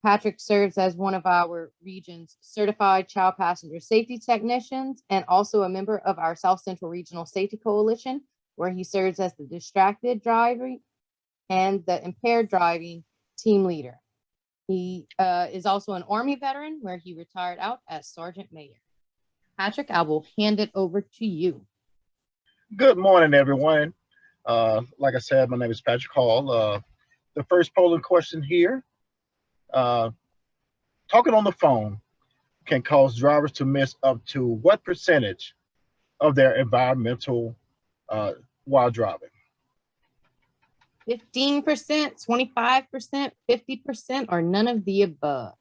Speaker 1: Patrick serves as one of our region's certified child passenger safety technicians and also a member of our South Central Regional Safety Coalition, where he serves as the distracted driving and the impaired driving team leader. He is also an Army veteran, where he retired out as Sergeant Major. Patrick, I will hand it over to you.
Speaker 18: Good morning, everyone. Like I said, my name is Patrick Hall. The first polling question here, talking on the phone can cause drivers to miss up to what percentage of their environmental while driving?
Speaker 1: 15%, 25%, 50%, or none of the above?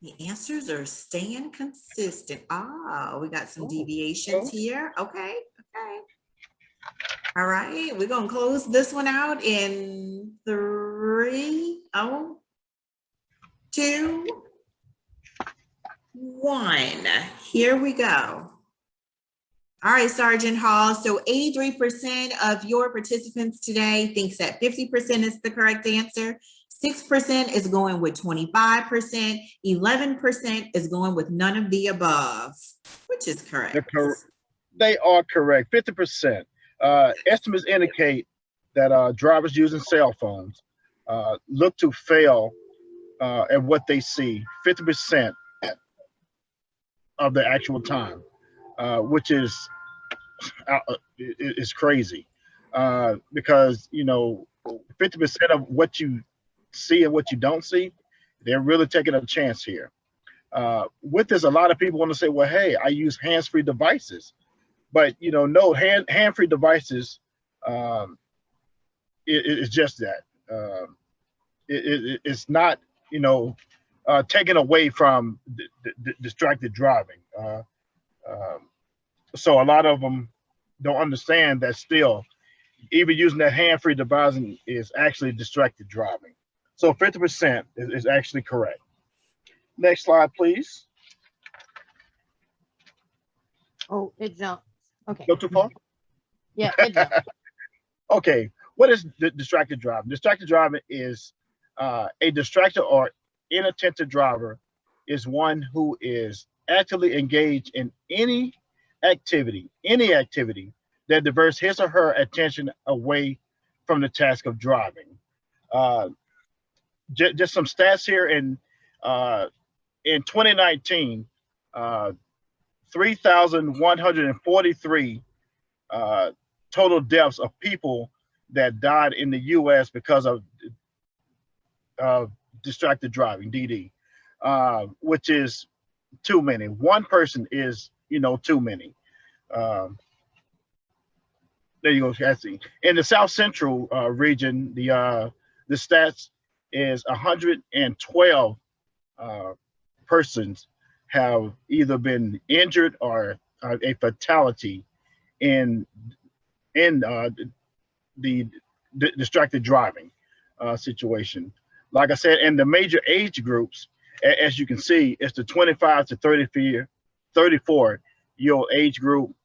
Speaker 2: The answers are staying consistent. Ah, we got some deviations here. Okay. All right, we're gonna close this one out in 3, 2, 1. Here we go. All right, Sergeant Hall. So 83% of your participants today thinks that 50% is the correct answer. 6% is going with 25%. 11% is going with none of the above, which is correct.
Speaker 18: They are correct. 50%. Estimates indicate that drivers using cell phones look to fail at what they see 50% of the actual time, which is crazy because 50% of what you see and what you don't see, they're really taking a chance here. With this, a lot of people want to say, well, hey, I use hands-free devices, but no, hand-free devices it's just that it's not taken away from distracted driving. So a lot of them don't understand that still, even using that hand-free device is actually distracted driving. So 50% is actually correct. Next slide, please.
Speaker 1: Oh, it jumped. Okay.
Speaker 18: Go too far?
Speaker 1: Yeah, it jumped.
Speaker 18: Okay, what is distracted driving? Distracted driving is a distracted or inattentive driver is one who is actively engaged in any activity that diverts his or her attention away from the task of driving. Just some stats here. In 2019, 3,143 total deaths of people that died in the U.S. because of distracted driving, DD, which is too many. One person is, too many. There you go, Cassie. In the South Central region, the stats is 112 persons have either been injured or a fatality in the distracted driving situation. Like I said, in the major age groups, as you can see, it's the 25 to 34-year-old age group,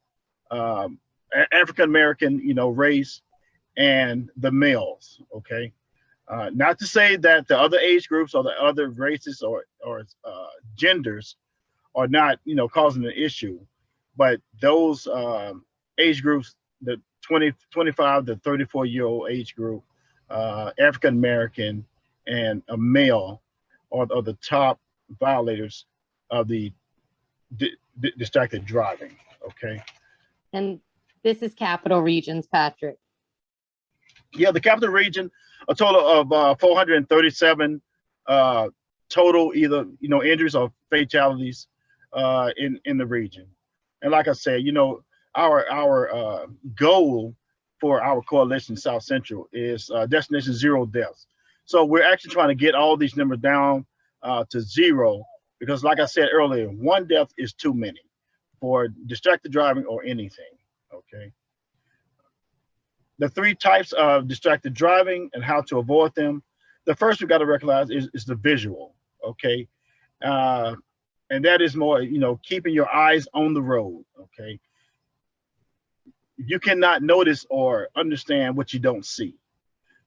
Speaker 18: African American, race, and the males. Okay, not to say that the other age groups or the other races or genders are not, causing an issue, but those age groups, the 25 to 34-year-old age group, African American, and a male are the top violators of the distracted driving. Okay.
Speaker 1: And this is Capital Regions, Patrick.
Speaker 18: Yeah, the Capital Region, a total of 437 total either injuries or fatalities in the region. And like I said, our goal for our coalition South Central is destination 0 deaths. So we're actually trying to get all these numbers down to 0, because like I said earlier, 1 death is too many for distracted driving or anything. Okay. The 3 types of distracted driving and how to avoid them. The first we got to recognize is the visual. Okay. And that is more, keeping your eyes on the road. Okay. You cannot notice or understand what you don't see.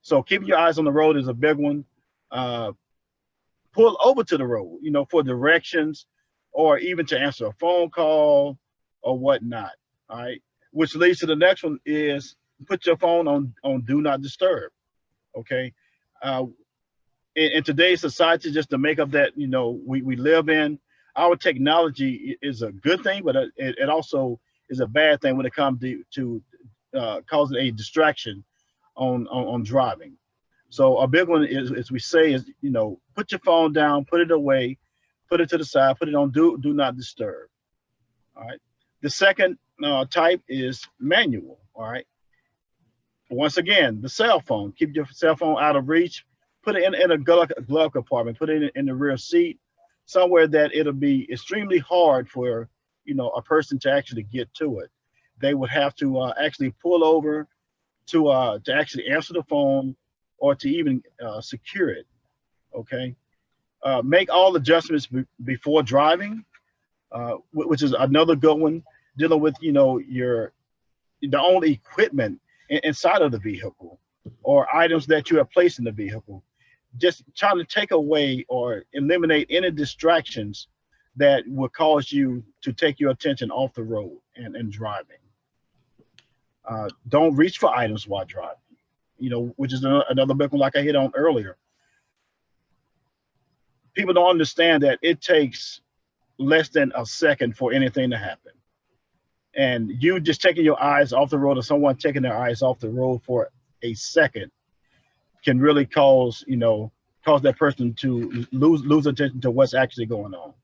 Speaker 18: So keeping your eyes on the road is a big one. Pull over to the road, for directions or even to answer a phone call or whatnot. All right. Which leads to the next one is put your phone on do not disturb. Okay. In today's society, just to make up that, we live in, our technology is a good thing, but it also is a bad thing when it comes to causing a distraction on driving. So a big one is, as we say, is, put your phone down, put it away, put it to the side, put it on do not disturb. All right. The second type is manual. All right. Once again, the cell phone, keep your cell phone out of reach, put it in a glove compartment, put it in the rear seat, somewhere that it'll be extremely hard for, a person to actually get to it. They would have to actually pull over to actually answer the phone or to even secure it. Okay. Make all adjustments before driving, which is another good one, dealing with, the only equipment inside of the vehicle or items that you have placed in the vehicle. Just trying to take away or eliminate any distractions that will cause you to take your attention off the road and driving. Don't reach for items while driving, which is another big one like I hit on earlier. People don't understand that it takes less than a second for anything to happen. And you just taking your eyes off the road or someone taking their eyes off the road for a second can really cause that person to lose attention to what's actually going on.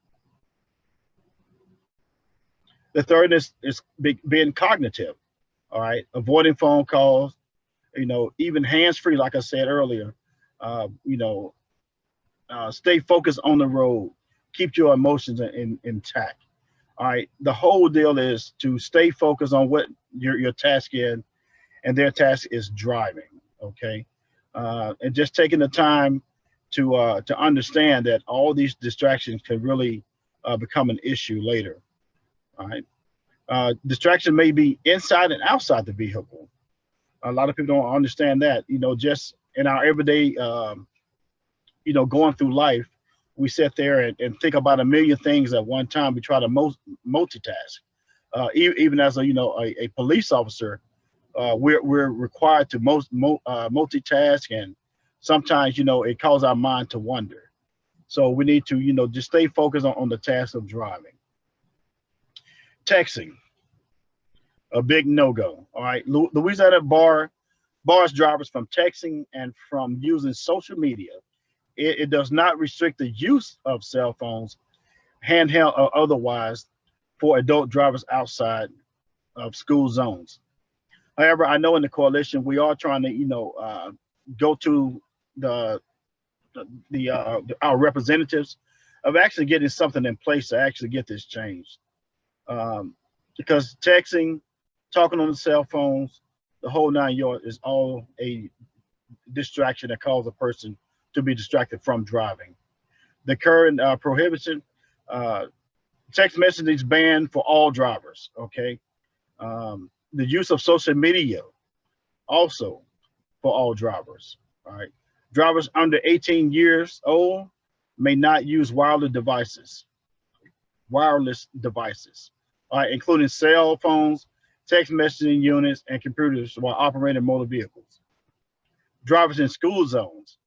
Speaker 18: The third is being cognitive. All right, avoiding phone calls, even hands-free, like I said earlier. Stay focused on the road, keep your emotions intact. All right, the whole deal is to stay focused on what your task is, and their task is driving. Okay. And just taking the time to understand that all these distractions can really become an issue later. All right. Distraction may be inside and outside the vehicle. A lot of people don't understand that. Just in our everyday, going through life, we sit there and think about a million things at one time. We try to multitask. Even as a police officer, we're required to multitask, and sometimes it causes our mind to wander. So we need to just stay focused on the task of driving. Texting, a big no-go. All right, Louisiana bars drivers from texting and from using social media. It does not restrict the use of cell phones, handheld or otherwise, for adult drivers outside of school zones. However, I know in the coalition we are trying to, go to our representatives of actually getting something in place to actually get this changed. Because texting, talking on the cell phones, the whole 9 yards is all a distraction that causes a person to be distracted from driving. The current prohibition, text messaging is banned for all drivers, okay? The use of social media also for all drivers, all right? Drivers under 18 years old may not use wireless devices, all right, including cell phones, text messaging units, and computers while operating motor vehicles. Drivers in school zones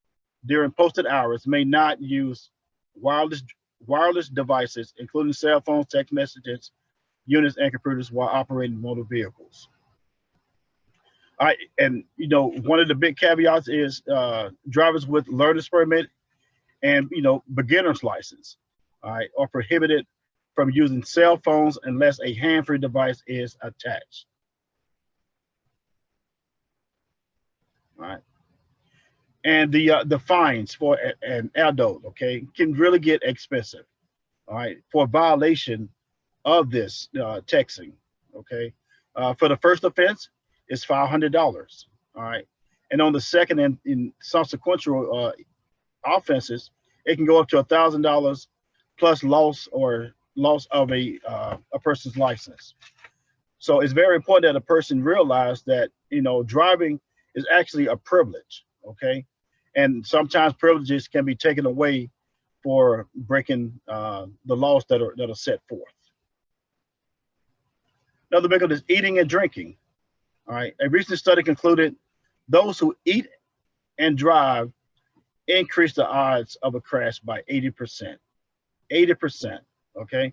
Speaker 18: during posted hours may not use wireless devices, including cell phones, text messages, units, and computers while operating motor vehicles. All right, and you know, one of the big caveats is drivers with learner's permit and beginner's license, all right, are prohibited from using cell phones unless a hand-free device is attached. All right. And the fines for an adult, okay, can really get expensive, all right, for violation of this texting, okay. For the first offense, it's $500, all right, and on the second and in subsequent offenses, it can go up to $1,000 plus loss of a person's license. So it's very important that a person realize that driving is actually a privilege, okay? And sometimes privileges can be taken away for breaking the laws that are set forth. Another big one is eating and drinking. All right, a recent study concluded those who eat and drive increase the odds of a crash by 80%. 80%, okay?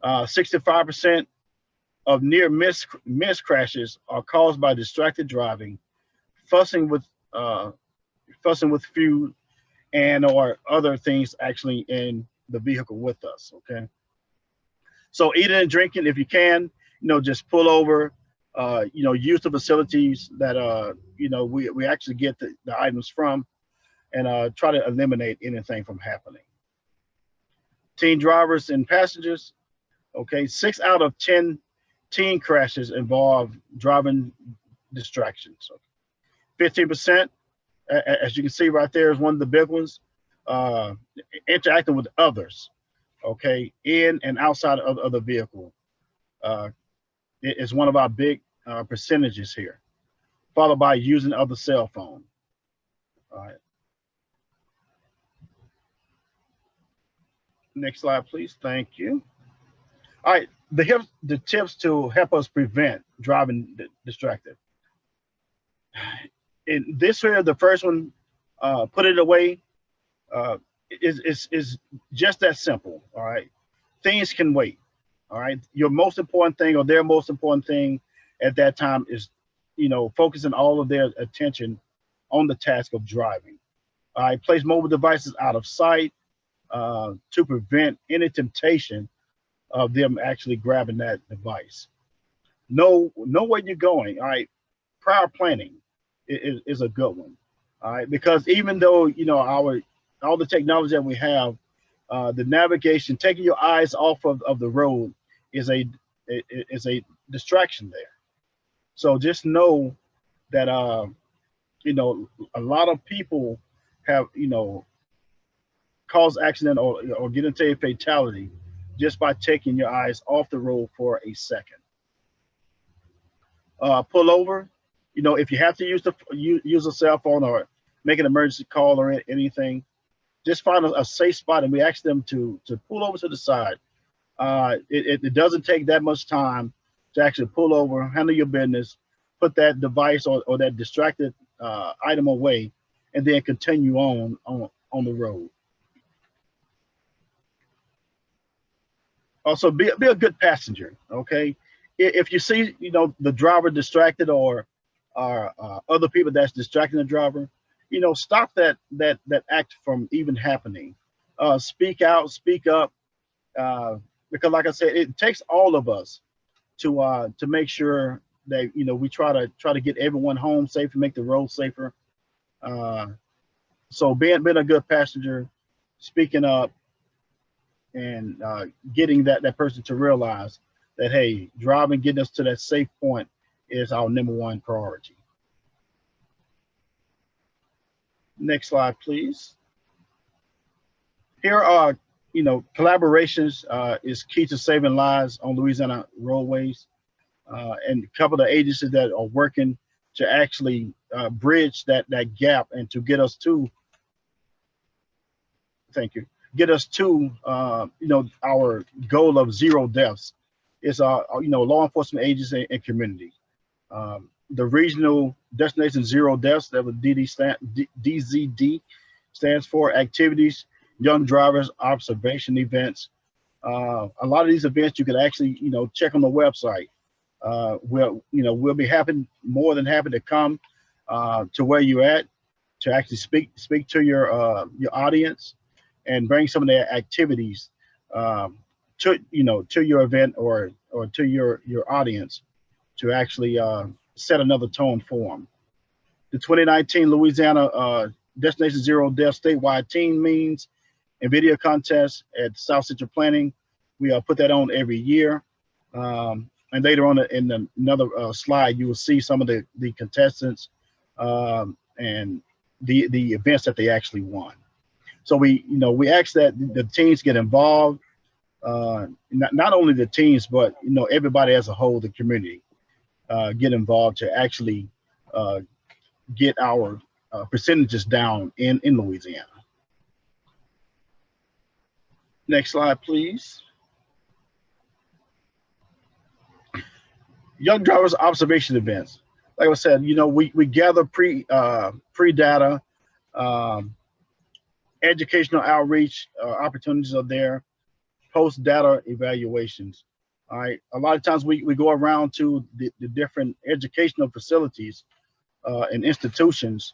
Speaker 18: 65% of near miss crashes are caused by distracted driving, fussing with food, and or other things actually in the vehicle with us, okay? So eating and drinking, if you can, just pull over, use the facilities that, we actually get the items from, and try to eliminate anything from happening. Teen drivers and passengers, okay, 6 out of 10 teen crashes involve driving distractions. 15%, as you can see right there, is one of the big ones, interacting with others, okay, in and outside of the vehicle. Is one of our big percentages here, followed by using other cell phone. All right. Next slide, please. Thank you. All right, the tips to help us prevent driving distracted. In this here, the first one, put it away, is just that simple. All right, things can wait. All right, your most important thing, or their most important thing at that time, is focusing all of their attention on the task of driving. All right, place mobile devices out of sight to prevent any temptation of them actually grabbing that device. Know where you're going. All right, prior planning is a good one. All right, because even though all the technology that we have, the navigation, taking your eyes off of the road is a distraction there. So just know that a lot of people have cause accident or get into a fatality just by taking your eyes off the road for a second. Pull over. If you have to use a cell phone or make an emergency call or anything, just find a safe spot, and we ask them to pull over to the side. It doesn't take that much time to actually pull over, handle your business, put that device or that distracted item away, and then continue on the road. Also, be a good passenger, okay? If you see, the driver distracted or other people that's distracting the driver, stop that act from even happening. Speak out, speak up, because like I said, it takes all of us to make sure that we try to get everyone home safe and make the road safer. So being a good passenger, speaking up, and getting that person to realize that, hey, driving, getting us to that safe point is our #1 priority. Next slide, please. Here are, collaborations is key to saving lives on Louisiana roadways. And a couple of agencies that are working to actually bridge that gap and to get us to, thank you, get us to, our goal of 0 deaths is, law enforcement agencies and community. The regional destination 0 deaths, that was DZD stands for activities, young drivers, observation events. A lot of these events you can actually, check on the website. We'll be more than happy to come to where you're at to actually speak to your audience and bring some of their activities to your event or to your audience to actually set another tone for them. The 2019 Louisiana Destination 0 Death statewide teen means and video contest at South Central Planning. We put that on every year. And later on in another slide, you will see some of the contestants and the events that they actually won. So we ask that the teens get involved, not only the teens, but everybody as a whole, the community, get involved to actually get our percentages down in Louisiana. Next slide, please. Young drivers observation events. Like I said, we gather pre data, educational outreach opportunities are there, post data evaluations. All right. A lot of times we go around to the different educational facilities and institutions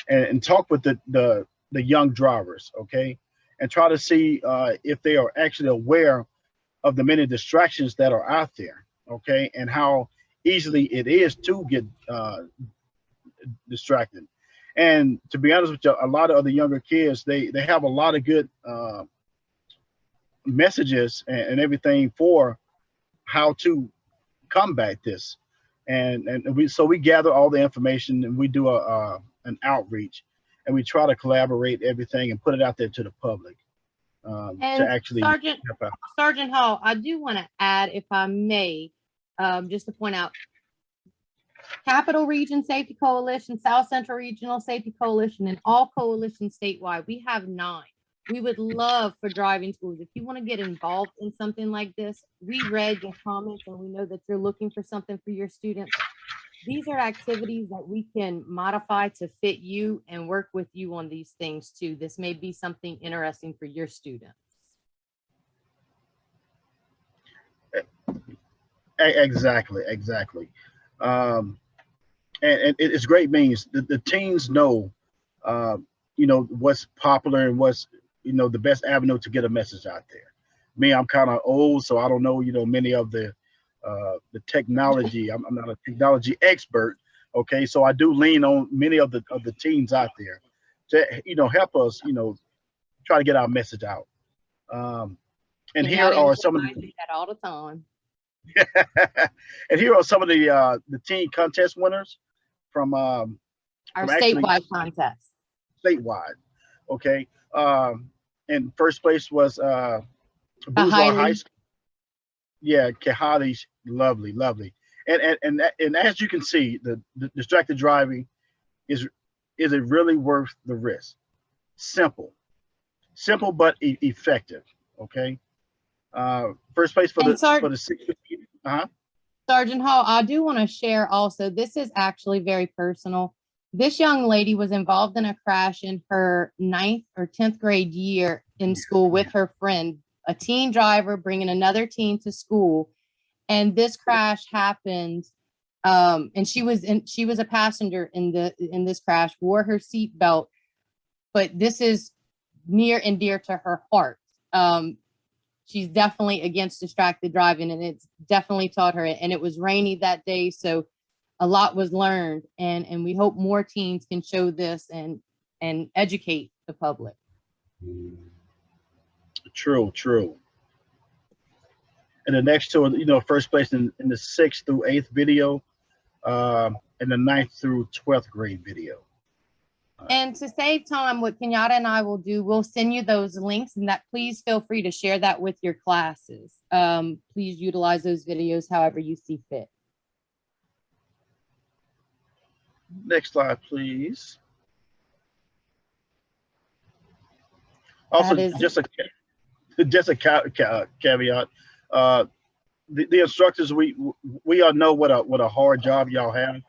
Speaker 18: and talk with the young drivers, okay, and try to see if they are actually aware of the many distractions that are out there. Okay, and how easily it is to get distracted. And to be honest with you, a lot of the younger kids, they have a lot of good messages and everything for how to combat this. And we gather all the information and we do an outreach and we try to collaborate everything and put it out there to the public to actually
Speaker 1: Sergeant Hall, I do want to add, if I may, just to point out, Capital Region Safety Coalition, South Central Regional Safety Coalition, and all coalitions statewide, we have 9. We would love for driving schools. If you want to get involved in something like this, we read your comments and we know that you're looking for something for your students. These are activities that we can modify to fit you and work with you on these things too. This may be something interesting for your students.
Speaker 18: Exactly. And it's great means the teens know, what's popular and what's, the best avenue to get a message out there. Me, I'm kind of old, so I don't know, many of the technology. I'm not a technology expert. Okay, so I do lean on many of the teens out there to, help us, try to get our message out. And here are some of the
Speaker 1: all the time.
Speaker 18: And here are some of the teen contest winners from
Speaker 1: our statewide contest.
Speaker 18: Statewide, okay. And first place was Bourgeois High School. Yeah, Kahali's lovely. And as you can see, the distracted driving is it really worth the risk? Simple but effective. Okay. First place for the 615.
Speaker 1: Sergeant Hall, I do want to share also, this is actually very personal. This young lady was involved in a crash in her 9th or 10th grade year in school with her friend, a teen driver bringing another teen to school. And this crash happened. And she was a passenger in this crash, wore her seatbelt, but this is near and dear to her heart. She's definitely against distracted driving, and it's definitely taught her. And it was rainy that day, so a lot was learned. And we hope more teens can show this and educate the public.
Speaker 18: True. And the next two, first place in the 6th through 8th video, and the 9th through 12th grade video.
Speaker 1: And to save time, what Kenyatta and I will do, we'll send you those links, and that please feel free to share that with your classes. Please utilize those videos however you see fit.
Speaker 18: Next slide, please. Also, just a caveat. The instructors, we all know what a hard job y'all have,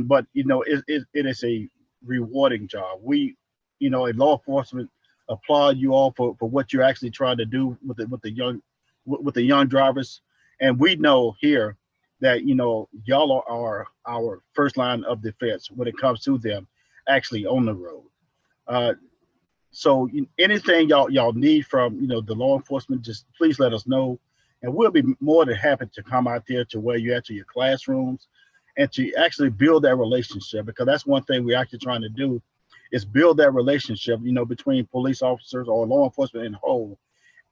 Speaker 18: but it is a rewarding job. We, in law enforcement, applaud you all for what you're actually trying to do with the young drivers, and we know here that y'all are our first line of defense when it comes to them actually on the road. So anything y'all need from the law enforcement, just please let us know, and we'll be more than happy to come out there to where you're at, to your classrooms, and to actually build that relationship, because that's one thing we're actually trying to do, is build that relationship between police officers or law enforcement in whole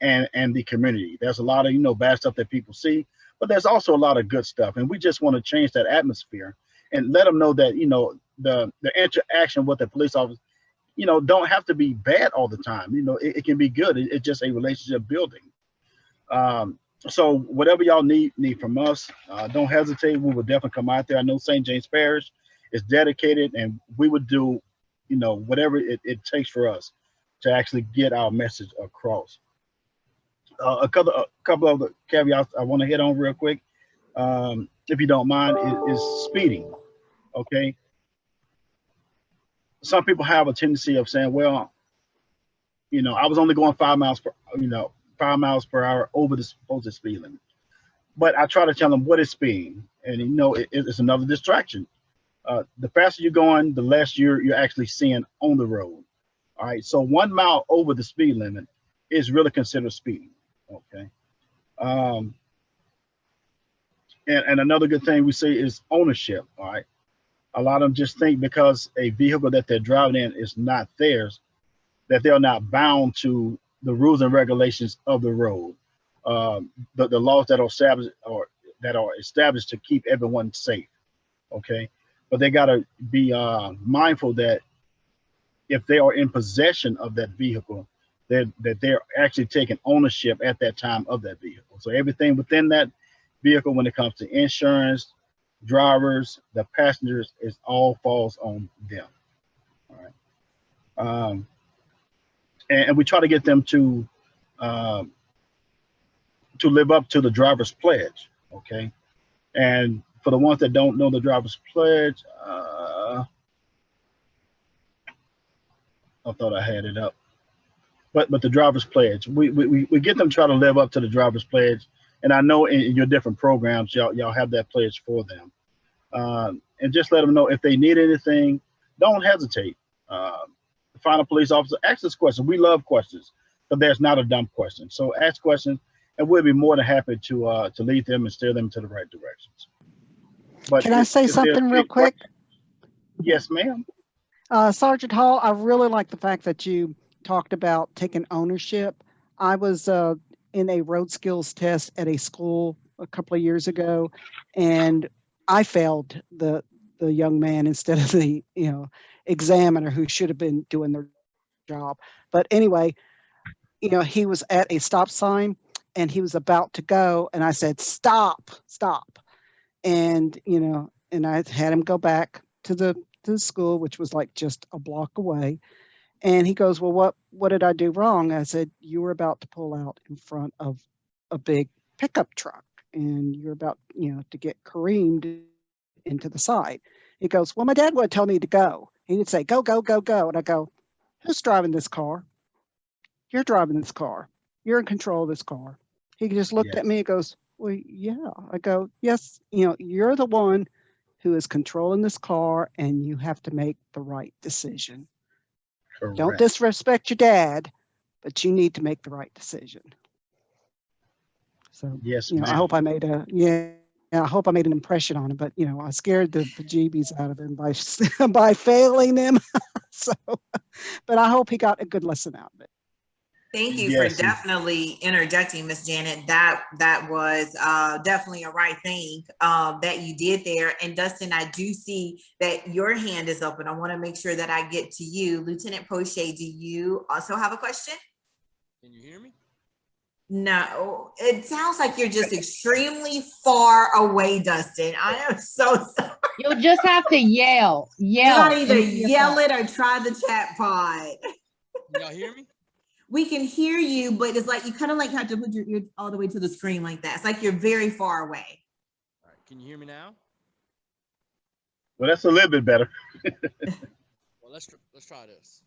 Speaker 18: and the community. There's a lot of bad stuff that people see, but there's also a lot of good stuff, and we just want to change that atmosphere and let them know that the interaction with the police officer don't have to be bad all the time. It can be good. It's just a relationship building. So whatever y'all need from us, don't hesitate. We will definitely come out there. I know St. James Parish is dedicated, and we would do whatever it takes for us to actually get our message across. A couple of the caveats I want to hit on real quick, if you don't mind, is speeding. Okay. Some people have a tendency of saying, well, I was only going 5 miles per hour over the supposed speed limit. But I try to tell them what is speeding, and it's another distraction. The faster you're going, the less you're actually seeing on the road. All right, so 1 mile over the speed limit is really considered speeding. Okay. And another good thing we say is ownership. All right. A lot of them just think because a vehicle that they're driving in is not theirs, that they're not bound to the rules and regulations of the road, the laws that are established to keep everyone safe. Okay, but they got to be mindful that if they are in possession of that vehicle, that they're actually taking ownership at that time of that vehicle. So everything within that vehicle, when it comes to insurance, drivers, the passengers, it all falls on them. All right. And we try to get them to live up to the driver's pledge. Okay. And for the ones that don't know the driver's pledge, I thought I had it up. But the driver's pledge, we get them to try to live up to the driver's pledge. And I know in your different programs, y'all have that pledge for them. And just let them know if they need anything, don't hesitate. Find a police officer, ask this question. We love questions, but there's not a dumb question. So ask questions, and we'll be more than happy to lead them and steer them to the right directions. But
Speaker 5: can I say something real quick?
Speaker 18: Yes, ma'am.
Speaker 5: Sergeant Hall, I really like the fact that you talked about taking ownership. I was in a road skills test at a school a couple of years ago, and I failed the young man instead of the examiner who should have been doing their job. But anyway, he was at a stop sign and he was about to go, and I said, stop. And and I had him go back to the school, which was like just a block away. And he goes, well, what did I do wrong? I said, you were about to pull out in front of a big pickup truck, and you're about to get careened into the side. He goes, well, my dad would tell me to go. He would say, go, go, go, go. And I go, who's driving this car? You're driving this car. You're in control of this car. He just looked at me and goes, well, yeah. I go, yes, you're the one who is controlling this car, and you have to make the right decision. Correct. Don't disrespect your dad, but you need to make the right decision. So,
Speaker 18: yes,
Speaker 5: I hope I made I hope I made an impression on him, but I scared the bejeebies out of him by failing him. So, but I hope he got a good lesson out of it.
Speaker 2: Thank you
Speaker 18: Yes.
Speaker 2: for definitely interjecting, Miss Janet. That was definitely a right thing that you did there. And Dustin, I do see that your hand is open. I want to make sure that I get to you. Lieutenant Poche, do you also have a question?
Speaker 6: Can you hear me?
Speaker 2: No, it sounds like you're just extremely far away, Dustin. I am so sorry.
Speaker 1: You'll just have to yell.
Speaker 2: You gotta either
Speaker 1: into your
Speaker 2: yell
Speaker 1: phone.
Speaker 2: it or try the chat pod.
Speaker 6: Can y'all hear me?
Speaker 2: We can hear you, but it's like you kind of like have to put your ear all the way to the screen like that. It's like you're very far away.
Speaker 6: All right, can you hear me now?
Speaker 18: Well, that's a little bit better.
Speaker 6: Well, let's try this.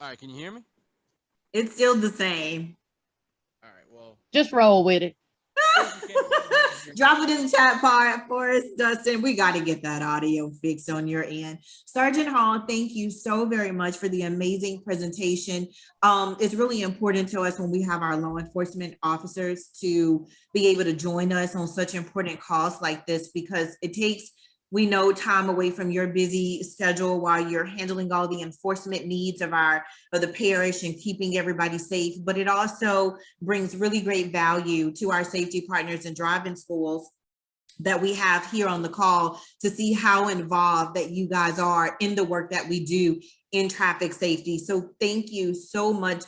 Speaker 6: All right, can you hear me?
Speaker 2: It's still the same.
Speaker 6: All right, well.
Speaker 1: Just roll with it.
Speaker 2: Drop it in the chat part for us, Dustin. We got to get that audio fixed on your end. Sergeant Hall, thank you so very much for the amazing presentation. It's really important to us when we have our law enforcement officers to be able to join us on such important calls like this, because it takes, we know, time away from your busy schedule while you're handling all the enforcement needs of the parish and keeping everybody safe. But it also brings really great value to our safety partners and driving schools that we have here on the call to see how involved that you guys are in the work that we do in traffic safety. So thank you so much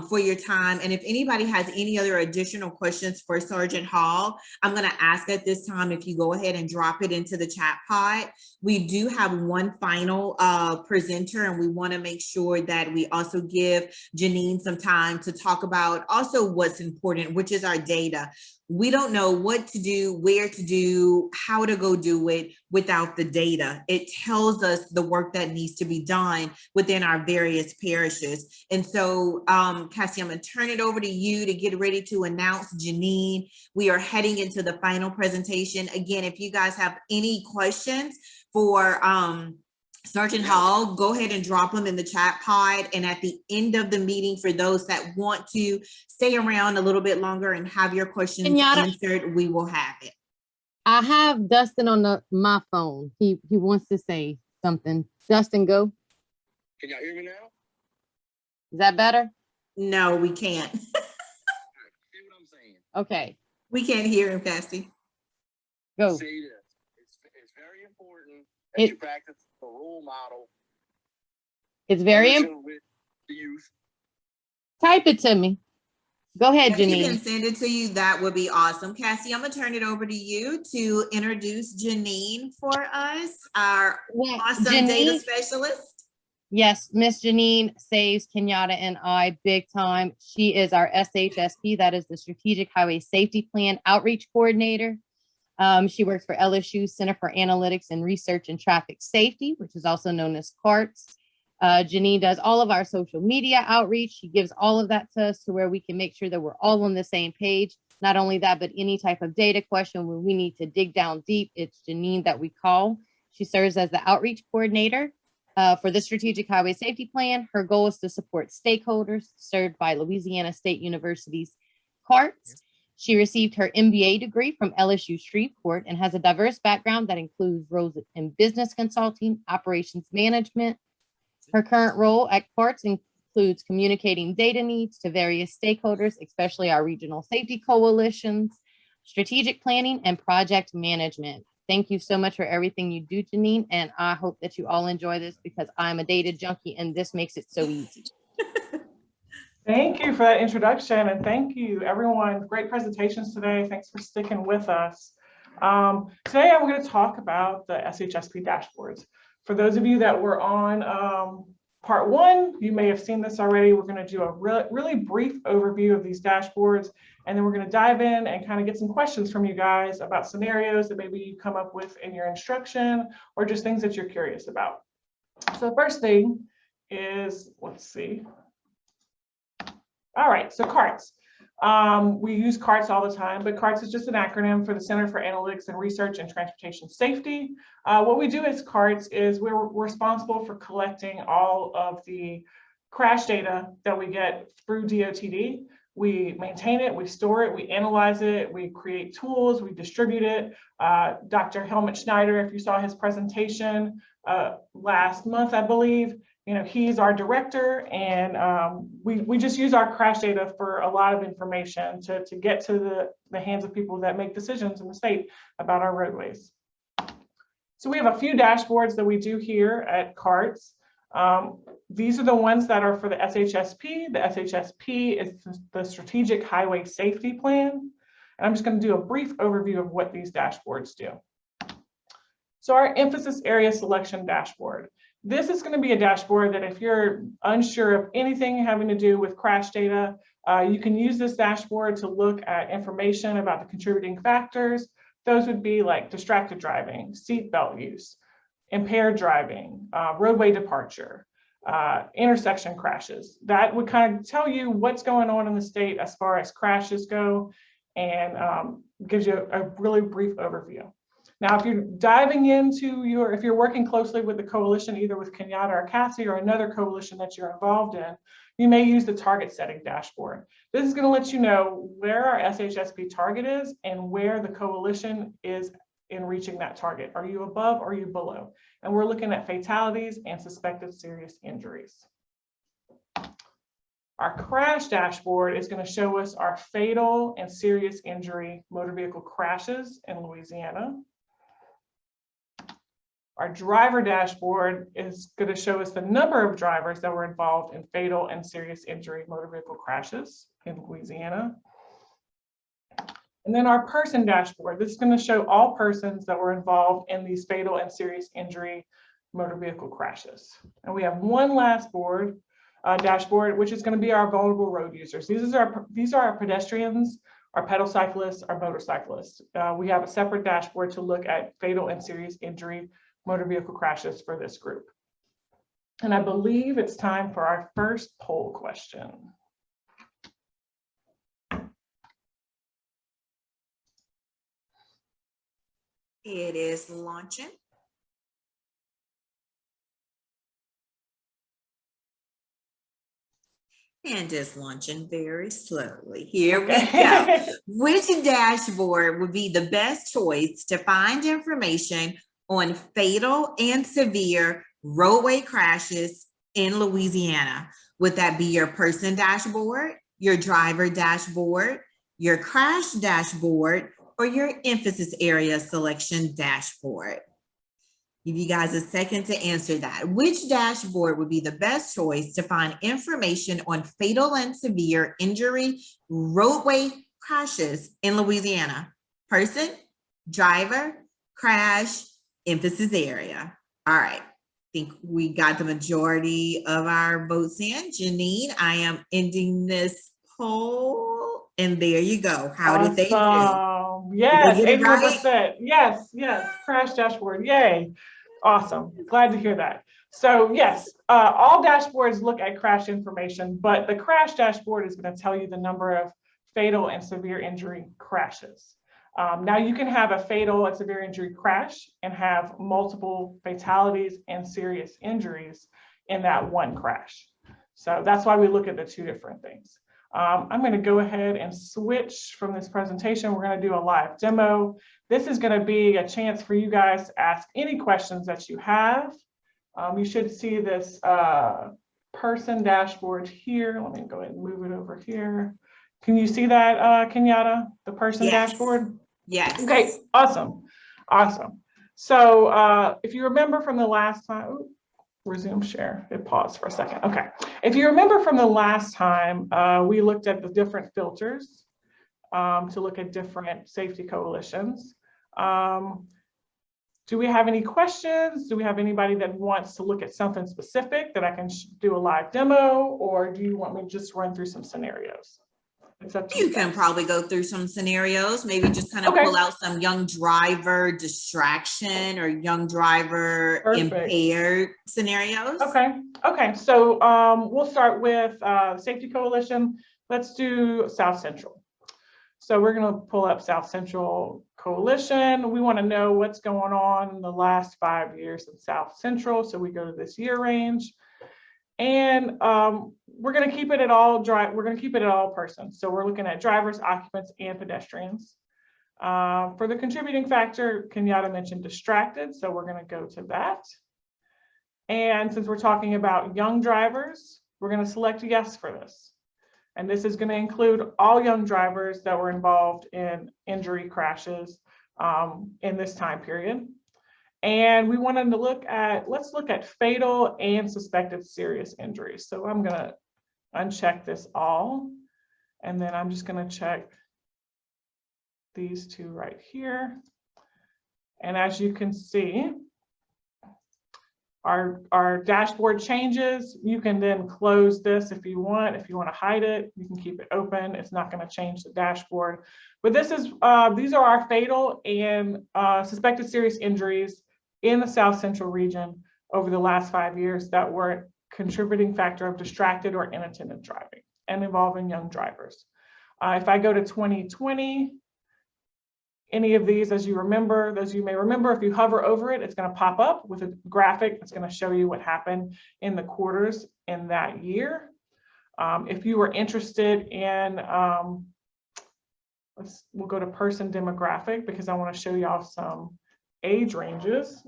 Speaker 2: for your time. And if anybody has any other additional questions for Sergeant Hall, I'm going to ask at this time if you go ahead and drop it into the chat pod. We do have one final presenter, and we want to make sure that we also give Janine some time to talk about also what's important, which is our data. We don't know what to do, where to do, how to go do it without the data. It tells us the work that needs to be done within our various parishes. And so, Cassie, I'm gonna turn it over to you to get ready to announce Janine. We are heading into the final presentation. Again, if you guys have any questions for Sergeant Hall, go ahead and drop them in the chat pod. And at the end of the meeting, for those that want to stay around a little bit longer and have your questions answered, we will have it.
Speaker 1: I have Dustin on my phone. He wants to say something. Dustin, go.
Speaker 6: Can y'all hear me now?
Speaker 1: Is that better?
Speaker 2: No, we can't.
Speaker 6: See what I'm saying?
Speaker 1: Okay.
Speaker 2: We can't hear him, Cassie.
Speaker 1: Go.
Speaker 6: Say this. It's very important that you practice the role model.
Speaker 1: It's very important.
Speaker 6: With the youth.
Speaker 1: Type it to me. Go ahead,
Speaker 2: If you
Speaker 1: Janine.
Speaker 2: can send it to you, that would be awesome. Cassie, I'm gonna turn it over to you to introduce Janine for us, our awesome data specialist.
Speaker 1: Yes, Miss Janine saves Kenyatta and I big time. She is our SHSP, that is the Strategic Highway Safety Plan Outreach Coordinator. She works for LSU Center for Analytics and Research in Traffic Safety, which is also known as CARTS. Janine does all of our social media outreach. She gives all of that to us to where we can make sure that we're all on the same page. Not only that, but any type of data question when we need to dig down deep, it's Janine that we call. She serves as the outreach coordinator for the Strategic Highway Safety Plan. Her goal is to support stakeholders served by Louisiana State University's CARTS. She received her MBA degree from LSU Shreveport and has a diverse background that includes roles in business consulting, operations management. Her current role at CARTS includes communicating data needs to various stakeholders, especially our regional safety coalitions, strategic planning, and project management. Thank you so much for everything you do, Janine, and I hope that you all enjoy this because I'm a data junkie and this makes it so easy.
Speaker 3: Thank you for that introduction, and thank you, everyone. Great presentations today. Thanks for sticking with us. Today, I'm going to talk about the SHSP dashboards. For those of you that were on part one, you may have seen this already. We're going to do a really brief overview of these dashboards, and then we're going to dive in and kind of get some questions from you guys about scenarios that maybe you come up with in your instruction or just things that you're curious about. So the first thing is, let's see. All right, so CARTS. We use CARTS all the time, but CARTS is just an acronym for the Center for Analytics and Research in Transportation Safety. What we do as CARTS is we're responsible for collecting all of the crash data that we get through DOTD. We maintain it, we store it, we analyze it, we create tools, we distribute it. Dr. Helmut Schneider, if you saw his presentation last month, I believe, he's our director, and we just use our crash data for a lot of information to get to the hands of people that make decisions in the state about our roadways. So we have a few dashboards that we do here at CARTS. These are the ones that are for the SHSP. The SHSP is the Strategic Highway Safety Plan. And I'm just going to do a brief overview of what these dashboards do. So our emphasis area selection dashboard. This is going to be a dashboard that if you're unsure of anything having to do with crash data, you can use this dashboard to look at information about the contributing factors. Those would be like distracted driving, seatbelt use, impaired driving, roadway departure, intersection crashes. That would kind of tell you what's going on in the state as far as crashes go, and gives you a really brief overview. Now, if you're diving into if you're working closely with the coalition, either with Kenyatta or Cassie or another coalition that you're involved in, you may use the target setting dashboard. This is going to let you know where our SHSP target is and where the coalition is in reaching that target. Are you above or are you below? And we're looking at fatalities and suspected serious injuries. Our crash dashboard is going to show us our fatal and serious injury motor vehicle crashes in Louisiana. Our driver dashboard is going to show us the number of drivers that were involved in fatal and serious injury motor vehicle crashes in Louisiana. And then our person dashboard, this is going to show all persons that were involved in these fatal and serious injury motor vehicle crashes. And we have one last dashboard, which is going to be our vulnerable road users. These are our pedestrians, our pedal cyclists, our motorcyclists. We have a separate dashboard to look at fatal and serious injury motor vehicle crashes for this group. And I believe it's time for our first poll question.
Speaker 2: It is launching. And it's launching very slowly. Here we go. Which dashboard would be the best choice to find information on fatal and severe roadway crashes in Louisiana? Would that be your person dashboard, your driver dashboard, your crash dashboard, or your emphasis area selection dashboard? Give you guys a second to answer that. Which dashboard would be the best choice to find information on fatal and severe injury roadway crashes in Louisiana? Person, driver, crash, emphasis area. All right, I think we got the majority of our votes in. Janine, I am ending this poll, and there you go. How did they do?
Speaker 3: Yes,
Speaker 2: Did they get it
Speaker 3: 81%.
Speaker 2: right?
Speaker 3: Yes, crash dashboard, yay. Awesome, glad to hear that. So yes, all dashboards look at crash information, but the crash dashboard is going to tell you the number of fatal and severe injury crashes. Now you can have a fatal and severe injury crash and have multiple fatalities and serious injuries in that one crash. So that's why we look at the two different things. I'm going to go ahead and switch from this presentation. We're going to do a live demo. This is going to be a chance for you guys to ask any questions that you have. You should see this person dashboard here. Let me go ahead and move it over here. Can you see that, Kenyatta, the person dashboard?
Speaker 2: Yes.
Speaker 3: Okay, awesome. So if you remember from the last time, resume share, it paused for a second. Okay, if you remember from the last time, we looked at the different filters to look at different safety coalitions. Do we have any questions? Do we have anybody that wants to look at something specific that I can do a live demo, or do you want me to just run through some scenarios?
Speaker 2: You can probably go through some scenarios, maybe just kind of pull out some young driver distraction or young driver impaired scenarios.
Speaker 3: Okay. So we'll start with Safety Coalition. Let's do South Central. So we're going to pull up South Central Coalition. We want to know what's going on in the last 5 years in South Central. So we go to this year range. And we're going to keep it at all we're going to keep it at all persons. So we're looking at drivers, occupants, and pedestrians. For the contributing factor, Kenyatta mentioned distracted. So we're going to go to that. And since we're talking about young drivers, we're going to select yes for this. And this is going to include all young drivers that were involved in injury crashes in this time period. And we wanted to let's look at fatal and suspected serious injuries. So I'm going to uncheck this all, and then I'm just going to check these two right here. And as you can see, our dashboard changes. You can then close this if you want. If you want to hide it, you can keep it open. It's not going to change the dashboard. But this is these are our fatal and suspected serious injuries in the South Central region over the last 5 years that were a contributing factor of distracted or inattentive driving and involving young drivers. If I go to 2020, any of these, as you may remember, if you hover over it, it's going to pop up with a graphic that's going to show you what happened in the quarters in that year. If you were interested in, we'll go to person demographic because I want to show y'all some age ranges.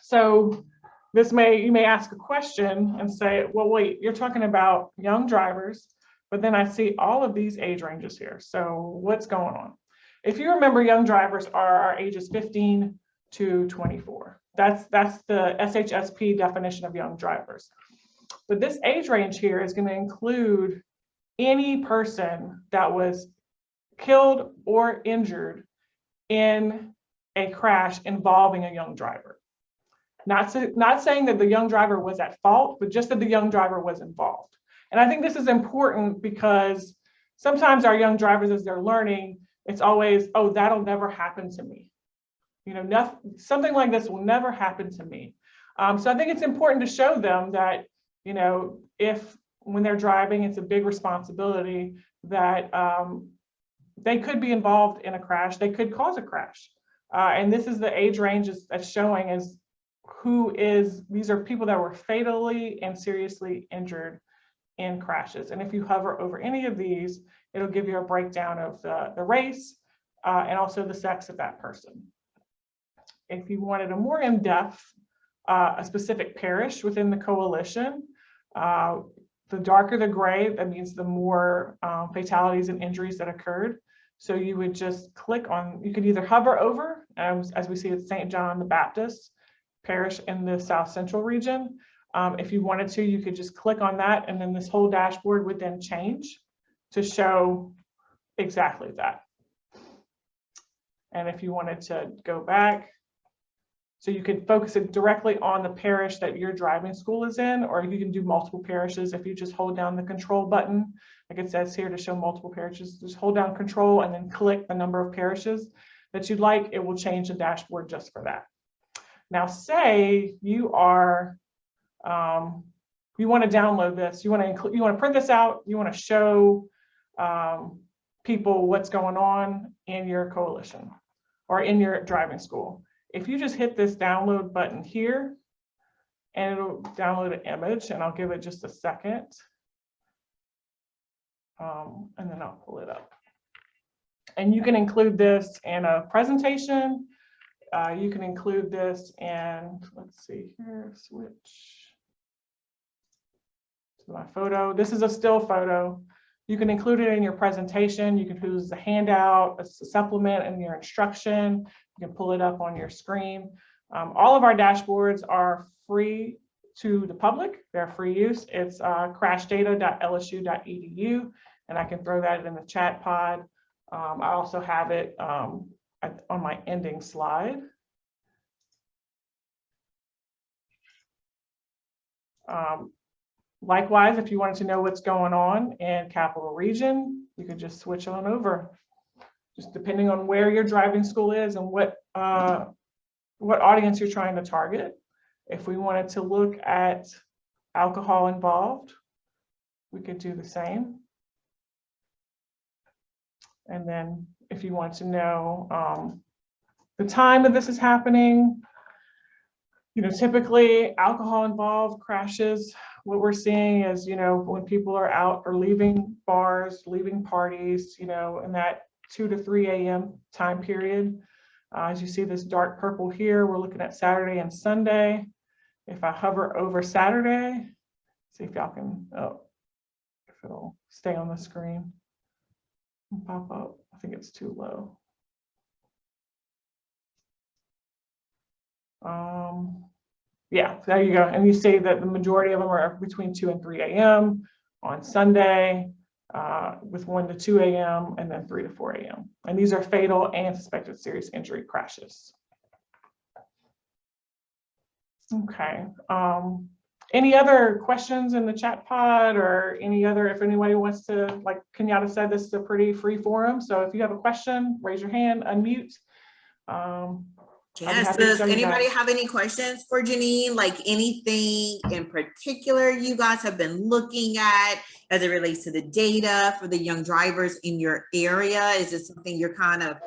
Speaker 3: So you may ask a question and say, well, wait, you're talking about young drivers, but then I see all of these age ranges here. So what's going on? If you remember, young drivers are ages 15 to 24. That's the SHSP definition of young drivers. But this age range here is going to include any person that was killed or injured in a crash involving a young driver. Not saying that the young driver was at fault, but just that the young driver was involved. And I think this is important because sometimes our young drivers, as they're learning, it's always, oh, that'll never happen to me. You know, something like this will never happen to me. So I think it's important to show them that, you know, when they're driving, it's a big responsibility that they could be involved in a crash. They could cause a crash. And this is the age range that's showing is these are people that were fatally and seriously injured in crashes. And if you hover over any of these, it'll give you a breakdown of the race and also the sex of that person. If you wanted a more in-depth, a specific parish within the coalition, the darker the gray, that means the more fatalities and injuries that occurred. So you would just click on, you could either hover over, as we see at St. John the Baptist parish in the South Central region. If you wanted to, you could just click on that, and then this whole dashboard would then change to show exactly that. And if you wanted to go back, so you could focus it directly on the parish that your driving school is in, or you can do multiple parishes. If you just hold down the control button, like it says here to show multiple parishes, just hold down control and then click the number of parishes that you'd like. It will change the dashboard just for that. Now, say you are, you want to download this, you want to print this out, you want to show people what's going on in your coalition or in your driving school. If you just hit this download button here, and it'll download an image, and I'll give it just a second, and then I'll pull it up. And you can include this in a presentation. You can include this in, let's see here, switch to my photo. This is a still photo. You can include it in your presentation. You can use a handout, a supplement in your instruction. You can pull it up on your screen. All of our dashboards are free to the public. They're free use. It's crashdata.lsu.edu, and I can throw that in the chat pod. I also have it on my ending slide. Likewise, if you wanted to know what's going on in Capital Region, you could just switch on over, just depending on where your driving school is and what audience you're trying to target. If we wanted to look at alcohol involved, we could do the same. And then if you want to know the time that this is happening, you know, typically alcohol involved crashes, what we're seeing is, you know, when people are out or leaving bars, leaving parties, you know, in that 2 to 3 a.m. time period. As you see this dark purple here, we're looking at Saturday and Sunday. If I hover over Saturday, see if y'all can, oh, if it'll stay on the screen and pop up. I think it's too low. Yeah, there you go. And you see that the majority of them are between 2 and 3 a.m. on Sunday, with 1 to 2 a.m. and then 3 to 4 a.m. And these are fatal and suspected serious injury crashes. Okay. Any other questions in the chat pod, or any other, if anybody wants to, like Kenyatta said, this is a pretty free forum. So if you have a question, raise your hand, unmute.
Speaker 2: Yes, does anybody have any questions for Janine? Like anything in particular you guys have been looking at as it relates to the data for the young drivers in your area? Is it something you're kind of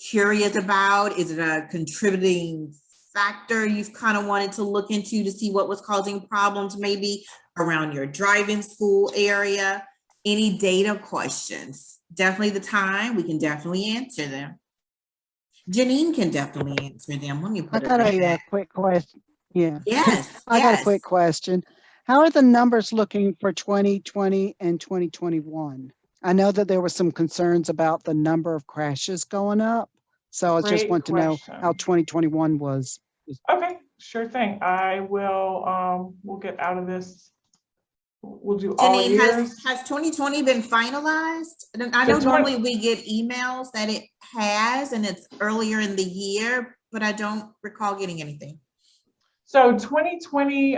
Speaker 2: curious about? Is it a contributing factor you've kind of wanted to look into to see what was causing problems maybe around your driving school area? Any data questions? Definitely the time. We can definitely answer them. Janine can definitely answer them. Let me put
Speaker 5: I got a quick question. Yeah.
Speaker 2: Yes.
Speaker 5: I got a quick question. How are the numbers looking for 2020 and 2021? I know that there were some concerns about the number of crashes going up. So I just want to know how 2021 was.
Speaker 3: Okay, sure thing. I will, we'll get out of this. We'll do all
Speaker 2: Janine,
Speaker 3: years.
Speaker 2: has 2020 been finalized? I know normally we get emails that it has and it's earlier in the year, but I don't recall getting anything.
Speaker 3: So 2020,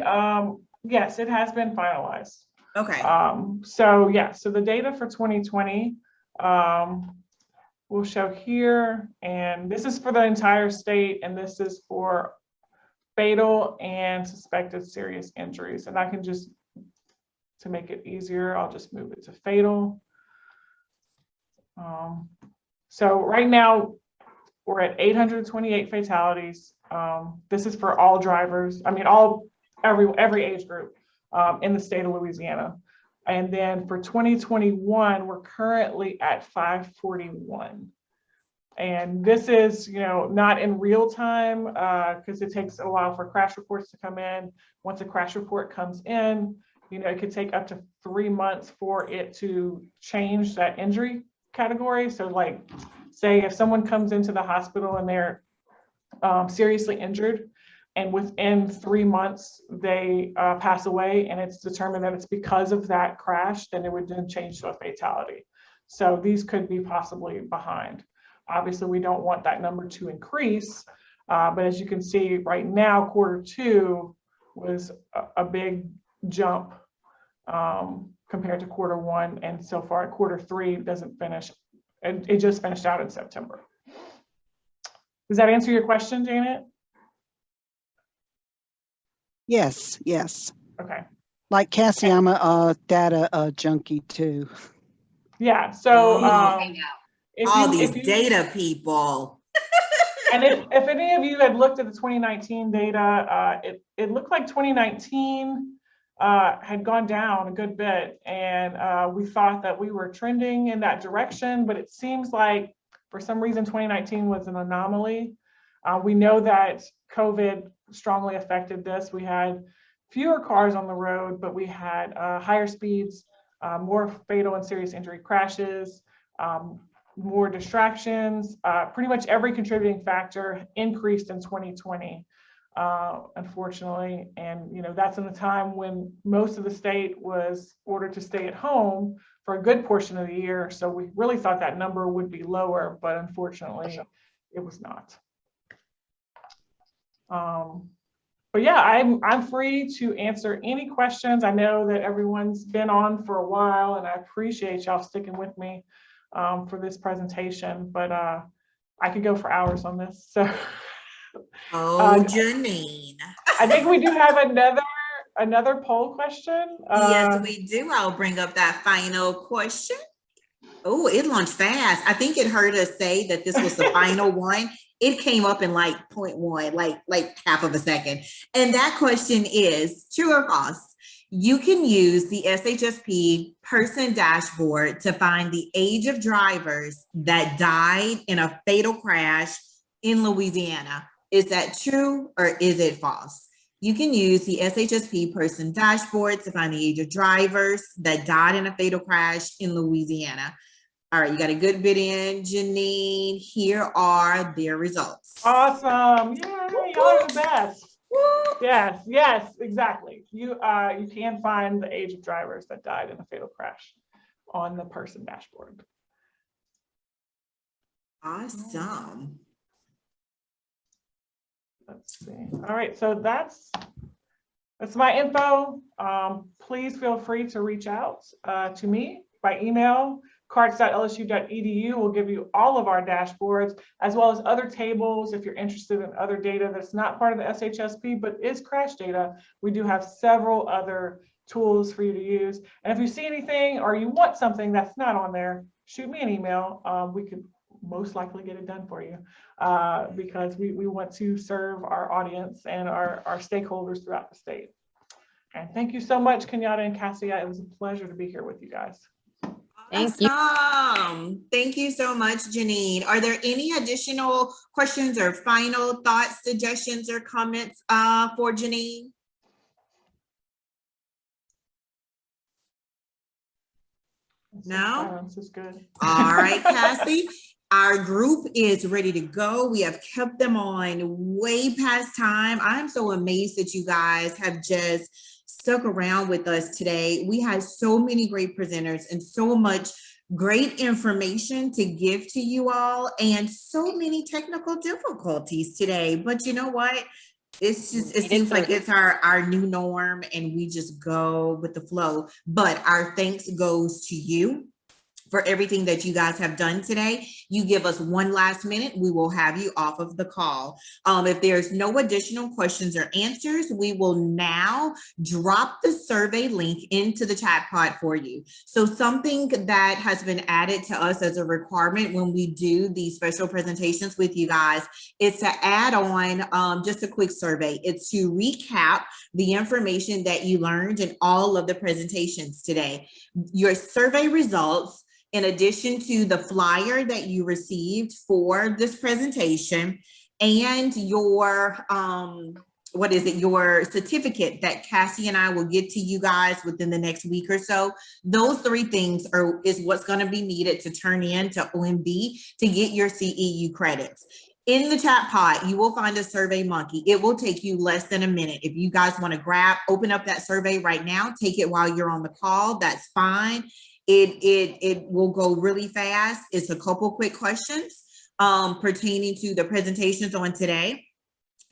Speaker 3: yes, it has been finalized.
Speaker 2: Okay.
Speaker 3: So yeah, so the data for 2020 we'll show here, and this is for the entire state, and this is for fatal and suspected serious injuries. And I can just, to make it easier, I'll just move it to fatal. So right now we're at 828 fatalities. This is for all drivers. I mean, every age group in the state of Louisiana. And then for 2021, we're currently at 541. And this is, not in real time because it takes a while for crash reports to come in. Once a crash report comes in, it could take up to 3 months for it to change that injury category. So like, say if someone comes into the hospital and they're seriously injured, and within 3 months they pass away and it's determined that it's because of that crash, then it would then change to a fatality. So these could be possibly behind. Obviously, we don't want that number to increase, but as you can see right now, Q2 was a big jump compared to Q1, and so far Q3 doesn't finish. It just finished out in September. Does that answer your question, Janet?
Speaker 5: Yes, yes.
Speaker 3: Okay.
Speaker 5: Like Cassie, I'm a data junkie too.
Speaker 3: Yeah, so
Speaker 2: all these data people.
Speaker 3: And if any of you had looked at the 2019 data, it looked like 2019 had gone down a good bit, and we thought that we were trending in that direction, but it seems like for some reason 2019 was an anomaly. We know that COVID strongly affected this. We had fewer cars on the road, but we had higher speeds, more fatal and serious injury crashes, more distractions. Pretty much every contributing factor increased in 2020, unfortunately. And that's in the time when most of the state was ordered to stay at home for a good portion of the year. So we really thought that number would be lower, but unfortunately it was not. But yeah, I'm free to answer any questions. I know that everyone's been on for a while, and I appreciate y'all sticking with me for this presentation, but I could go for hours on this. So,
Speaker 2: Janine.
Speaker 3: I think we do have another poll question.
Speaker 2: Yes, we do. I'll bring up that final question. Oh, it launched fast. I think it heard us say that this was the final one. It came up in like 0.1, like half of a second. And that question is, true or false? You can use the SHSP person dashboard to find the age of drivers that died in a fatal crash in Louisiana. Is that true or is it false? You can use the SHSP person dashboard to find the age of drivers that died in a fatal crash in Louisiana. All right, you got a good bit in, Janine. Here are their results.
Speaker 3: Awesome. Yay, y'all are the best. Yes, yes, exactly. You can find the age of drivers that died in a fatal crash on the person dashboard.
Speaker 2: Awesome.
Speaker 3: Let's see. All right, so that's my info. Please feel free to reach out to me by email. carts.lsu.edu will give you all of our dashboards, as well as other tables if you're interested in other data that's not part of the SHSP, but is crash data. We do have several other tools for you to use. And if you see anything or you want something that's not on there, shoot me an email. We could most likely get it done for you because we want to serve our audience and our stakeholders throughout the state. And thank you so much, Kenyatta and Cassia. It was a pleasure to be here with you guys.
Speaker 2: Thank you. Thank you so much, Janine. Are there any additional questions or final thoughts, suggestions, or comments for Janine? No?
Speaker 3: Silence is good.
Speaker 2: All right, Cassie. Our group is ready to go. We have kept them on way past time. I'm so amazed that you guys have just stuck around with us today. We had so many great presenters and so much great information to give to you all, and so many technical difficulties today. But you know what? It's just, it seems like it's our new norm, and we just go with the flow. But our thanks goes to you for everything that you guys have done today. You give us one last minute, we will have you off of the call. If there's no additional questions or answers, we will now drop the survey link into the chat pod for you. So something that has been added to us as a requirement when we do these special presentations with you guys is to add on just a quick survey. It's to recap the information that you learned in all of the presentations today. Your survey results, in addition to the flyer that you received for this presentation, and your, your certificate that Cassie and I will get to you guys within the next week or so. Those three things is what's gonna be needed to turn in to OMB to get your CEU credits. In the chat pod, you will find a Survey Monkey. It will take you less than a minute. If you guys wanna open up that survey right now, take it while you're on the call, that's fine. It will go really fast. It's a couple quick questions pertaining to the presentations on today.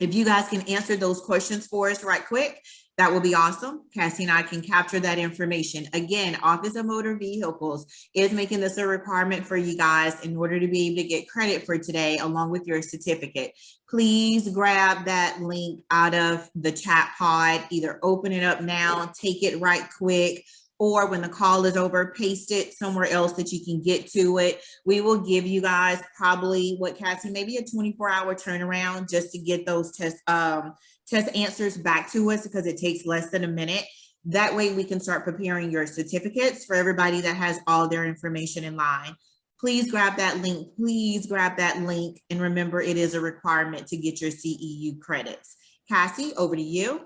Speaker 2: If you guys can answer those questions for us right quick, that will be awesome. Cassie and I can capture that information. Again, Office of Motor Vehicles is making this a requirement for you guys in order to be able to get credit for today, along with your certificate. Please grab that link out of the chat pod, either open it up now, take it right quick, or when the call is over, paste it somewhere else that you can get to it. We will give you guys probably, what, Cassie, maybe a 24-hour turnaround just to get those test answers back to us, because it takes less than a minute. That way we can start preparing your certificates for everybody that has all their information in line. Please grab that link. Please grab that link. And remember, it is a requirement to get your CEU credits. Cassie, over to you.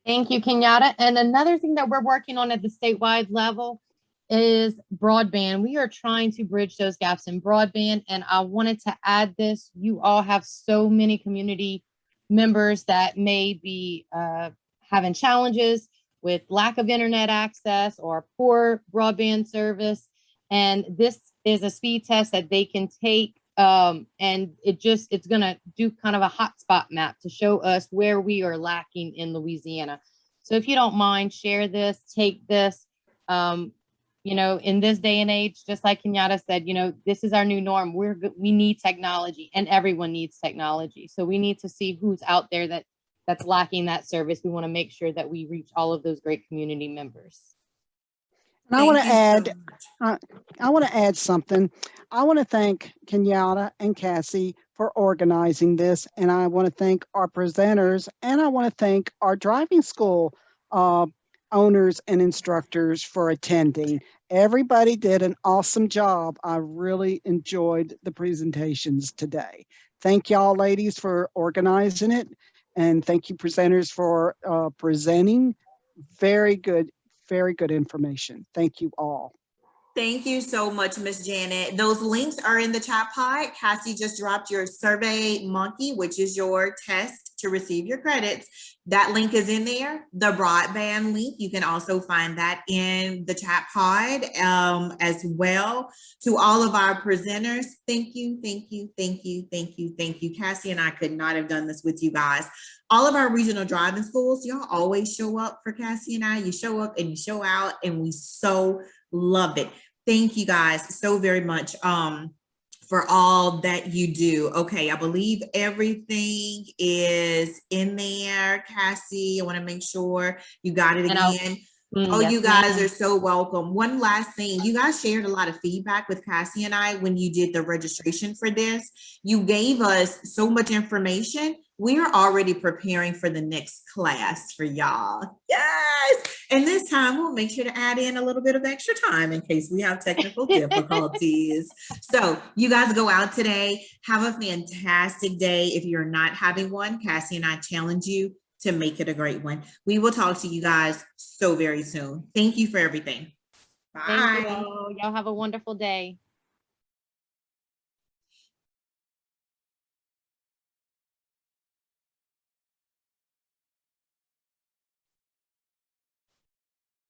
Speaker 1: Thank you, Kenyatta. And another thing that we're working on at the statewide level is broadband. We are trying to bridge those gaps in broadband. And I wanted to add this. You all have so many community members that may be having challenges with lack of internet access or poor broadband service. And this is a speed test that they can take. And it's gonna do kind of a hotspot map to show us where we are lacking in Louisiana. So if you don't mind, share this, take this. You know, in this day and age, just like Kenyatta said, you know, this is our new norm. We need technology, and everyone needs technology. So we need to see who's out there that's lacking that service. We want to make sure that we reach all of those great community members.
Speaker 5: And I want to add something. I want to thank Kenyatta and Cassie for organizing this, and I want to thank our presenters, and I want to thank our driving school owners and instructors for attending. Everybody did an awesome job. I really enjoyed the presentations today. Thank y'all ladies for organizing it, And thank you presenters for presenting. Very good information. Thank you all.
Speaker 2: Thank you so much, Miss Janet. Those links are in the chat pod. Cassie just dropped your Survey Monkey, which is your test to receive your credits. That link is in there. The broadband link, you can also find that in the chat pod as well. To all of our presenters, thank you, thank you, thank you, thank you, thank you. Cassie and I could not have done this with you guys. All of our regional driving schools, y'all always show up for Cassie and I. You show up and you show out, and we so love it. Thank you guys so very much for all that you do. Okay, I believe everything is in there. Cassie, I want to make sure you got it again. Oh,
Speaker 1: yes,
Speaker 2: you guys
Speaker 1: ma'am.
Speaker 2: are so welcome. One last thing, you guys shared a lot of feedback with Cassie and I when you did the registration for this. You gave us so much information. We are already preparing for the next class for y'all. Yes. And this time we'll make sure to add in a little bit of extra time in case we have technical difficulties. So you guys go out today. Have a fantastic day. If you're not having one, Cassie and I challenge you to make it a great one. We will talk to you guys so very soon. Thank you for everything. Bye.
Speaker 1: Thank you all. Y'all have a wonderful day.